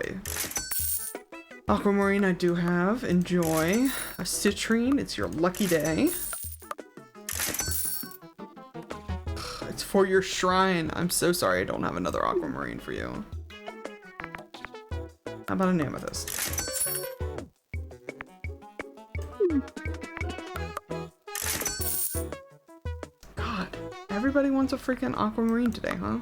Aquamarine I do have. Enjoy. A citrine. It's your lucky day. It's for your shrine. I'm so sorry I don't have another aquamarine for you. How about an amethyst? God, everybody wants a freaking aquamarine today, huh?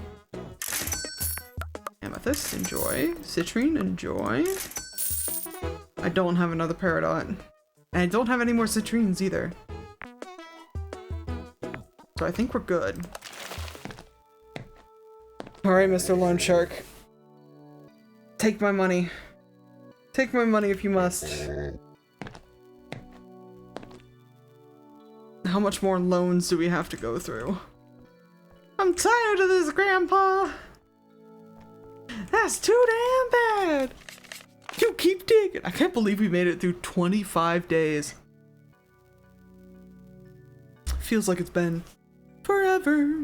Amethyst, enjoy. Citrine, enjoy. I don't have another Peridot. And I don't have any more citrines either. So I think we're good. Alright, Mr. Loan Shark. Take my money. Take my money if you must. How much more loans do we have to go through? I'm tired of this, Grandpa! That's too damn bad! You keep digging! I can't believe we made it through 25 days. Feels like it's been forever.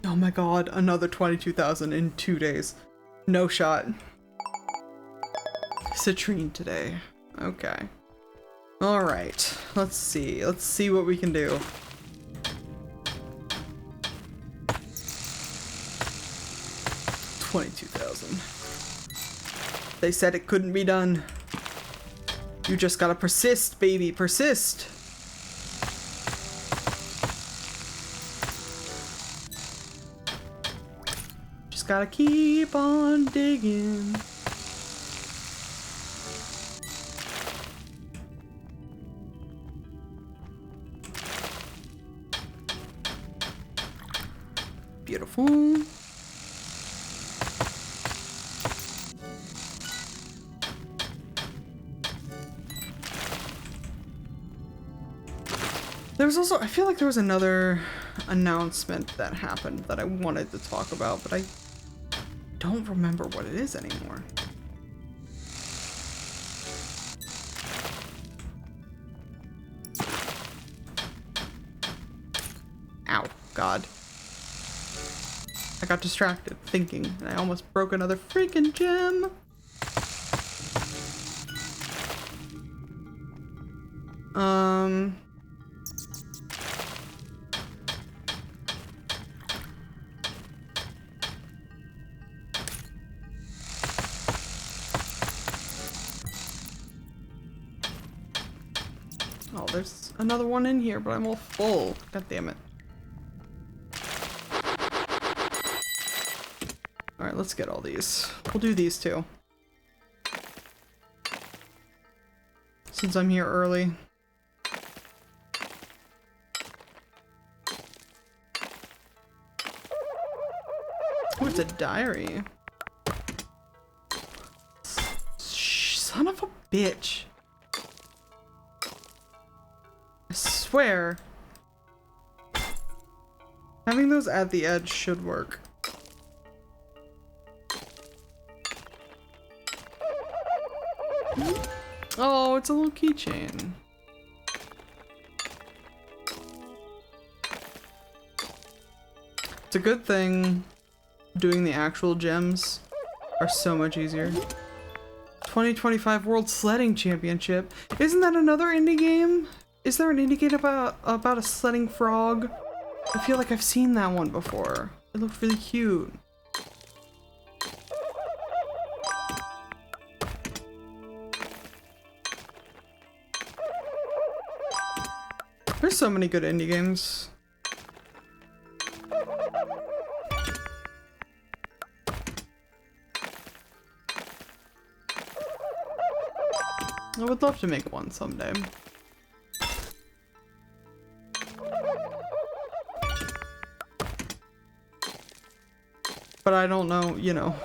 Oh my god, another 22,000 in 2 days. No shot. Citrine today. Okay. Alright, let's see. Let's see what we can do. $22,000. They said it couldn't be done. You just gotta persist, baby, persist. Just gotta keep on digging. Beautiful. There's also, I feel like there was another announcement that happened that I wanted to talk about, but I don't remember what it is anymore. Ow, God. I got distracted thinking, and I almost broke another freaking gem. Oh, there's another one in here, but I'm all full. God damn it. Alright, let's get all these. We'll do these two. Since I'm here early. Oh, it's a diary. Son of a bitch. I swear. Having those at the edge should work. Oh, it's a little keychain. It's a good thing doing the actual gems are so much easier. 2025 World Sledding Championship. Isn't that another indie game? Is there an indie game about a sledding frog? I feel like I've seen that one before. It looked really cute. There's so many good indie games. I would love to make one someday. But I don't know, you know,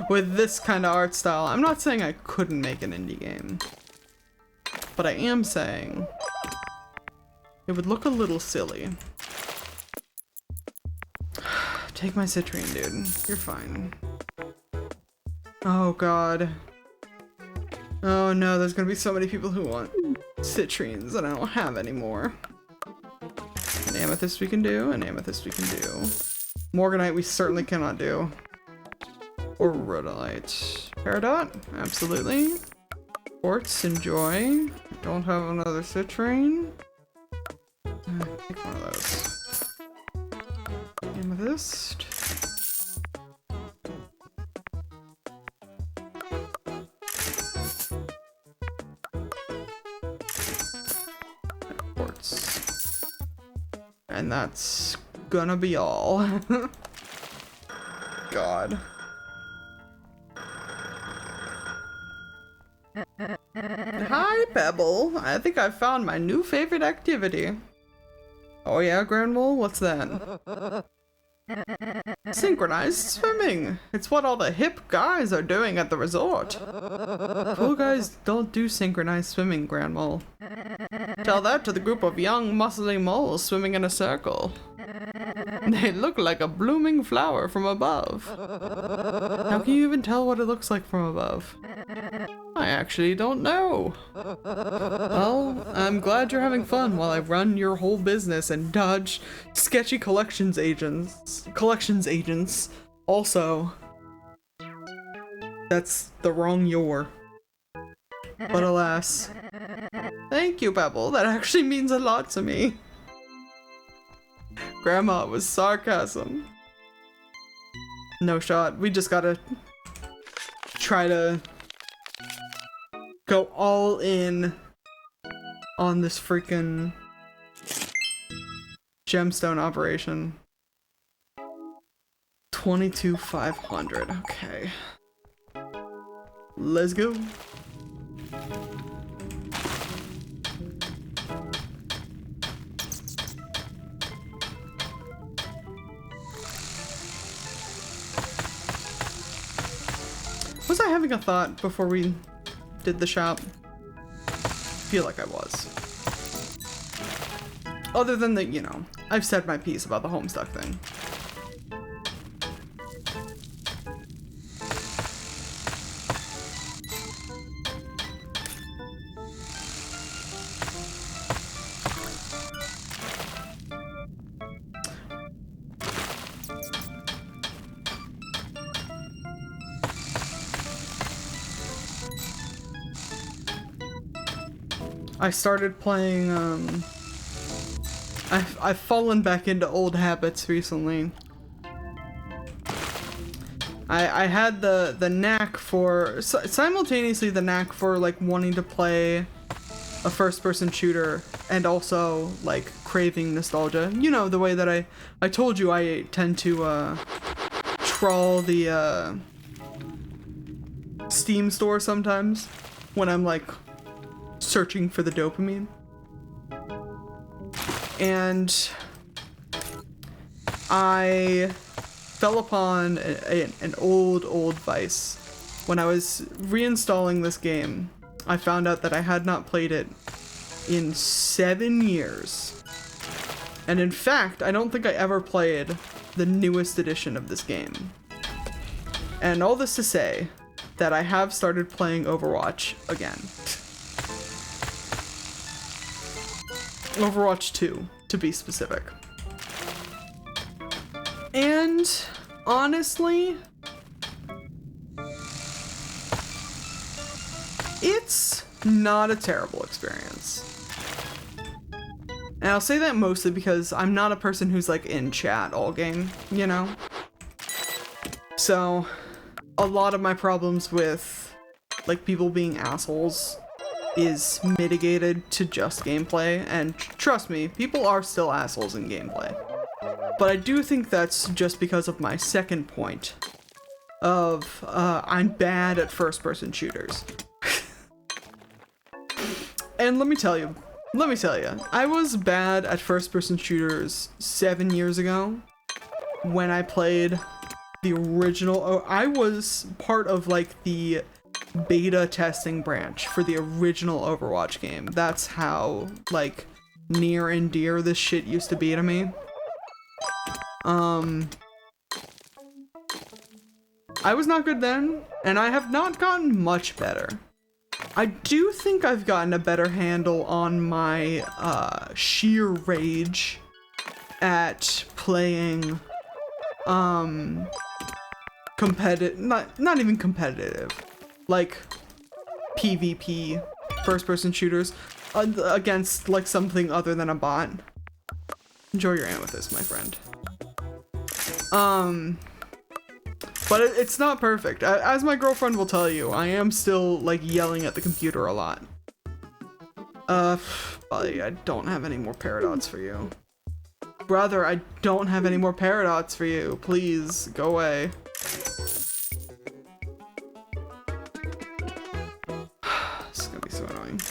with this kind of art style, I'm not saying I couldn't make an indie game. But I am saying it would look a little silly. Take my citrine, dude. You're fine. Oh god. Oh no, there's gonna be so many people who want citrines that I don't have anymore. An amethyst we can do, an amethyst we can do. Morganite we certainly cannot do. Or rhodolite. Peridot? Absolutely. Quartz, enjoy. Don't have another citrine. Take one of those. Amethyst. Quartz. And that's gonna be all. God. Hi, Pebble. I think I found my new favorite activity. Oh yeah, Granville? What's that? Synchronized swimming. It's what all the hip guys are doing at the resort. Cool guys don't do synchronized swimming, Granville. Tell that to the group of young, muscly moles swimming in a circle. They look like a blooming flower from above. How can you even tell what it looks like from above? I actually don't know. Well, I'm glad you're having fun while I run your whole business and dodge sketchy collections agents. Also, that's the wrong your. But alas. Thank you, Pebble. That actually means a lot to me. Grandma, it was sarcasm. No shot. We just gotta try to go all in on this freaking gemstone operation. 22,500. Okay. Let's go. Was I having a thought before we did the shop? I feel like I was. Other than the, I've said my piece about the Homestuck thing. I started playing, I've fallen back into old habits recently. I had the knack for, simultaneously the knack for, like, wanting to play a first-person shooter and also, like, craving nostalgia. You know, the way that I told you I tend to, trawl the, Steam store sometimes when I'm, like, searching for the dopamine. And I fell upon an old vice. When I was reinstalling this game, I found out that I had not played it in 7 years. And in fact, I don't think I ever played the newest edition of this game. And all this to say that I have started playing Overwatch again. Overwatch 2, to be specific. And honestly, it's not a terrible experience. And I'll say that mostly because I'm not a person who's like in chat all game, you know? So, a lot of my problems with like people being assholes is mitigated to just gameplay, and trust me, people are still assholes in gameplay. But I do think that's just because of my second point of I'm bad at first-person shooters. And let me tell you, I was bad at first-person shooters 7 years ago when I played the original. I was part of like the beta testing branch for the original Overwatch game. That's how like near and dear this shit used to be to me. I was not good then, and I have not gotten much better. I do think I've gotten a better handle on my sheer rage at playing competitive, not even competitive, like PvP first-person shooters against like something other than a bot. Enjoy your amethyst, my friend. But it's not perfect. As my girlfriend will tell you, I am still like yelling at the computer a lot. Buddy, I don't have any more paradots for you. Brother, I don't have any more paradots for you. Please, go away. This is gonna be so annoying.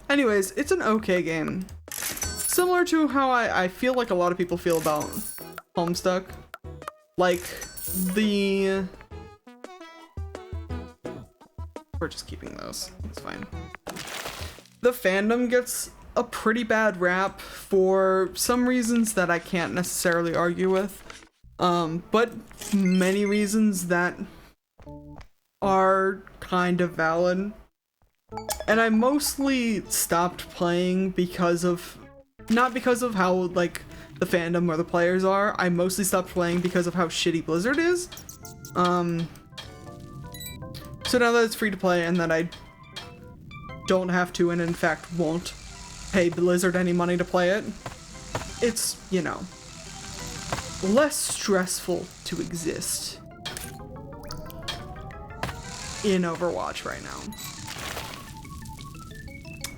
Anyways, it's an okay game. Similar to how I feel like a lot of people feel about Homestuck. Like, we're just keeping those. It's fine. The fandom gets a pretty bad rap for some reasons that I can't necessarily argue with. But many reasons that are kind of valid. And I mostly stopped playing because of, not because of how like the fandom or the players are. I mostly stopped playing because of how shitty Blizzard is. So now that it's free to play and that I don't have to, and in fact won't pay Blizzard any money to play it, it's, you know, less stressful to exist in Overwatch right now.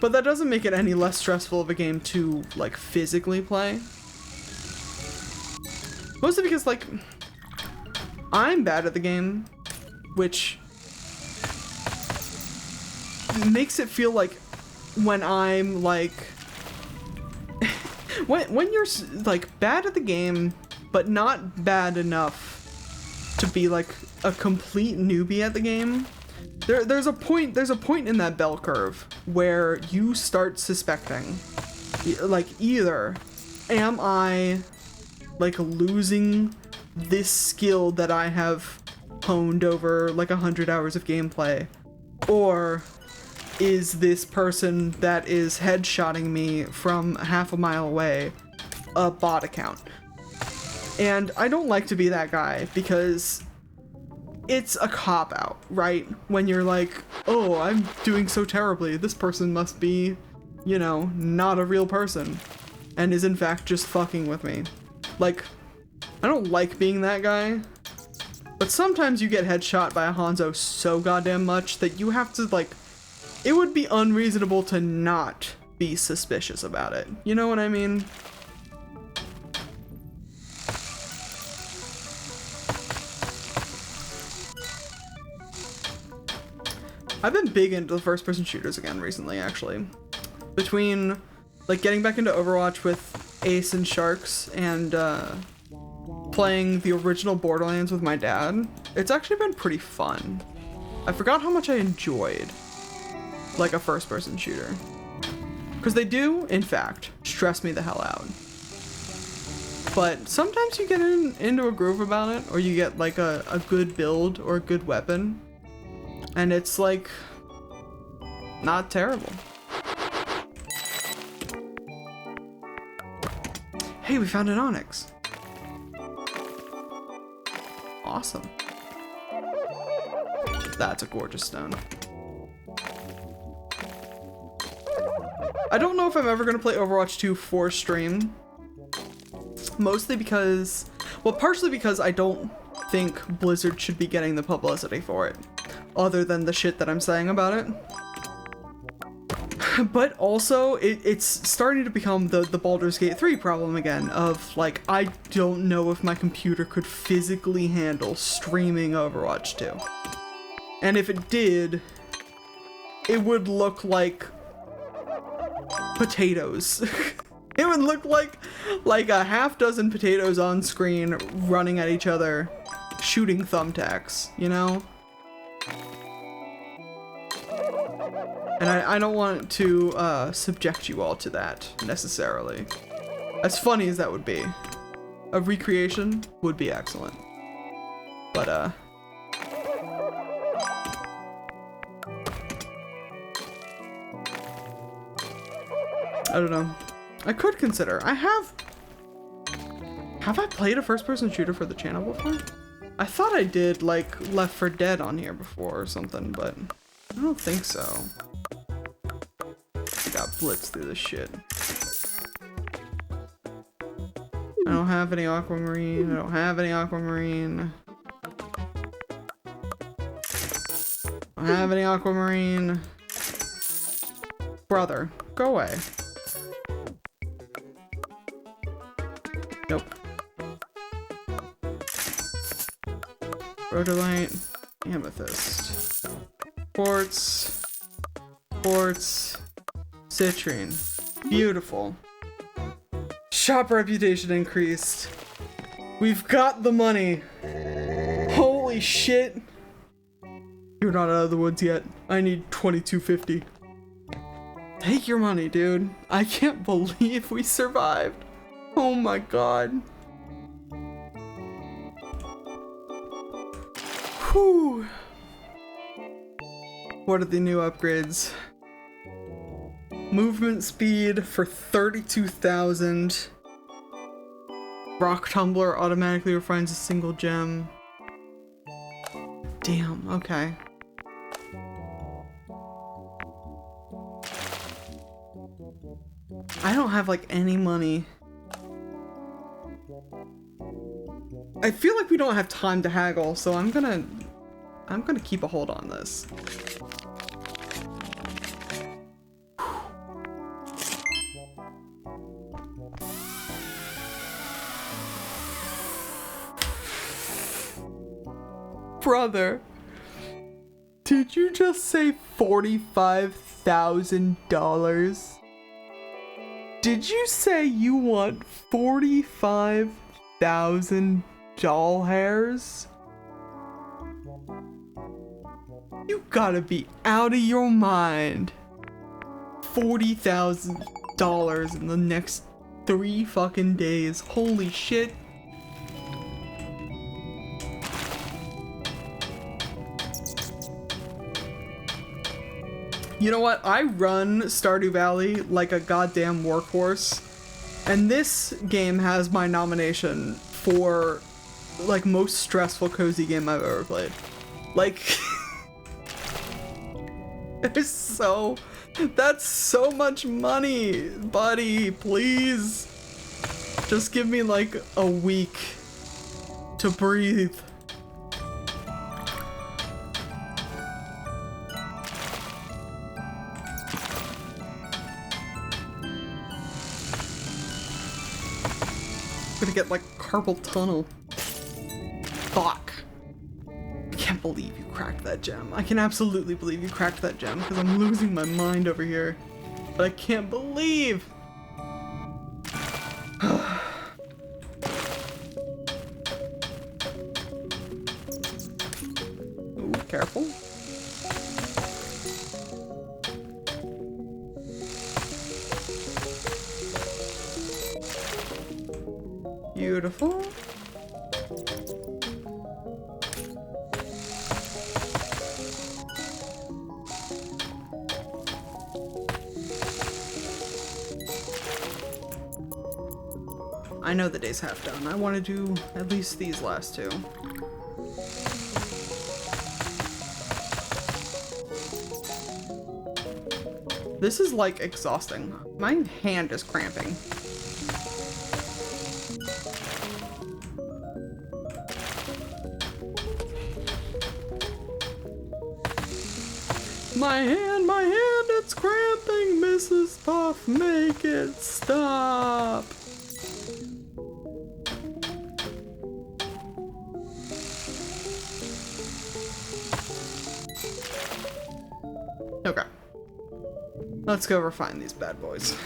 But that doesn't make it any less stressful of a game to, like, physically play. Mostly because, like, I'm bad at the game, which makes it feel like when I'm, like, when you're, like, bad at the game, but not bad enough to be, like, a complete newbie at the game, There's a point in that bell curve where you start suspecting, like, either am I like losing this skill that I have honed over like 100 hours of gameplay, or is this person that is headshotting me from half a mile away a bot account? And I don't like to be that guy because it's a cop-out, right? When you're like, oh, I'm doing so terribly, this person must be, you know, not a real person, and is in fact just fucking with me. Like, I don't like being that guy, but sometimes you get headshot by a Hanzo so goddamn much that you have to, like, it would be unreasonable to not be suspicious about it. You know what I mean? I've been big into the first-person shooters again recently, actually. Between, like, getting back into Overwatch with Ace and Sharks and, playing the original Borderlands with my dad, it's actually been pretty fun. I forgot how much I enjoyed, like, a first-person shooter. Because they do, in fact, stress me the hell out. But sometimes you get into a groove about it, or you get, like, a good build or a good weapon, and it's, like, not terrible. Hey, we found an onyx. Awesome. That's a gorgeous stone. I don't know if I'm ever going to play Overwatch 2 for stream. Mostly because, well, partially because I don't think Blizzard should be getting the publicity for it, other than the shit that I'm saying about it. But also, it's starting to become the Baldur's Gate 3 problem again, of, like, I don't know if my computer could physically handle streaming Overwatch 2. And if it did, it would look like potatoes. It would look like a half dozen potatoes on screen running at each other, shooting thumbtacks, you know? And I don't want to subject you all to that, necessarily. As funny as that would be, a recreation would be excellent. But, I don't know. I could consider. Have I played a first-person shooter for the channel before? I thought I did, like, Left 4 Dead on here before or something, but I don't think so. I got blitzed through this shit. I don't have any aquamarine. I don't have any aquamarine. I don't have any aquamarine. Brother, go away. Nope. Rhodolite, amethyst, quartz, citrine. Beautiful. Shop reputation increased. We've got the money. Holy shit. You're not out of the woods yet. I need 2250. Take your money, dude. I can't believe we survived. Oh my god. Whew. What are the new upgrades? Movement speed for 32,000. Rock tumbler automatically refines a single gem. Damn, okay. I don't have like any money. I feel like we don't have time to haggle, so I'm gonna keep a hold on this. Brother, did you just say $45,000? Did you say you want 45,000 doll hairs? You gotta be out of your mind. $40,000 in the next 3 fucking days. Holy shit. You know what? I run Stardew Valley like a goddamn workhorse. And this game has my nomination for like most stressful cozy game I've ever played. Like that's so much money, buddy. Please just give me like a week to breathe. I'm gonna get like carpal tunnel. Fuck. I can't believe you cracked that gem. I can absolutely believe you cracked that gem because I'm losing my mind over here. But I can't believe. Ooh, careful. Beautiful. I know the day's half done. I want to do at least these last two. This is like exhausting. My hand is cramping. My hand, it's cramping, Mrs. Puff, make it stop. Okay. Let's go refine these bad boys.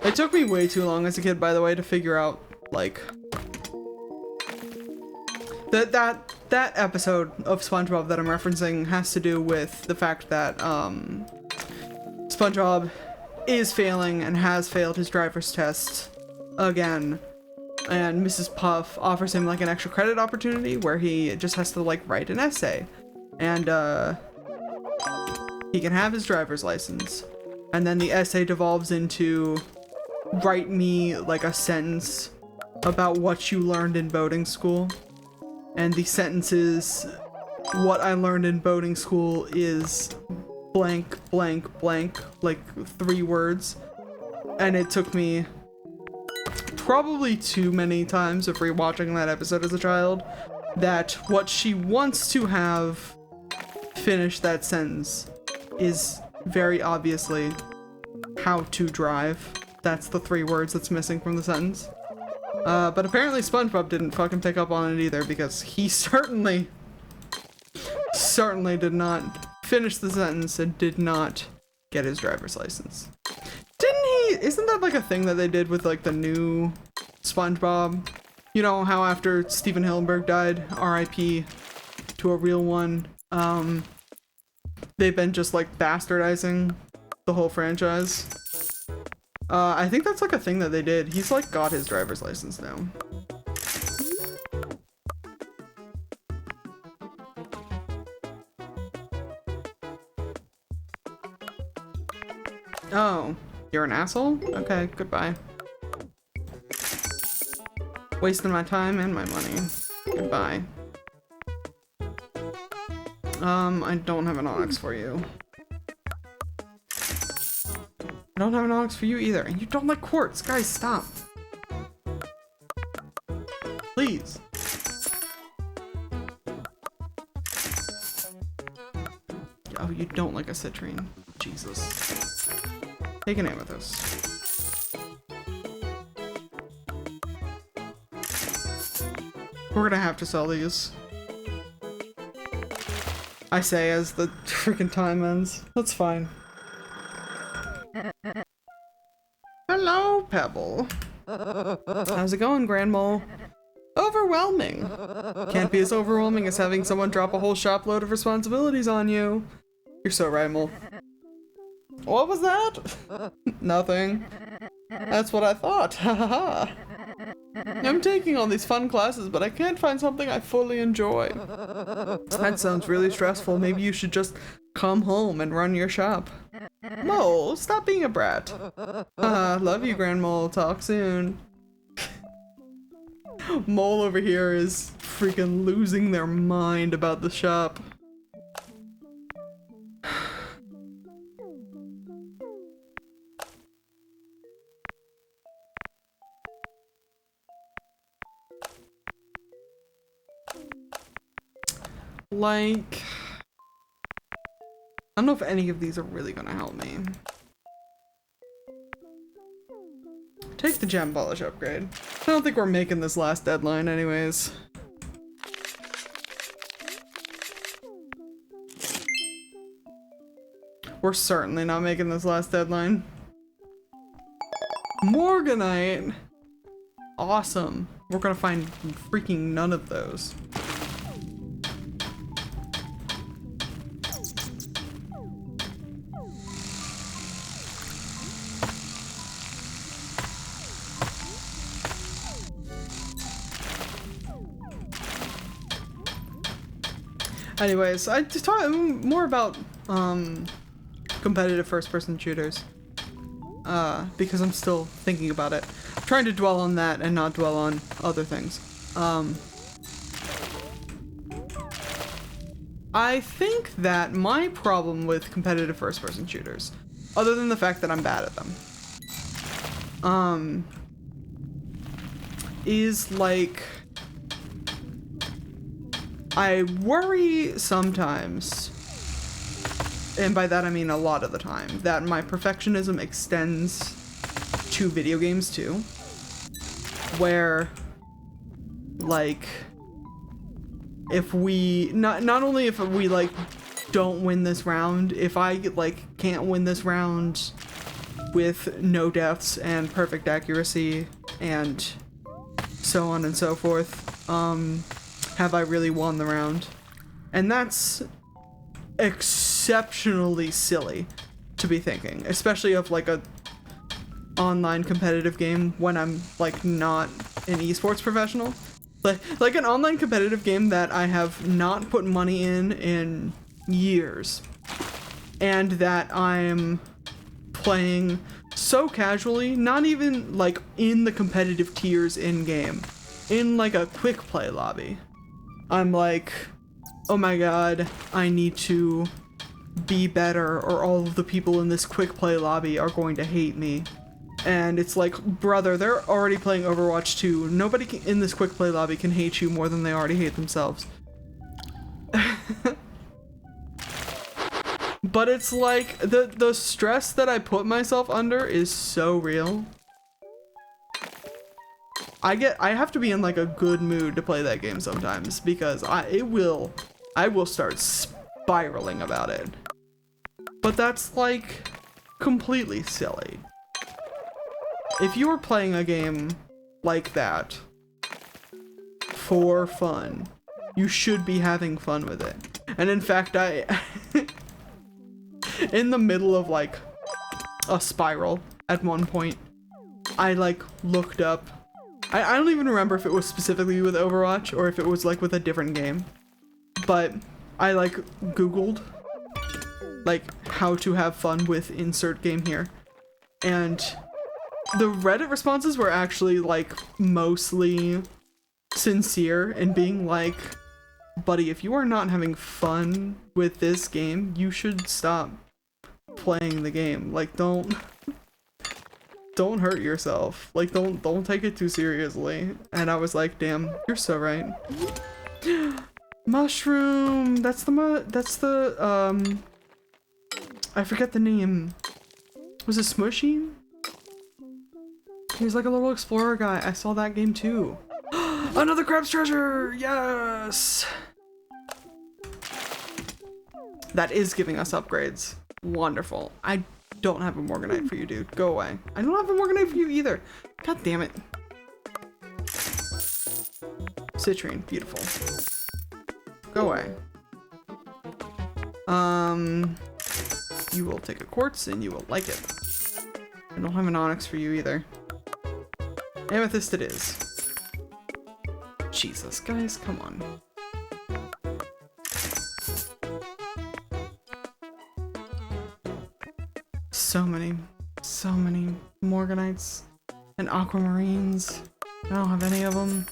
It took me way too long as a kid, by the way, to figure out, like, that episode of SpongeBob that I'm referencing has to do with the fact that SpongeBob is failing and has failed his driver's test again, and Mrs. Puff offers him like an extra credit opportunity where he just has to like write an essay, and he can have his driver's license, and then the essay devolves into write me like a sentence about what you learned in boating school. And the sentence is, what I learned in boating school is blank, blank, blank, like 3 words. And it took me probably too many times of rewatching that episode as a child that what she wants to have finish that sentence is very obviously how to drive. That's the 3 words that's missing from the sentence. But apparently SpongeBob didn't fucking pick up on it either, because he certainly did not finish the sentence and did not get his driver's license. Didn't he? Isn't that like a thing that they did with like the new SpongeBob? You know how after Steven Hillenburg died, RIP to a real one, they've been just like bastardizing the whole franchise. I think that's like a thing that they did. He's like got his driver's license now. Oh, you're an asshole? Okay, goodbye. Wasting my time and my money. Goodbye. I don't have an onyx for you. I don't have an onyx for you either, and you don't like quartz. Guys, stop. Please. Oh, you don't like a citrine. Jesus. Take an amethyst. We're gonna have to sell these. I say as the freaking time ends. That's fine. Hello, Pebble. How's it going, Grand Mole? Overwhelming. Can't be as overwhelming as having someone drop a whole shop load of responsibilities on you. You're so right, Mole. What was that? Nothing. That's what I thought. Ha ha ha. I'm taking all these fun classes, but I can't find something I fully enjoy. That sounds really stressful. Maybe you should just come home and run your shop. Mole, stop being a brat. Love you, Grand Mole. Talk soon. Mole over here is freaking losing their mind about the shop. Like, I don't know if any of these are really gonna help me. Take the gem polish upgrade. I don't think we're making this last deadline anyways. We're certainly not making this last deadline. Morganite! Awesome. We're gonna find freaking none of those. Anyways, I just talk more about competitive first-person shooters because I'm still thinking about it. I'm trying to dwell on that and not dwell on other things. I think that my problem with competitive first-person shooters, other than the fact that I'm bad at them, is like, I worry sometimes, and by that I mean a lot of the time, that my perfectionism extends to video games too, where, like, if we, not only if we, like, don't win this round, if I, like, can't win this round with no deaths and perfect accuracy and so on and so forth, have I really won the round? And that's exceptionally silly to be thinking, especially of like a online competitive game when I'm like not an esports professional. Like an online competitive game that I have not put money in years, and that I'm playing so casually, not even like in the competitive tiers in game, in like a quick play lobby. I'm like, oh my god, I need to be better or all of the people in this quick play lobby are going to hate me. And it's like, brother, they're already playing Overwatch 2. Nobody in this quick play lobby can hate you more than they already hate themselves. But it's like, the stress that I put myself under is so real. I have to be in like a good mood to play that game sometimes, because I will start spiraling about it. But that's like completely silly. If you were playing a game like that for fun, you should be having fun with it. And in fact, I in the middle of like a spiral at one point, I like looked up, I don't even remember if it was specifically with Overwatch or if it was like with a different game, but I like Googled like how to have fun with insert game here, and the Reddit responses were actually like mostly sincere and being like, buddy, if you are not having fun with this game, you should stop playing the game. Like, don't hurt yourself. Like, don't take it too seriously. And I was like, damn, you're so right. Mushroom. That's the I forget the name. Was it Smushy? He's like a little explorer guy. I saw that game too. Another crab's treasure! Yes! That is giving us upgrades. Wonderful. I don't have a Morganite for you, dude. Go away. I don't have a Morganite for you either. God damn it. Citrine. Beautiful. go away. You will take a quartz and you will like it. I don't have an onyx for you either. Amethyst it is. Jesus, guys, come on. So many Morganites and aquamarines. I don't have any of them.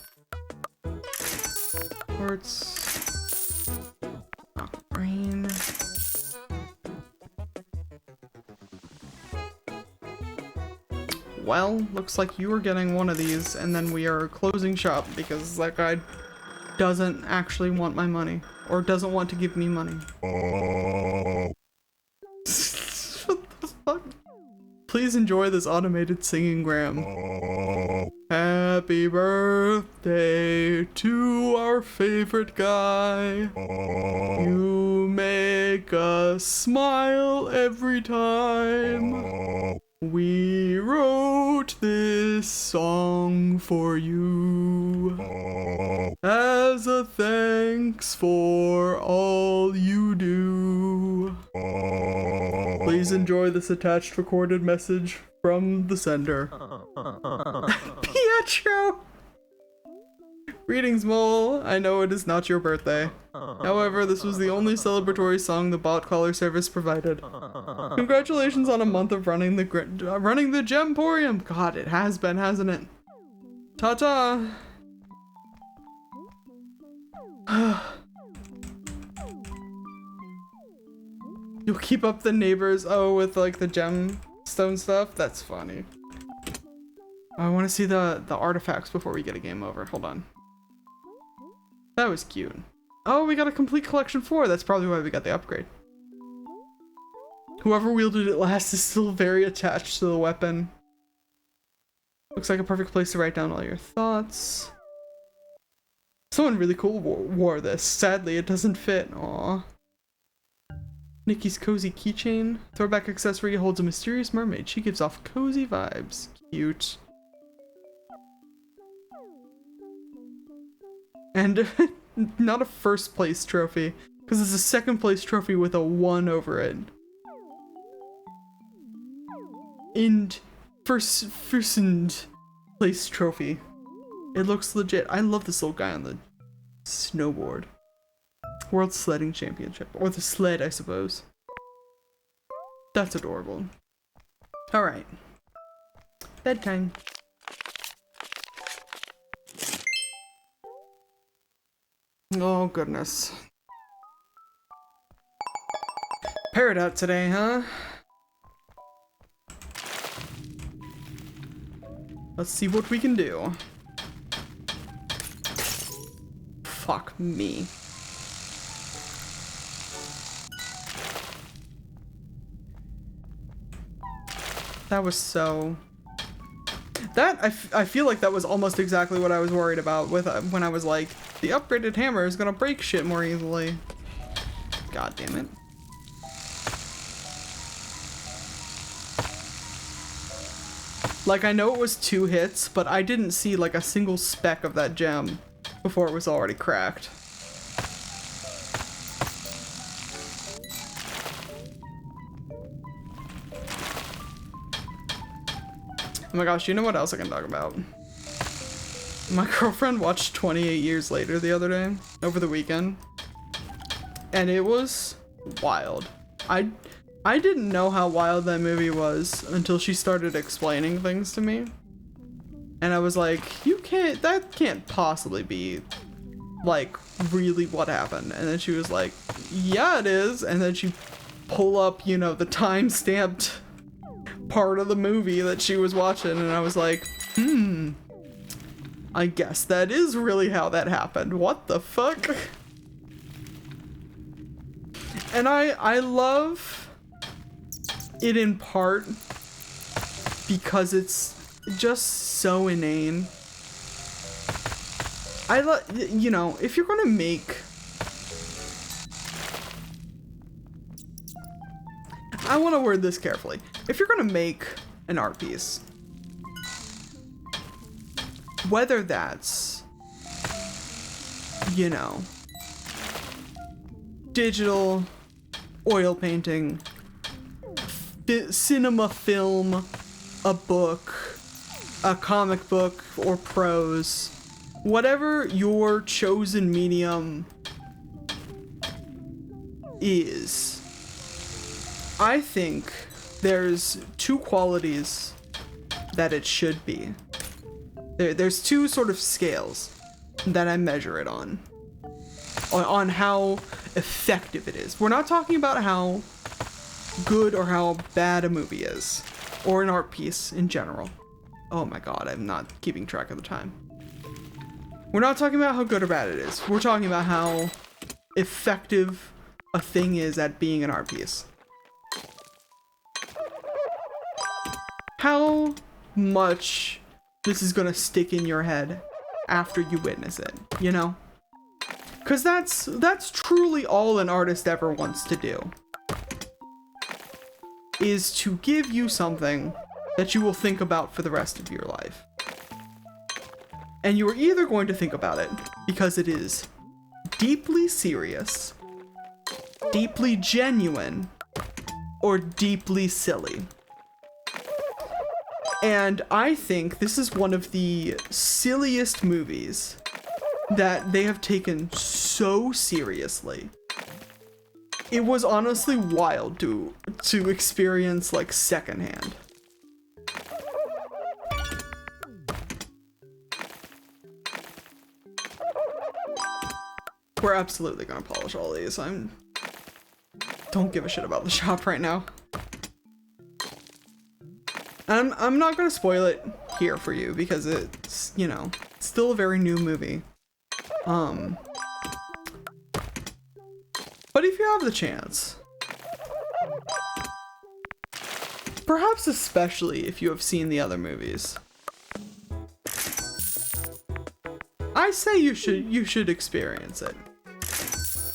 Quartz. Aquamarine. Well, looks like you are getting one of these, and then we are closing shop because that guy doesn't actually want my money, or doesn't want to give me money. What the fuck? Please enjoy this automated singing gram. Happy birthday to our favorite guy. You make us smile every time. We wrote this song for you as a thanks for all you do. Please enjoy this attached recorded message from the sender. Pietro! Greetings, Mole. I know it is not your birthday. However, this was the only celebratory song the bot caller service provided. Congratulations on a month of running the Gemporium. God, it has been, hasn't it? Ta-ta! You'll keep up the neighbors, with like the gemstone stuff? That's funny. I want to see the artifacts before we get a game over. Hold on. That was cute. Oh, we got a complete collection 4. That's probably why we got the upgrade. Whoever wielded it last is still very attached to the weapon. Looks like a perfect place to write down all your thoughts. Someone really cool wore this. Sadly, it doesn't fit. Aww. Nikki's cozy keychain. Throwback accessory holds a mysterious mermaid. She gives off cozy vibes. Cute. And not a first place trophy, because it's a second place trophy with a 1 over it. And first place trophy. It looks legit. I love this little guy on the snowboard. World Sledding Championship. Or the sled, I suppose. That's adorable. Alright. Bedtime. Oh, goodness. Parrot out today, huh? Let's see what we can do. Fuck me. That was so... I feel like that was almost exactly what I was worried about with when I was like, the upgraded hammer is gonna break shit more easily. God damn it. Like, I know it was 2 hits, but I didn't see like a single speck of that gem before it was already cracked. Oh my gosh, you know what else I can talk about? My girlfriend watched 28 Years Later the other day, over the weekend. And it was wild. I didn't know how wild that movie was until she started explaining things to me. And I was like, that can't possibly be, like, really what happened. And then she was like, yeah, it is. And then she pull up, you know, the time-stamped part of the movie that she was watching, and I was like, I guess that is really how that happened. What the fuck? And I love it in part because it's just so inane. You know, if you're gonna make... I want to word this carefully. If you're gonna make an art piece, whether that's, you know, digital, oil painting, cinema, film, a book, a comic book, or prose, whatever your chosen medium is, I think there's two qualities that it should be. There's two sort of scales that I measure it on how effective it is. We're not talking about how good or how bad a movie is, or an art piece in general. Oh my god, I'm not keeping track of the time. We're not talking about how good or bad it is. We're talking about how effective a thing is at being an art piece. How much this is gonna stick in your head after you witness it, you know? Because that's truly all an artist ever wants to do. Is to give you something that you will think about for the rest of your life. And you are either going to think about it because it is deeply serious, deeply genuine, or deeply silly. And I think this is one of the silliest movies that they have taken so seriously. It was honestly wild to experience, like, secondhand. We're absolutely gonna polish all these. Don't give a shit about the shop right now. And I'm not gonna spoil it here for you because it's, you know, still a very new movie. But if you have the chance, perhaps especially if you have seen the other movies, I say you should experience it.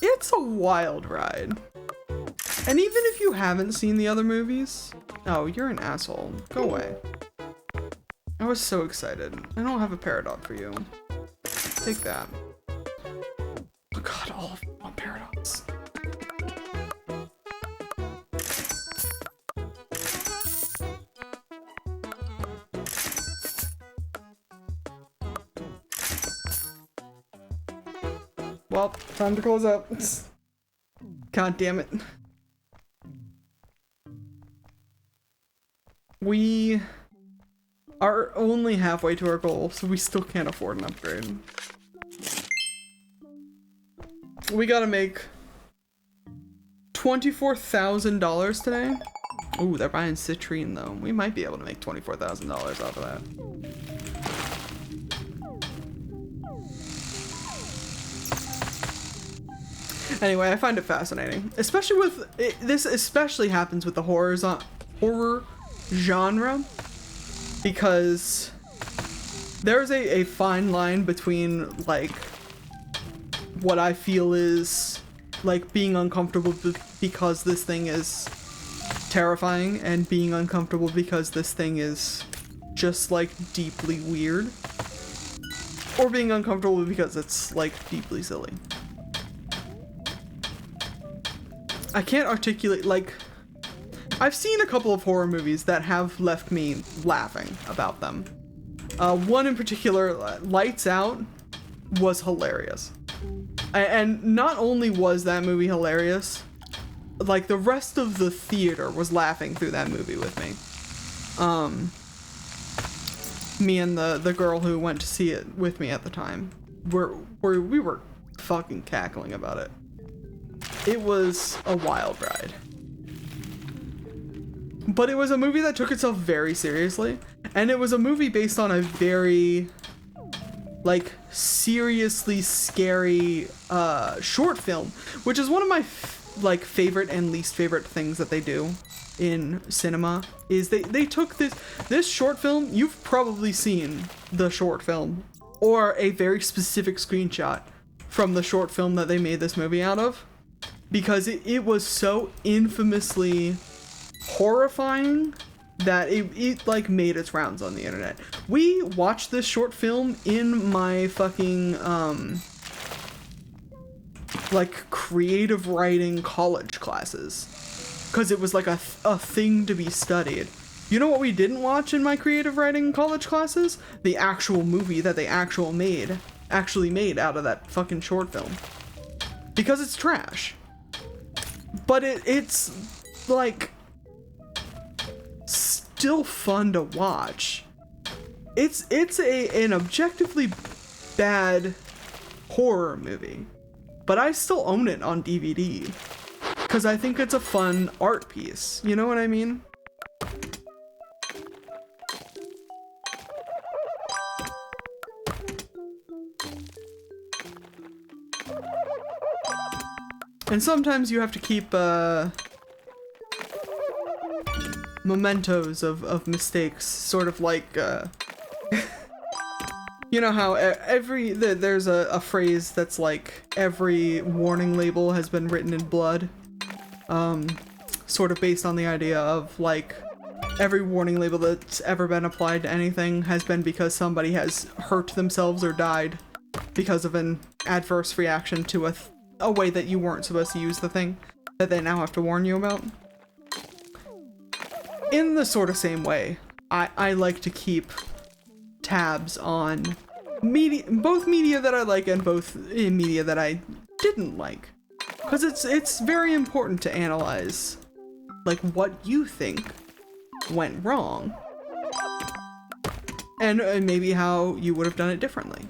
It's a wild ride. And even if you haven't seen the other movies, oh, you're an asshole. Go away. I was so excited. I don't have a Paradox for you. Take that. Oh god, all of them on Paradox. Well, time to close up. God damn it. We are only halfway to our goal, so we still can't afford an upgrade. We gotta make $24,000 today. Ooh, they're buying citrine though. We might be able to make $24,000 off of that. Anyway, I find it fascinating, especially with this. Especially happens with the horror genre, because there's a fine line between, like, what I feel is like being uncomfortable because this thing is terrifying, and being uncomfortable because this thing is just, like, deeply weird, or being uncomfortable because it's, like, deeply silly. I can't articulate, like, I've seen a couple of horror movies that have left me laughing about them. One in particular, Lights Out, was hilarious. And not only was that movie hilarious, like, the rest of the theater was laughing through that movie with me. Me and the girl who went to see it with me at the time, we were fucking cackling about it. It was a wild ride. But it was a movie that took itself very seriously, and it was a movie based on a very, like, seriously scary short film, which is one of my like favorite and least favorite things that they do in cinema. Is they took this short film. You've probably seen the short film or a very specific screenshot from the short film that they made this movie out of, because it was so infamously horrifying that it like made its rounds on the internet. We watched this short film in my fucking like creative writing college classes. Because it was like a thing to be studied. You know what we didn't watch in my creative writing college classes? The actual movie that they actually made out of that fucking short film. Because it's trash. But it's like still fun to watch. It's an objectively bad horror movie. But I still own it on DVD. Because I think it's a fun art piece. You know what I mean? And sometimes you have to keep mementos of mistakes, sort of like you know how there's a phrase that's like every warning label has been written in blood, sort of based on the idea of like every warning label that's ever been applied to anything has been because somebody has hurt themselves or died because of an adverse reaction to a way that you weren't supposed to use the thing that they now have to warn you about. In the sort of same way, I like to keep tabs on both media that I like and both media that I didn't like. Because it's very important to analyze like what you think went wrong. And maybe how you would have done it differently.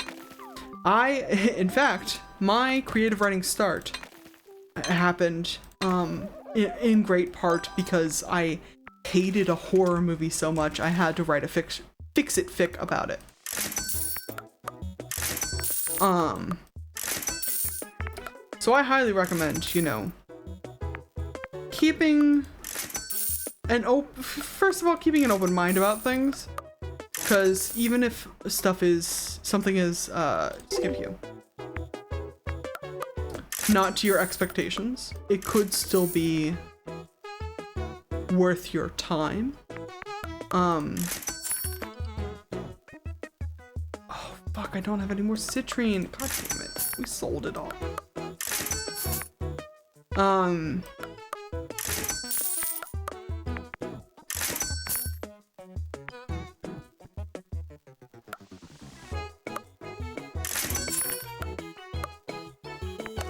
In fact, my creative writing start happened in great part because I hated a horror movie so much I had to write a fix-it fic about it. So I highly recommend, you know, keeping an keeping an open mind about things. Because even if something is skip you, not to your expectations, it could still be worth your time. Oh fuck, I don't have any more citrine. God damn it. We sold it all.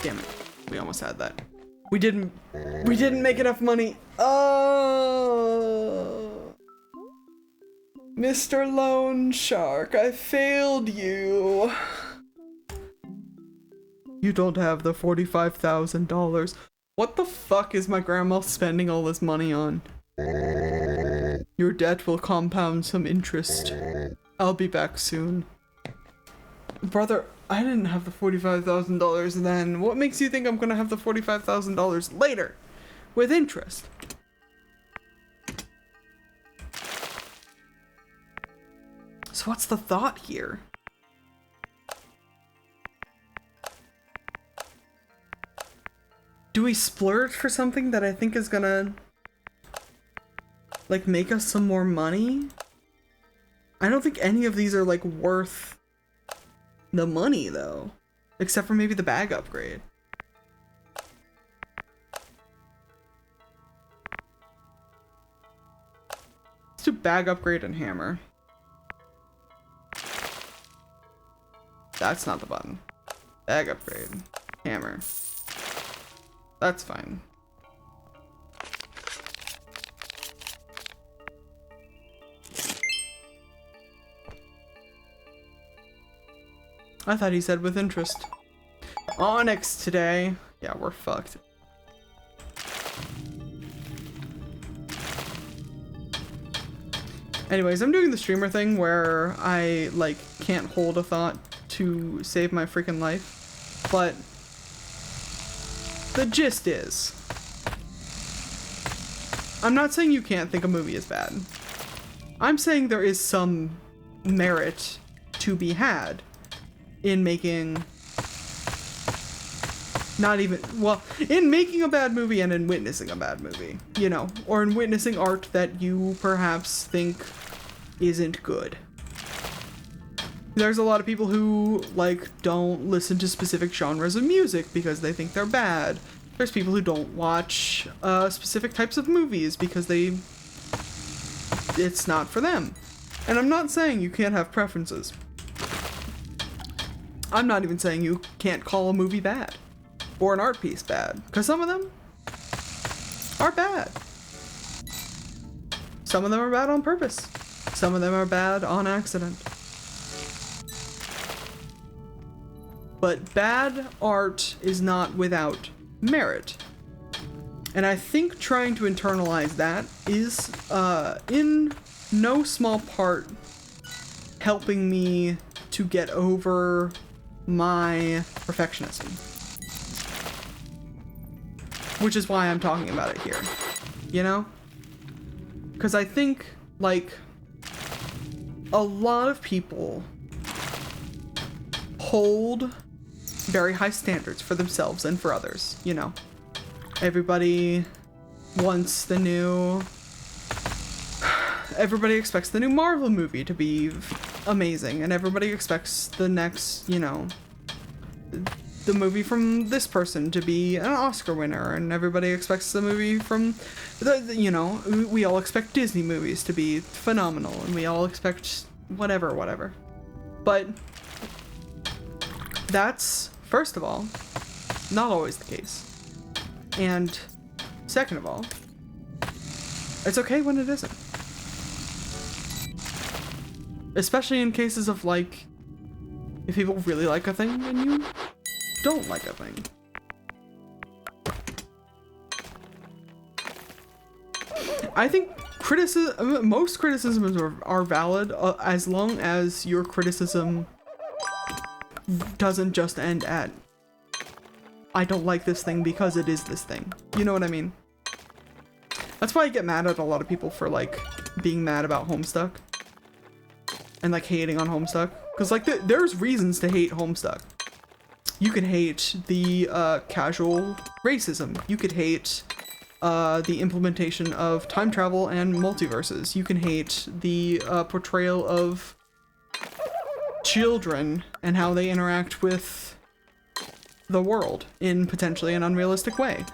Damn it. We almost had that. We didn't make enough money. Oh, Mr. Loan Shark, I failed you. You don't have the $45,000. What the fuck is my grandma spending all this money on? Your debt will compound some interest. I'll be back soon. Brother, I didn't have the $45,000 then. What makes you think I'm gonna have the $45,000 later? With interest. So what's the thought here? Do we splurge for something that I think is gonna like make us some more money? I don't think any of these are like worth the money though, except for maybe the bag upgrade. Let's do bag upgrade and hammer. That's not the button. Bag upgrade, hammer. That's fine. I thought he said with interest. Onyx today. Yeah, we're fucked. Anyways, I'm doing the streamer thing where I, like, can't hold a thought to save my freaking life. But the gist is, I'm not saying you can't think a movie is bad. I'm saying there is some merit to be had in making in making a bad movie and in witnessing a bad movie, you know, or in witnessing art that you perhaps think isn't good. There's a lot of people who, like, don't listen to specific genres of music because they think they're bad. There's people who don't watch specific types of movies because it's not for them. And I'm not saying you can't have preferences. I'm not even saying you can't call a movie bad or an art piece bad, because some of them are bad. Some of them are bad on purpose. Some of them are bad on accident. But bad art is not without merit. And I think trying to internalize that is, in no small part, helping me to get over my perfectionism. Which is why I'm talking about it here, you know? Because I think, like, a lot of people hold very high standards for themselves and for others, you know? Everybody wants the new... Everybody expects the new Marvel movie to be amazing, and everybody expects the next, you know, the movie from this person to be an Oscar winner, and everybody expects the movie from you know, we all expect Disney movies to be phenomenal, and we all expect whatever. But that's, first of all, not always the case. And second of all, it's okay when it isn't. Especially in cases of, like, if people really like a thing and you don't like a thing. I think most criticisms are valid as long as your criticism doesn't just end at, I don't like this thing because it is this thing. You know what I mean? That's why I get mad at a lot of people for, like, being mad about Homestuck. And, like, hating on Homestuck. Because, like, there's reasons to hate Homestuck. You could hate the casual racism. You could hate the implementation of time travel and multiverses. You can hate the portrayal of children and how they interact with the world in potentially an unrealistic way.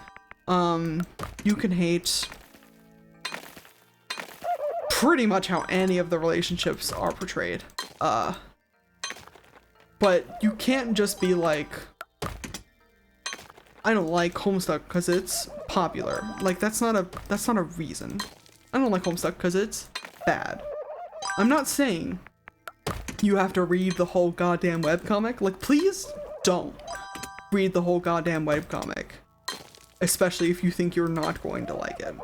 You can hate pretty much how any of the relationships are portrayed. But you can't just be like, I don't like Homestuck because it's popular. Like, that's not a reason. I don't like Homestuck because it's bad. I'm not saying you have to read the whole goddamn webcomic. Like, please don't read the whole goddamn webcomic. Especially if you think you're not going to like it.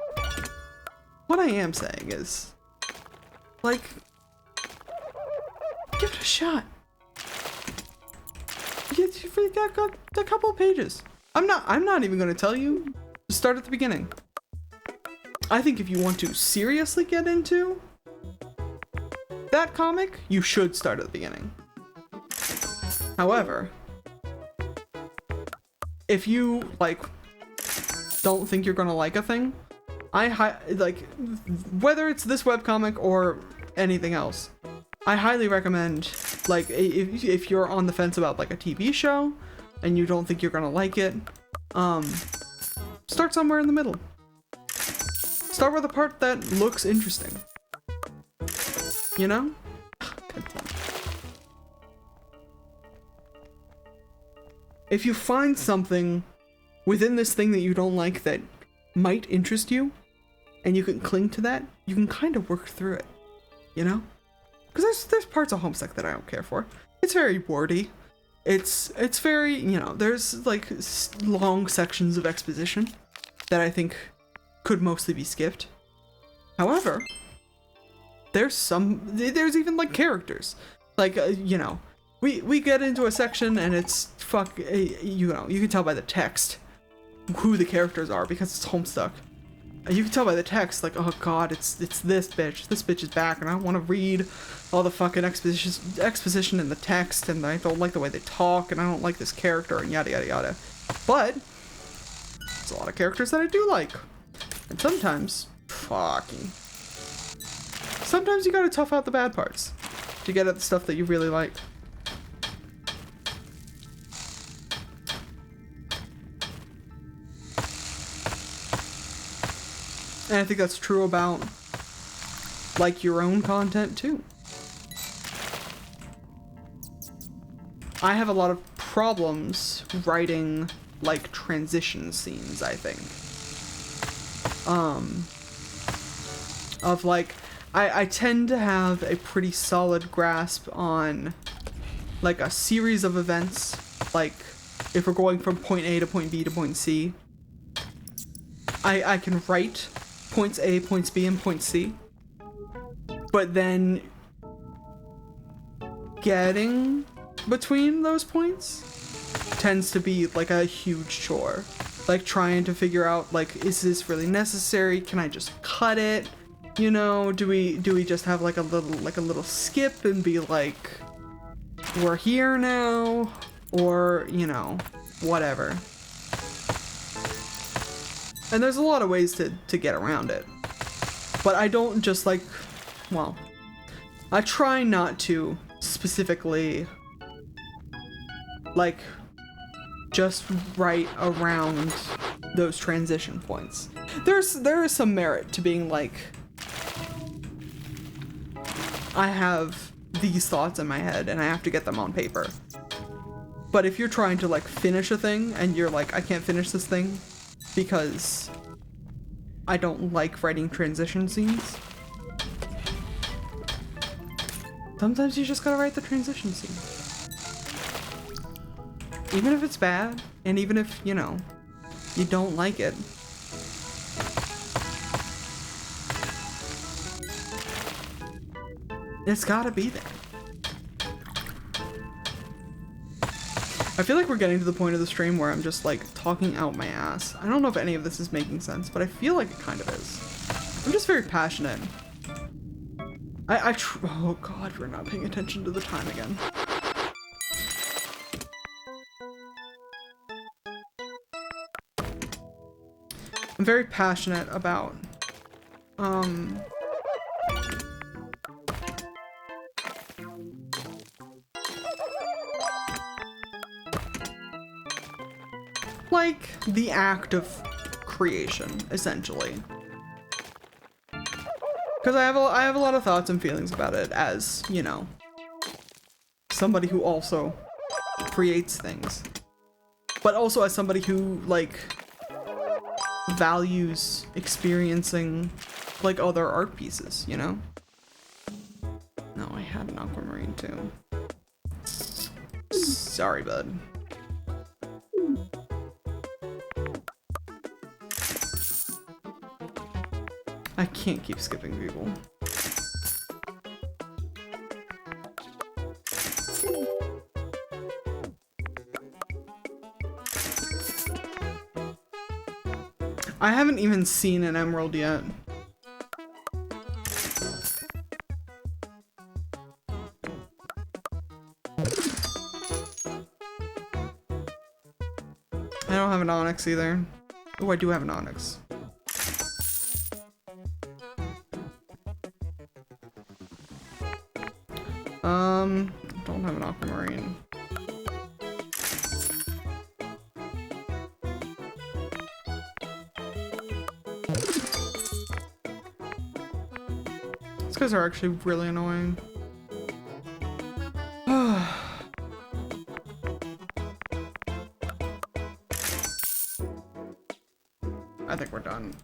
What I am saying is, like, give it a shot. You got a couple of pages. I'm not even gonna tell you to start at the beginning. I think if you want to seriously get into that comic, you should start at the beginning. However, if you, like, don't think you're gonna like a thing, like, whether it's this webcomic or anything else, I highly recommend, like, if you're on the fence about, like, a TV show and you don't think you're gonna like it, start somewhere in the middle. Start with a part that looks interesting. You know? If you find something within this thing that you don't like that might interest you, and you can cling to that, you can kind of work through it, you know? Because there's parts of Homestuck that I don't care for. It's very wordy. It's very, you know, there's, like, long sections of exposition that I think could mostly be skipped. However, there's even, like, characters. Like, you know, we get into a section and it's you know, you can tell by the text who the characters are because it's Homestuck. You can tell by the text, like, oh god, it's this bitch. This bitch is back, and I don't want to read all the fucking exposition in the text, and I don't like the way they talk, and I don't like this character, and yada yada yada. But there's a lot of characters that I do like, and sometimes you gotta tough out the bad parts to get at the stuff that you really like. And I think that's true about, like, your own content, too. I have a lot of problems writing, like, transition scenes, I think. Of, like, I tend to have a pretty solid grasp on, like, a series of events. Like, if we're going from point A to point B to point C, I can write points A, points B, and point C. But then getting between those points tends to be like a huge chore. Like trying to figure out, like, is this really necessary? Can I just cut it? You know, do we just have like a little skip and be like, we're here now? Or, you know, whatever. And there's a lot of ways to get around it. But I don't just like, well, I try not to specifically, like, just write around those transition points. There is some merit to being like, I have these thoughts in my head and I have to get them on paper. But if you're trying to like finish a thing and you're like, I can't finish this thing because I don't like writing transition scenes, sometimes you just gotta write the transition scene. Even if it's bad, and even if, you know, you don't like it. It's gotta be there. I feel like we're getting to the point of the stream where I'm just like talking out my ass. I don't know if any of this is making sense, but I feel like it kind of is. I'm just very passionate. Oh god, we're not paying attention to the time again. I'm very passionate about, like, the act of creation, essentially. Because I have a lot of thoughts and feelings about it as, you know, somebody who also creates things. But also as somebody who, like, values experiencing, like, other art pieces, you know? No, I had an aquamarine too. Sorry, bud. I can't keep skipping people. I haven't even seen an emerald yet. I don't have an onyx either. Oh, I do have an onyx. Don't have an aquamarine. These guys are actually really annoying. I think we're done.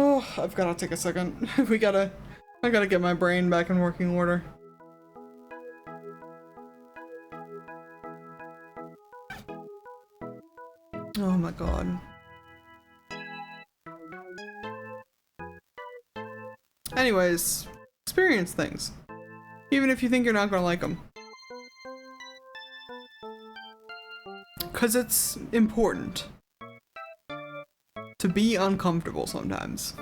Oh, I've gotta take a second. I gotta get my brain back in working order. Oh my god. Anyways, experience things. Even if you think you're not gonna like them. Because it's important to be uncomfortable sometimes.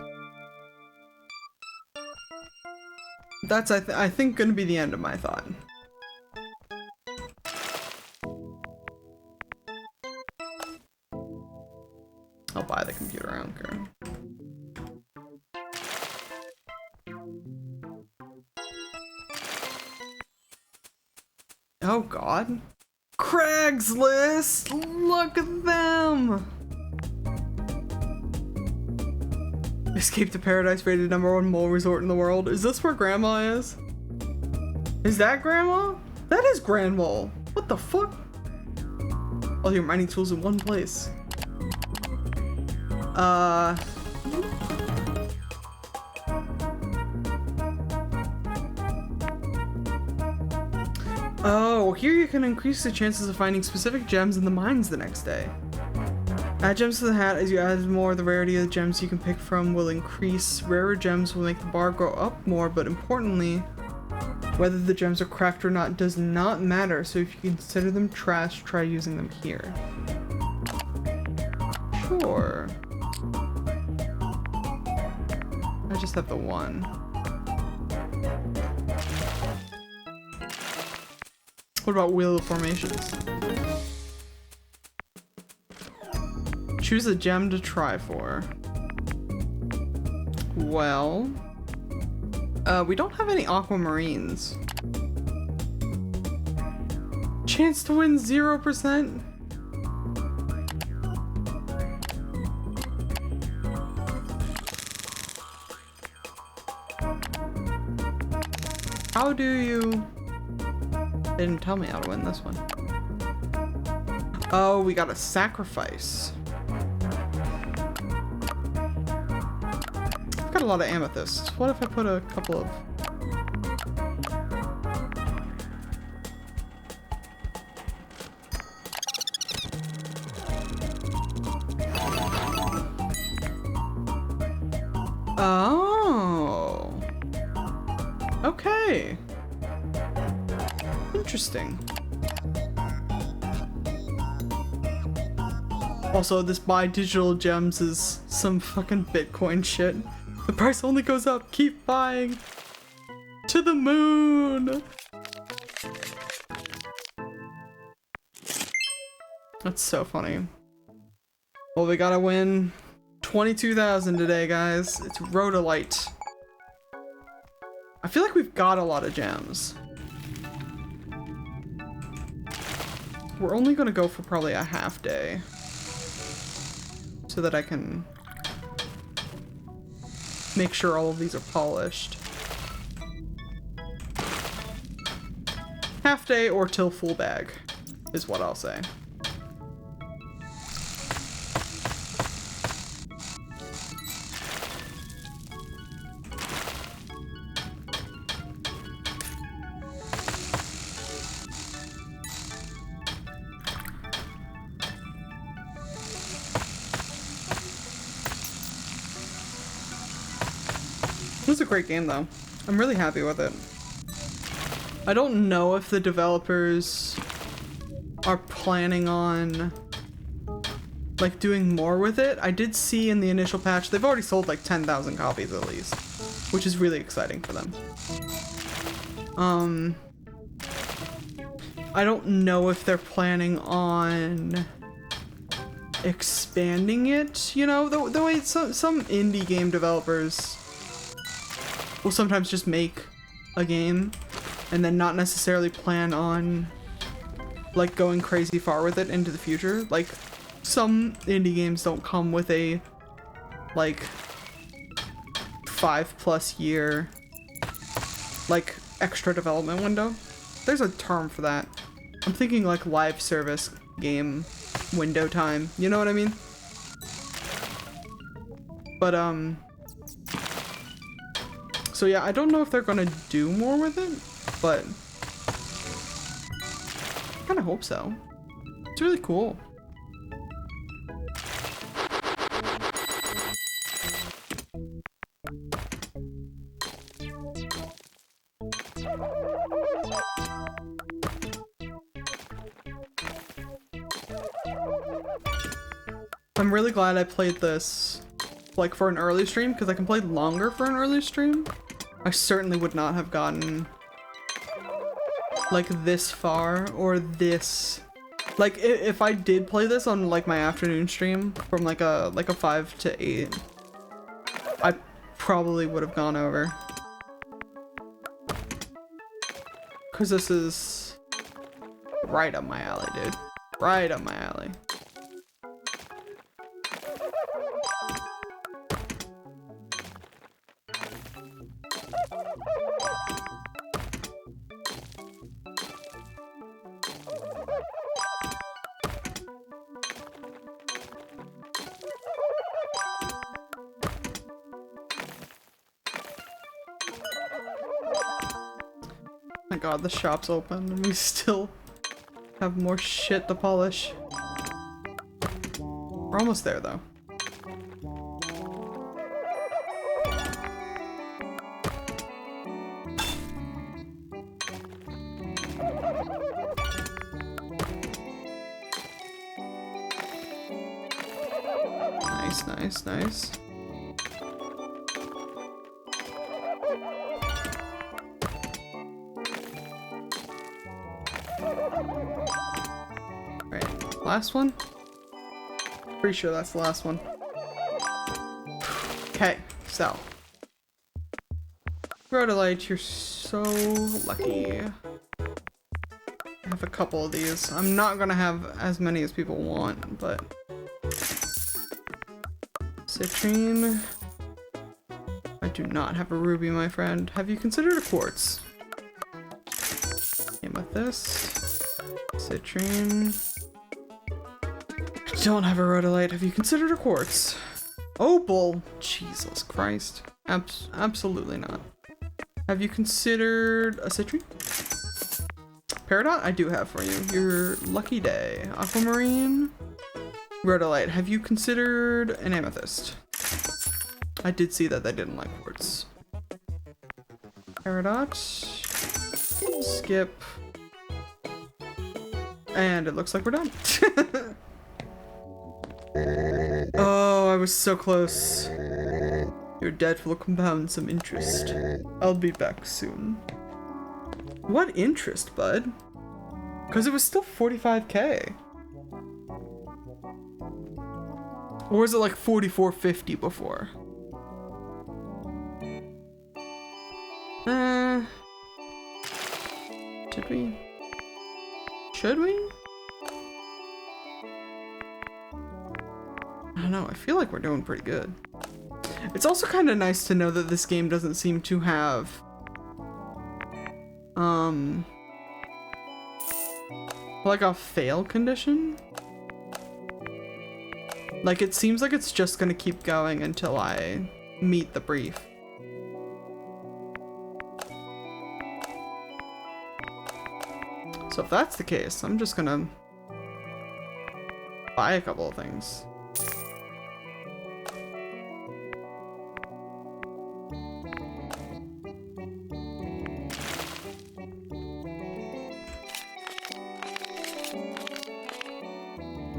That's, I think, gonna be the end of my thought. I'll buy the computer, I don't care. Oh god. Craigslist! Look at them! Escape to Paradise rated #1 mole resort in the world. Is this where Grandma is? Is that Grandma? That is Grand Mole. What the fuck? All your mining tools in one place. Oh, here you can increase the chances of finding specific gems in the mines the next day. Add gems to the hat. As you add more, the rarity of the gems you can pick from will increase. Rarer gems will make the bar go up more, but importantly, whether the gems are cracked or not does not matter, so if you consider them trash, try using them here. Sure. I just have the one. What about Wheel of Formations? Choose a gem to try for. Well, we don't have any aquamarines. Chance to win 0%? How do you... They didn't tell me how to win this one. Oh, we got a sacrifice. I've got a lot of amethysts. What if I put a couple of... Oh. Okay. Interesting. Also, this buy digital gems is some fucking Bitcoin shit. The price only goes up. Keep buying. To the moon. That's so funny. Well, we gotta win 22,000 today, guys. It's Rhodolite. I feel like we've got a lot of gems. We're only gonna go for probably a half day so that I can make sure all of these are polished. Half day or till full bag is what I'll say. It was a great game though. I'm really happy with it. I don't know if the developers are planning on like doing more with it. I did see in the initial patch, they've already sold like 10,000 copies at least, which is really exciting for them. I don't know if they're planning on expanding it, you know, the way some indie game developers will sometimes just make a game and then not necessarily plan on like going crazy far with it into the future. Like some indie games don't come with a like 5+ year like extra development window. There's a term for that. I'm thinking like live service game window time, you know what I mean? But so yeah, I don't know if they're gonna do more with it, but I kinda hope so. It's really cool. I'm really glad I played this like for an early stream, because I can play longer for an early stream. I certainly would not have gotten like this far or this. Like if I did play this on like my afternoon stream from like a 5 to 8, I probably would have gone over. Cause this is Right up my alley, dude. Right up my alley. My god, the shop's open and we still have more shit to polish. We're almost there though. Nice, nice, nice. Right, last one? Pretty sure that's the last one. Okay, so. Rhodolite, you're so lucky. I have a couple of these. I'm not gonna have as many as people want, but... Citrine. I do not have a ruby, my friend. Have you considered a quartz? Amethyst. Citrine. I don't have a rhodolite. Have you considered a quartz? Opal. Jesus Christ. Absolutely not. Have you considered a citrine? Peridot, I do have for you. Your lucky day. Aquamarine. Rhodolite, have you considered an amethyst? I did see that they didn't like quartz. Peridot. Skip. And it looks like we're done. Oh, I was so close. Your debt will compound some interest. I'll be back soon. What interest, bud? Because it was still 45k. Or was it like 44.50 before? Did we? Should we? I don't know, I feel like we're doing pretty good. It's also kind of nice to know that this game doesn't seem to have like a fail condition. Like, it seems like it's just gonna keep going until I meet the brief. So if that's the case, I'm just gonna buy a couple of things.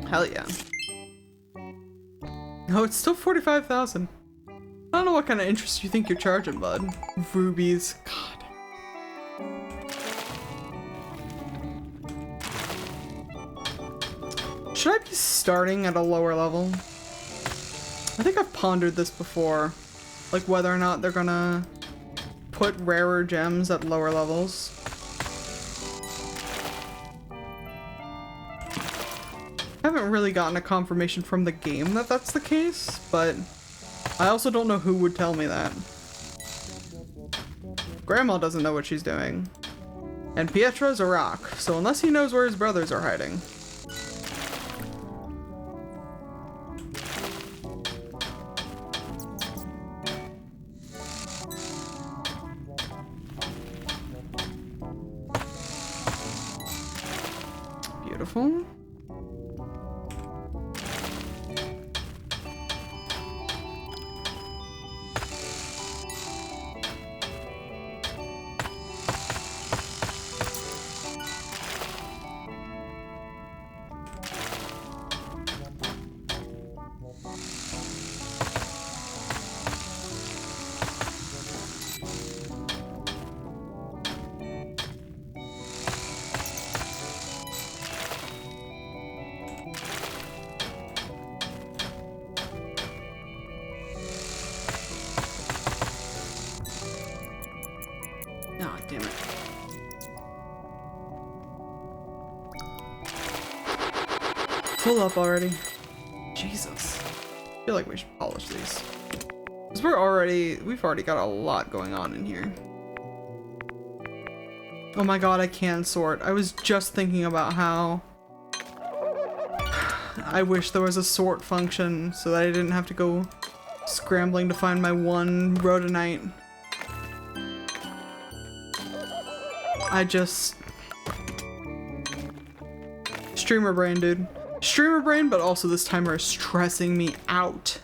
Hell yeah. No, it's still 45,000. I don't know what kind of interest you think you're charging, bud. Rubies. God. Should I be starting at a lower level? I think I've pondered this before. Like whether or not they're gonna put rarer gems at lower levels. I haven't really gotten a confirmation from the game that that's the case, but I also don't know who would tell me that. Grandma doesn't know what she's doing. And Pietro's a rock, so unless he knows where his brothers are hiding. Beautiful. full up already. Jesus. I feel like we should polish these. Because we've already got a lot going on in here. Oh my god, I can sort. I was just thinking about how I wish there was a sort function so that I didn't have to go scrambling to find my one rhodonite. Streamer brain, dude. Streamer brain, but also this timer is stressing me out.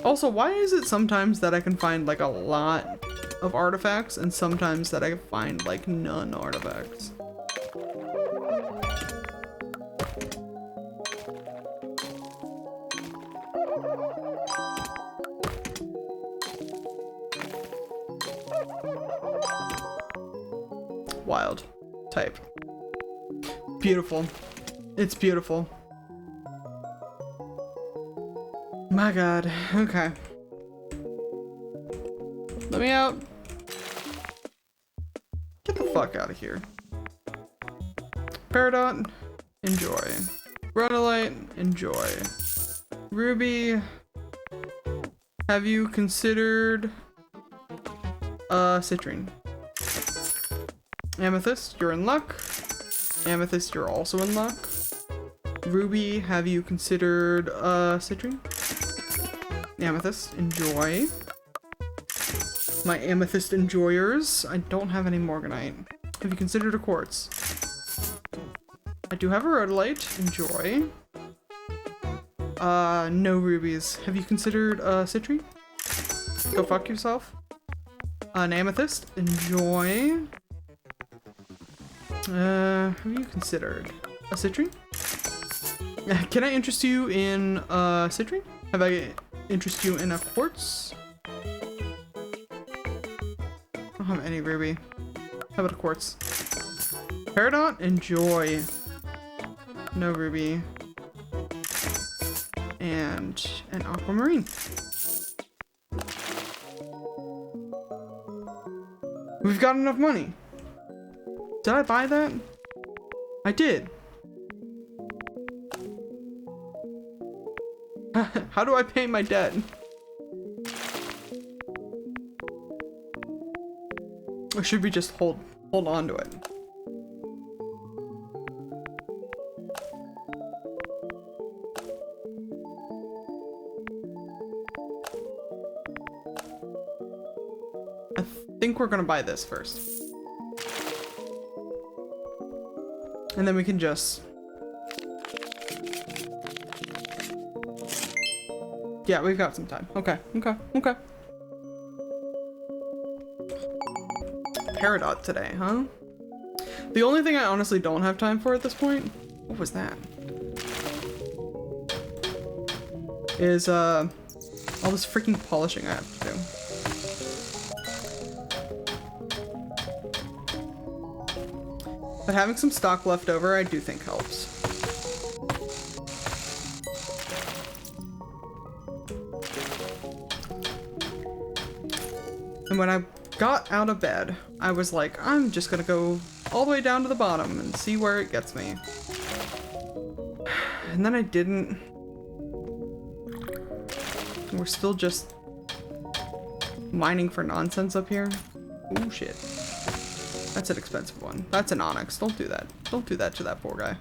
Also, why is it sometimes that I can find like a lot of artifacts and sometimes that I can find like none artifacts? Wild. Type. Beautiful. It's beautiful. My god. Okay. Let me out. Get the fuck out of here. Peridot. Enjoy. Rhodolite. Enjoy. Ruby. Have you considered citrine? Amethyst, you're in luck. Amethyst, you're also in luck. Ruby, have you considered citrine? Amethyst, enjoy. My amethyst enjoyers. I don't have any morganite. Have you considered a quartz? I do have a rhodolite. Enjoy. No rubies. Have you considered citrine? Go fuck yourself. An amethyst. Enjoy. Have you considered a citrine? Can I interest you in citrine? Have I interest you in a quartz? I don't have any ruby. How about a quartz? Peridot, enjoy. No ruby. And an aquamarine. We've got enough money. Did I buy that? I did. How do I pay my debt? Or should we just hold on to it? I think we're gonna buy this first. And then we can just... Yeah, we've got some time. Okay. Peridot today, huh? The only thing I honestly don't have time for at this point, what was that? Is, all this freaking polishing I have to do. But having some stock left over, I do think helps. And when I got out of bed, I was like, I'm just gonna go all the way down to the bottom and see where it gets me. And then I didn't. We're still just mining for nonsense up here. Oh shit. That's an expensive one. That's an onyx. Don't do that. Don't do that to that poor guy.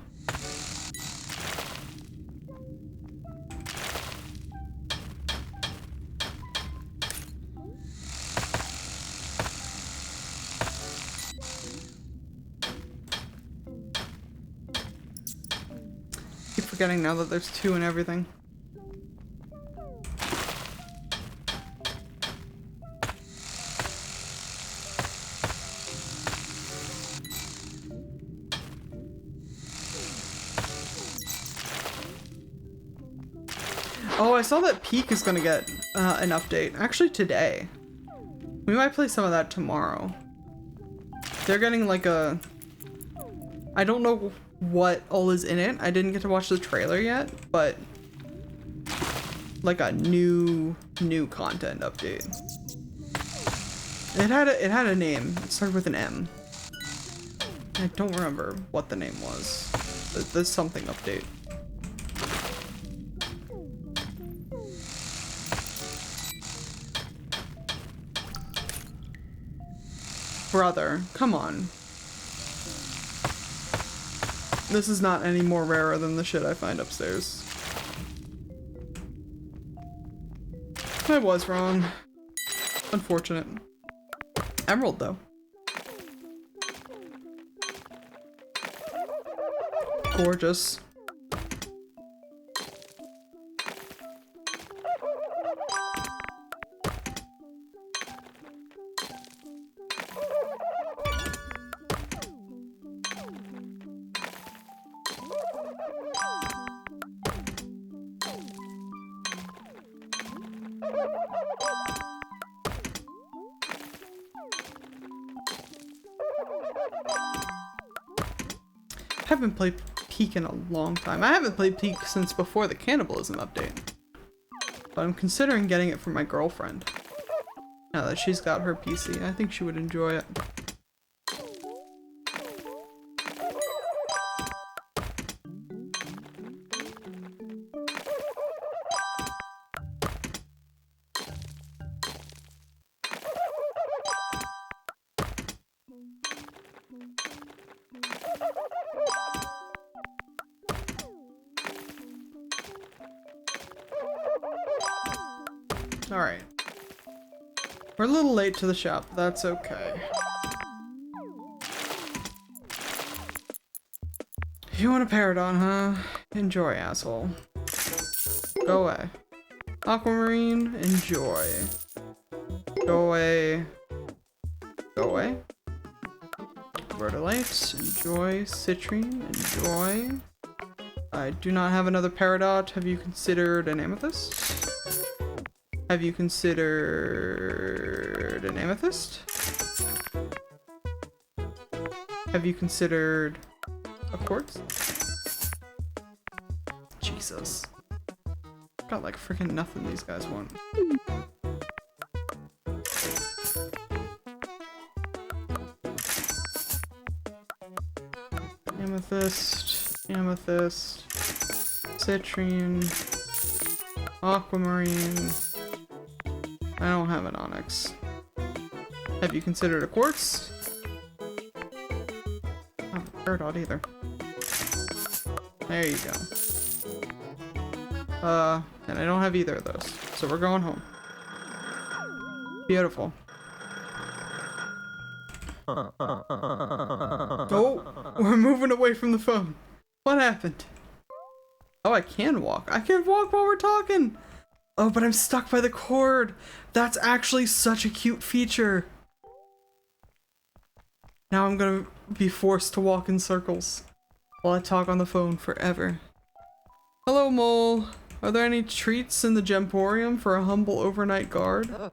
Keep forgetting now that there's two and everything. Oh, I saw that Peak is gonna get an update. Actually, today. We might play some of that tomorrow. They're getting like a... I don't know what all is in it. I didn't get to watch the trailer yet, but like a new content update. It had a name. It started with an M. I don't remember what the name was. There's something update. Brother, come on. This is not any more rarer than the shit I find upstairs. I was wrong. Unfortunate. Emerald, though. Gorgeous. I haven't played Peak in a long time. I haven't played Peak since before the cannibalism update. But I'm considering getting it for my girlfriend. Now that she's got her PC, I think she would enjoy it. Alright. We're a little late to the shop, but that's okay. You want a Paradon, huh? Enjoy, asshole. Go away. Aquamarine, enjoy. Go away. Go away. Verdolites, enjoy. Citrine, enjoy. I do not have another Peridot. Have you considered an Amethyst? Have you considered an Amethyst? Have you considered a Quartz? Jesus. Got like freaking nothing these guys want. Amethyst, Amethyst, Citrine, Aquamarine. I don't have an Onyx. Have you considered a Quartz? I don't have a Peridot either. There you go. And I don't have either of those. So we're going home. Beautiful. Oh, we're moving away from the phone. What happened? Oh, I can walk. I can walk while we're talking. Oh, but I'm stuck by the cord. That's actually such a cute feature. Now I'm gonna be forced to walk in circles while I talk on the phone forever. Hello, Mole. Are there any treats in the Gemporium for a humble overnight guard?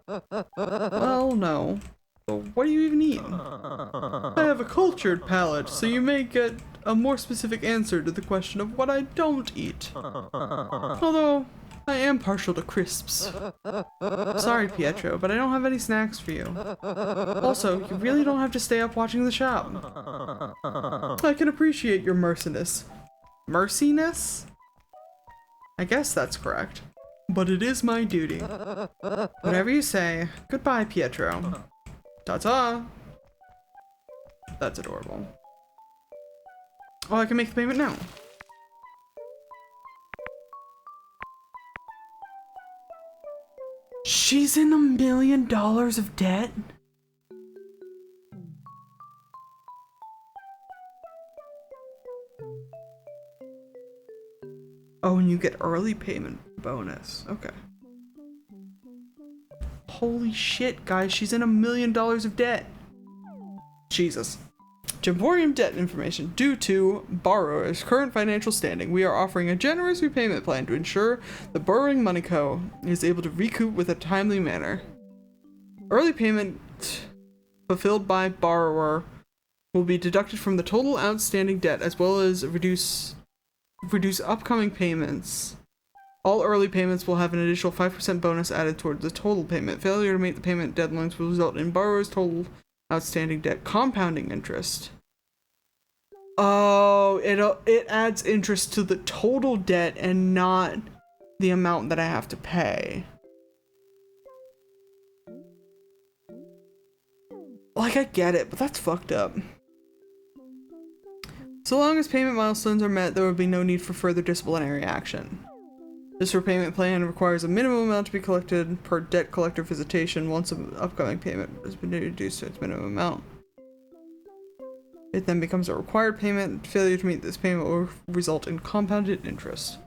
Well, no. But what do you even eat? I have a cultured palate, so you may get a more specific answer to the question of what I don't eat. Although, I am partial to crisps. Sorry, Pietro, but I don't have any snacks for you. Also, you really don't have to stay up watching the shop. I can appreciate your merciness. Merciness? I guess that's correct. But it is my duty. Whatever you say. Goodbye, Pietro. Ta-ta! That's adorable. Oh, I can make the payment now. She's in $1 million of debt? Oh, and you get early payment bonus. Okay. Holy shit, guys, she's in $1 million of debt. Jesus. Gemporium debt information. Due to borrower's current financial standing, we are offering a generous repayment plan to ensure the borrowing money co. is able to recoup with a timely manner. Early payment fulfilled by borrower will be deducted from the total outstanding debt as well as reduce upcoming payments. All early payments will have an additional 5% bonus added towards the total payment. Failure to meet the payment deadlines will result in borrower's total outstanding debt compounding interest. Oh, it adds interest to the total debt and not the amount that I have to pay. Like, I get it, but that's fucked up. So long as payment milestones are met, there will be no need for further disciplinary action. This repayment plan requires a minimum amount to be collected per debt collector visitation once an upcoming payment has been reduced to its minimum amount. It then becomes a required payment. Failure to meet this payment will result in compounded interest.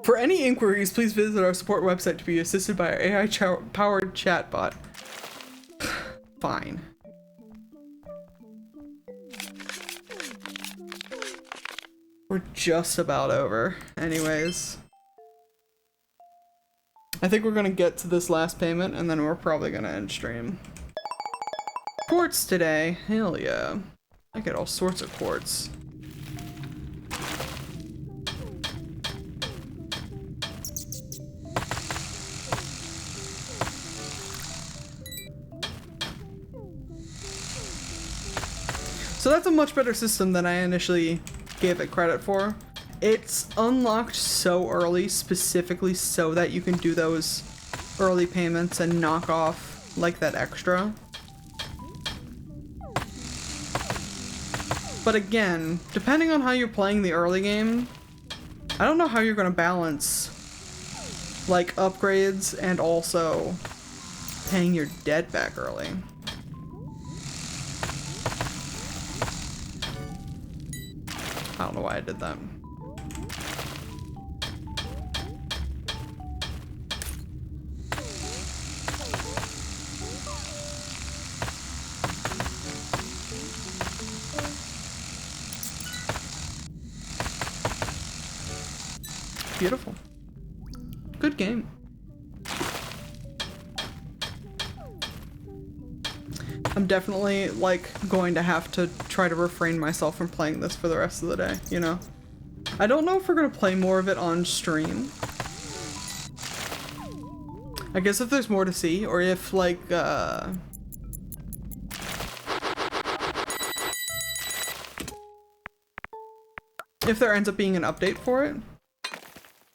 For any inquiries, please visit our support website to be assisted by our AI-powered chatbot. Fine. We're just about over. Anyways. I think we're gonna get to this last payment and then we're probably gonna end stream. Quartz today. Hell yeah. I get all sorts of quartz. So that's a much better system than I initially gave it credit for. It's unlocked so early, specifically so that you can do those early payments and knock off like that extra. But again, depending on how you're playing the early game, I don't know how you're gonna balance like upgrades and also paying your debt back early. I don't know why I did that. Beautiful. Good game. I'm definitely, like, going to have to try to refrain myself from playing this for the rest of the day, you know? I don't know if we're gonna play more of it on stream. I guess if there's more to see, or if, like, if there ends up being an update for it,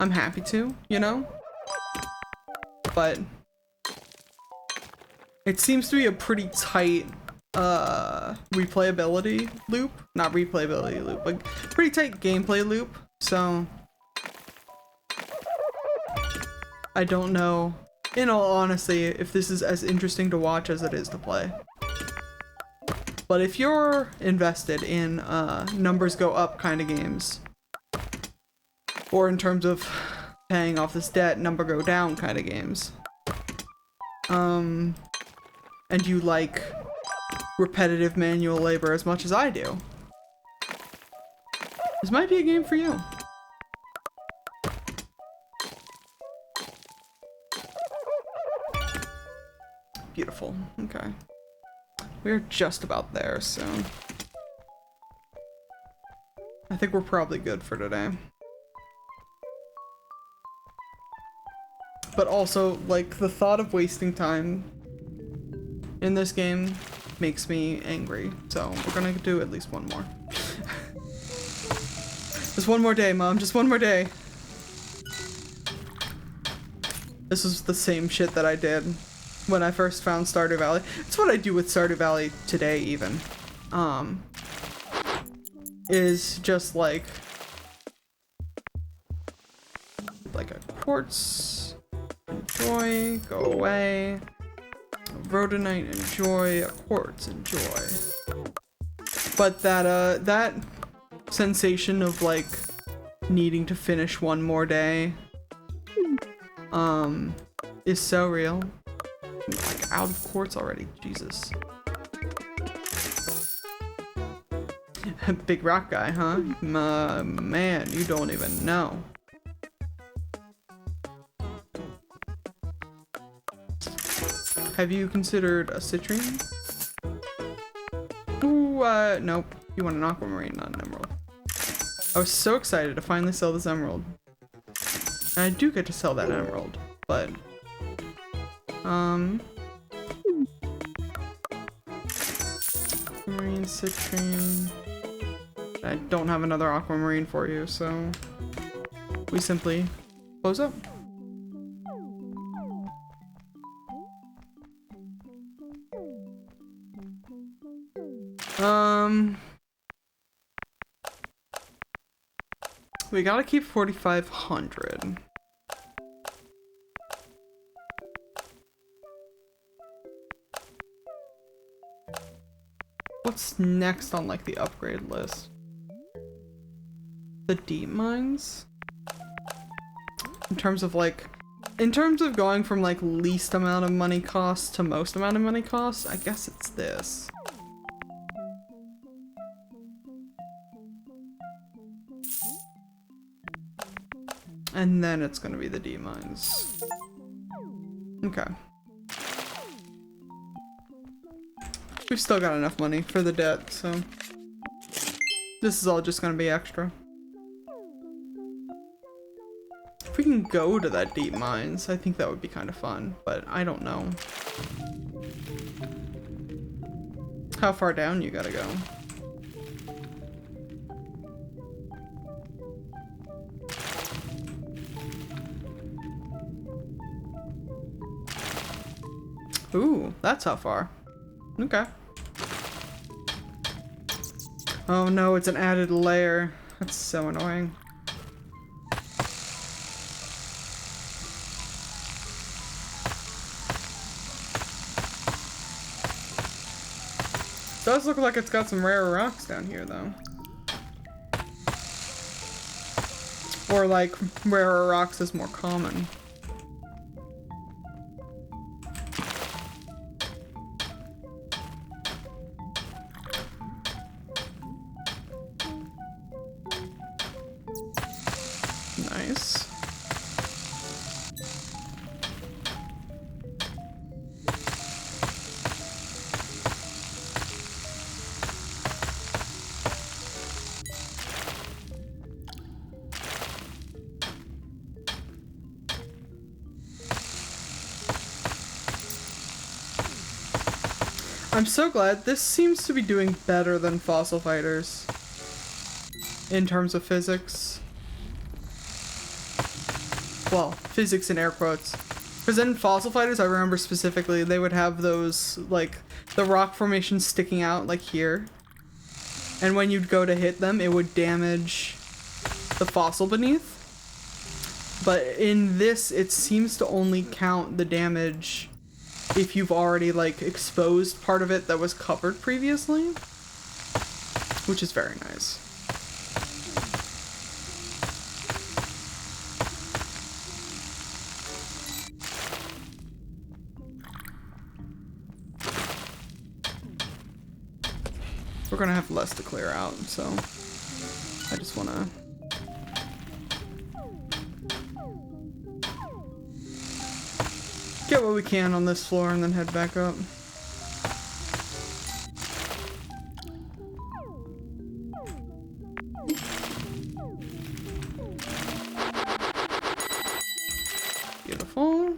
I'm happy to, you know? But it seems to be a pretty tight replayability loop. Not replayability loop, but pretty tight gameplay loop. So I don't know, in all honesty, if this is as interesting to watch as it is to play. But if you're invested in numbers go up kind of games, or in terms of paying off this debt, number go down kind of games, and you like repetitive manual labor as much as I do, this might be a game for you. Beautiful. Okay. We're just about there, so I think we're probably good for today. But also, like, the thought of wasting time in this game makes me angry. So we're gonna do at least one more. Just one more day, Mom. Just one more day. This is the same shit that I did when I first found Stardew Valley. It's what I do with Stardew Valley today, even. Is just like a quartz, enjoy, go away. Rhodonite, enjoy. A quartz, enjoy. But that sensation of like needing to finish one more day, is so real. I'm, like, out of quartz already, Jesus. Big rock guy, huh? Man, you don't even know. Have you considered a citrine? Ooh, Nope. You want an aquamarine, not an emerald. I was so excited to finally sell this emerald. And I do get to sell that emerald, but... Aquamarine, citrine... I don't have another aquamarine for you, so... We simply close up. We gotta keep 4,500. What's next on like the upgrade list? The deep mines? In terms of going from like least amount of money cost to most amount of money cost, I guess it's this. And then it's gonna be the D mines. Okay. We've still got enough money for the debt, so this is all just gonna be extra. If we can go to that deep mines, I think that would be kind of fun, but I don't know. How far down you gotta go? Ooh, that's how far. Okay. Oh no, it's an added layer. That's so annoying. Does look like it's got some rare rocks down here though. Or like rarer rocks is more common. Nice. I'm so glad. This seems to be doing better than Fossil Fighters in terms of physics. Well, physics in air quotes. Because in Fossil Fighters, I remember specifically, they would have those, like, the rock formations sticking out, like here. And when you'd go to hit them, it would damage the fossil beneath. But in this, it seems to only count the damage if you've already, like, exposed part of it that was covered previously. Which is very nice. We're gonna have less to clear out, so I just wanna... get what we can on this floor and then head back up. Beautiful.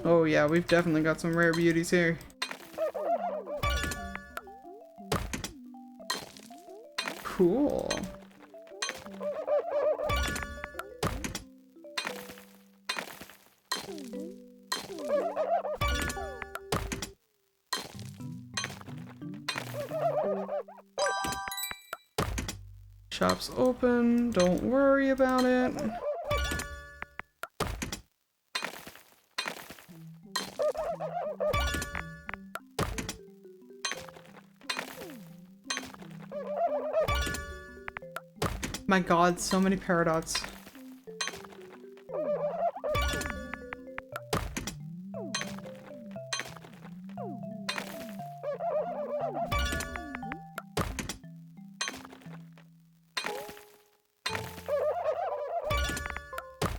Oh yeah, we've definitely got some rare beauties here. Cool. Shop's open, don't worry about it. My god, so many paradots.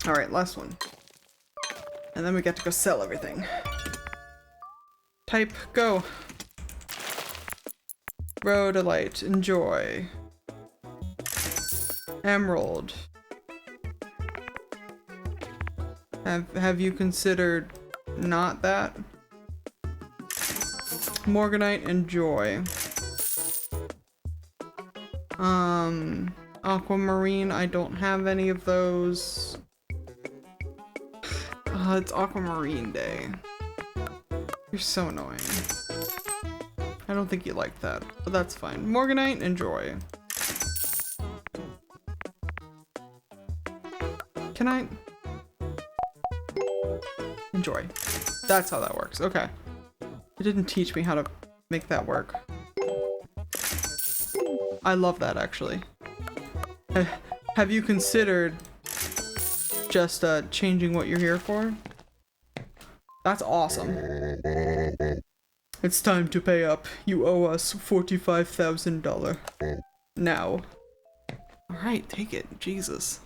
Alright, last one. And then we get to go sell everything. Type, go. Rhodolite, enjoy. Emerald. Have you considered not that? Morganite, enjoy. Aquamarine, I don't have any of those. It's Aquamarine Day. You're so annoying. I don't think you like that, but that's fine. Morganite, enjoy. Can I? Enjoy. That's how that works. Okay. It didn't teach me how to make that work. I love that, actually. Have you considered just changing what you're here for? That's awesome. It's time to pay up. You owe us $45,000. Now. Alright, take it. Jesus.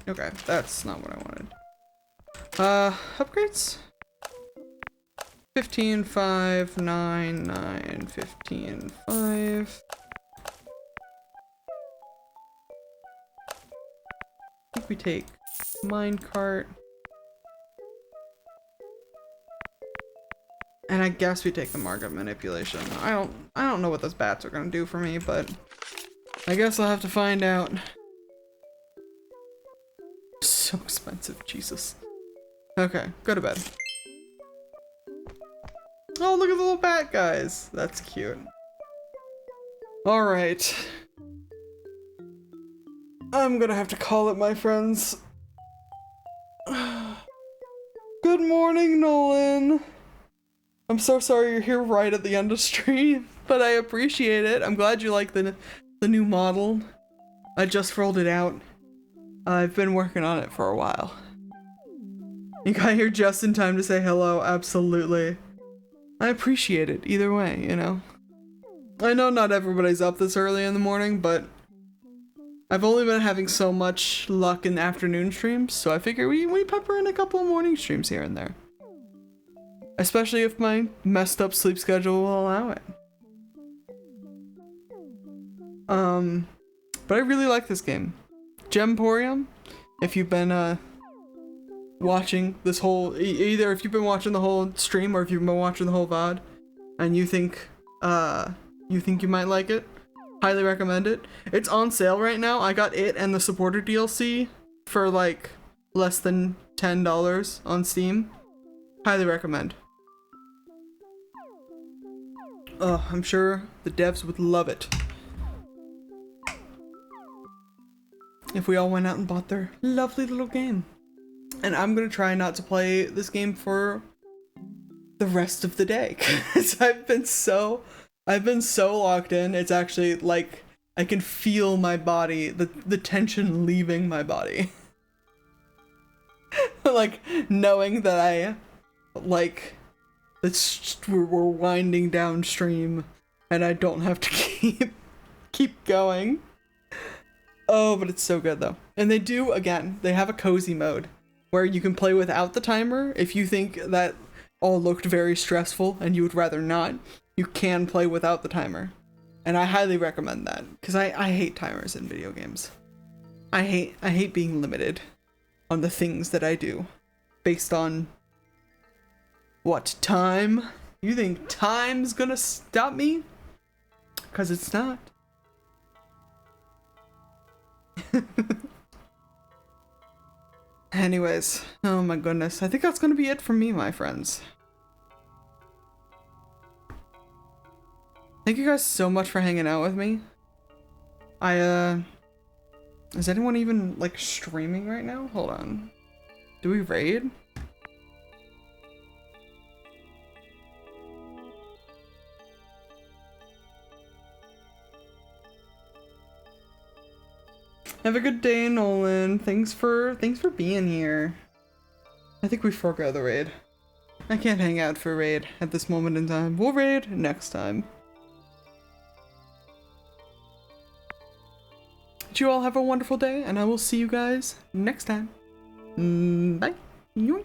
Okay, that's not what I wanted. Upgrades? 15, 5, 9, 9, 15, 5. I think we take minecart. And I guess we take the market manipulation. I don't know what those bats are gonna do for me, but I guess I'll have to find out. So expensive, Jesus. Okay, go to bed. Oh, look at the little bat guys. That's cute. Alright. I'm gonna have to call it, my friends. Good morning, Nolan. I'm so sorry you're here right at the end of stream, but I appreciate it. I'm glad you like the new model. I just rolled it out. I've been working on it for a while. You got here just in time to say hello, absolutely. I appreciate it either way, you know? I know not everybody's up this early in the morning, but I've only been having so much luck in the afternoon streams, so I figure we pepper in a couple of morning streams here and there. Especially if my messed up sleep schedule will allow it. But I really like this game. Gemporium, if you've been watching this whole, either if you've been watching the whole stream or if you've been watching the whole VOD and you think you might like it, highly recommend it. It's on sale right now. I got it and the supporter DLC for like less than $10 on Steam. Highly recommend. Oh, I'm sure the devs would love it if we all went out and bought their lovely little game. And I'm gonna try not to play this game for the rest of the day, because I've been so locked in. It's actually like I can feel my body, the tension leaving my body. Like knowing that we're winding downstream and I don't have to keep going. Oh, but it's so good though. And they have a cozy mode where you can play without the timer. If you think that all looked very stressful and you would rather not, you can play without the timer. And I highly recommend that, because I hate timers in video games. I hate being limited on the things that I do based on what time? You think time's gonna stop me? Because it's not. Anyways, oh my goodness. I think that's gonna be it from me, my friends. Thank you guys so much for hanging out with me. Is anyone even, like, streaming right now? Hold on. Do we raid? Have a good day, Nolan. Thanks for being here. I think we forego the raid. I can't hang out for raid at this moment in time. We'll raid next time. that you all have a wonderful day, and I will see you guys next time. Bye. Yoink.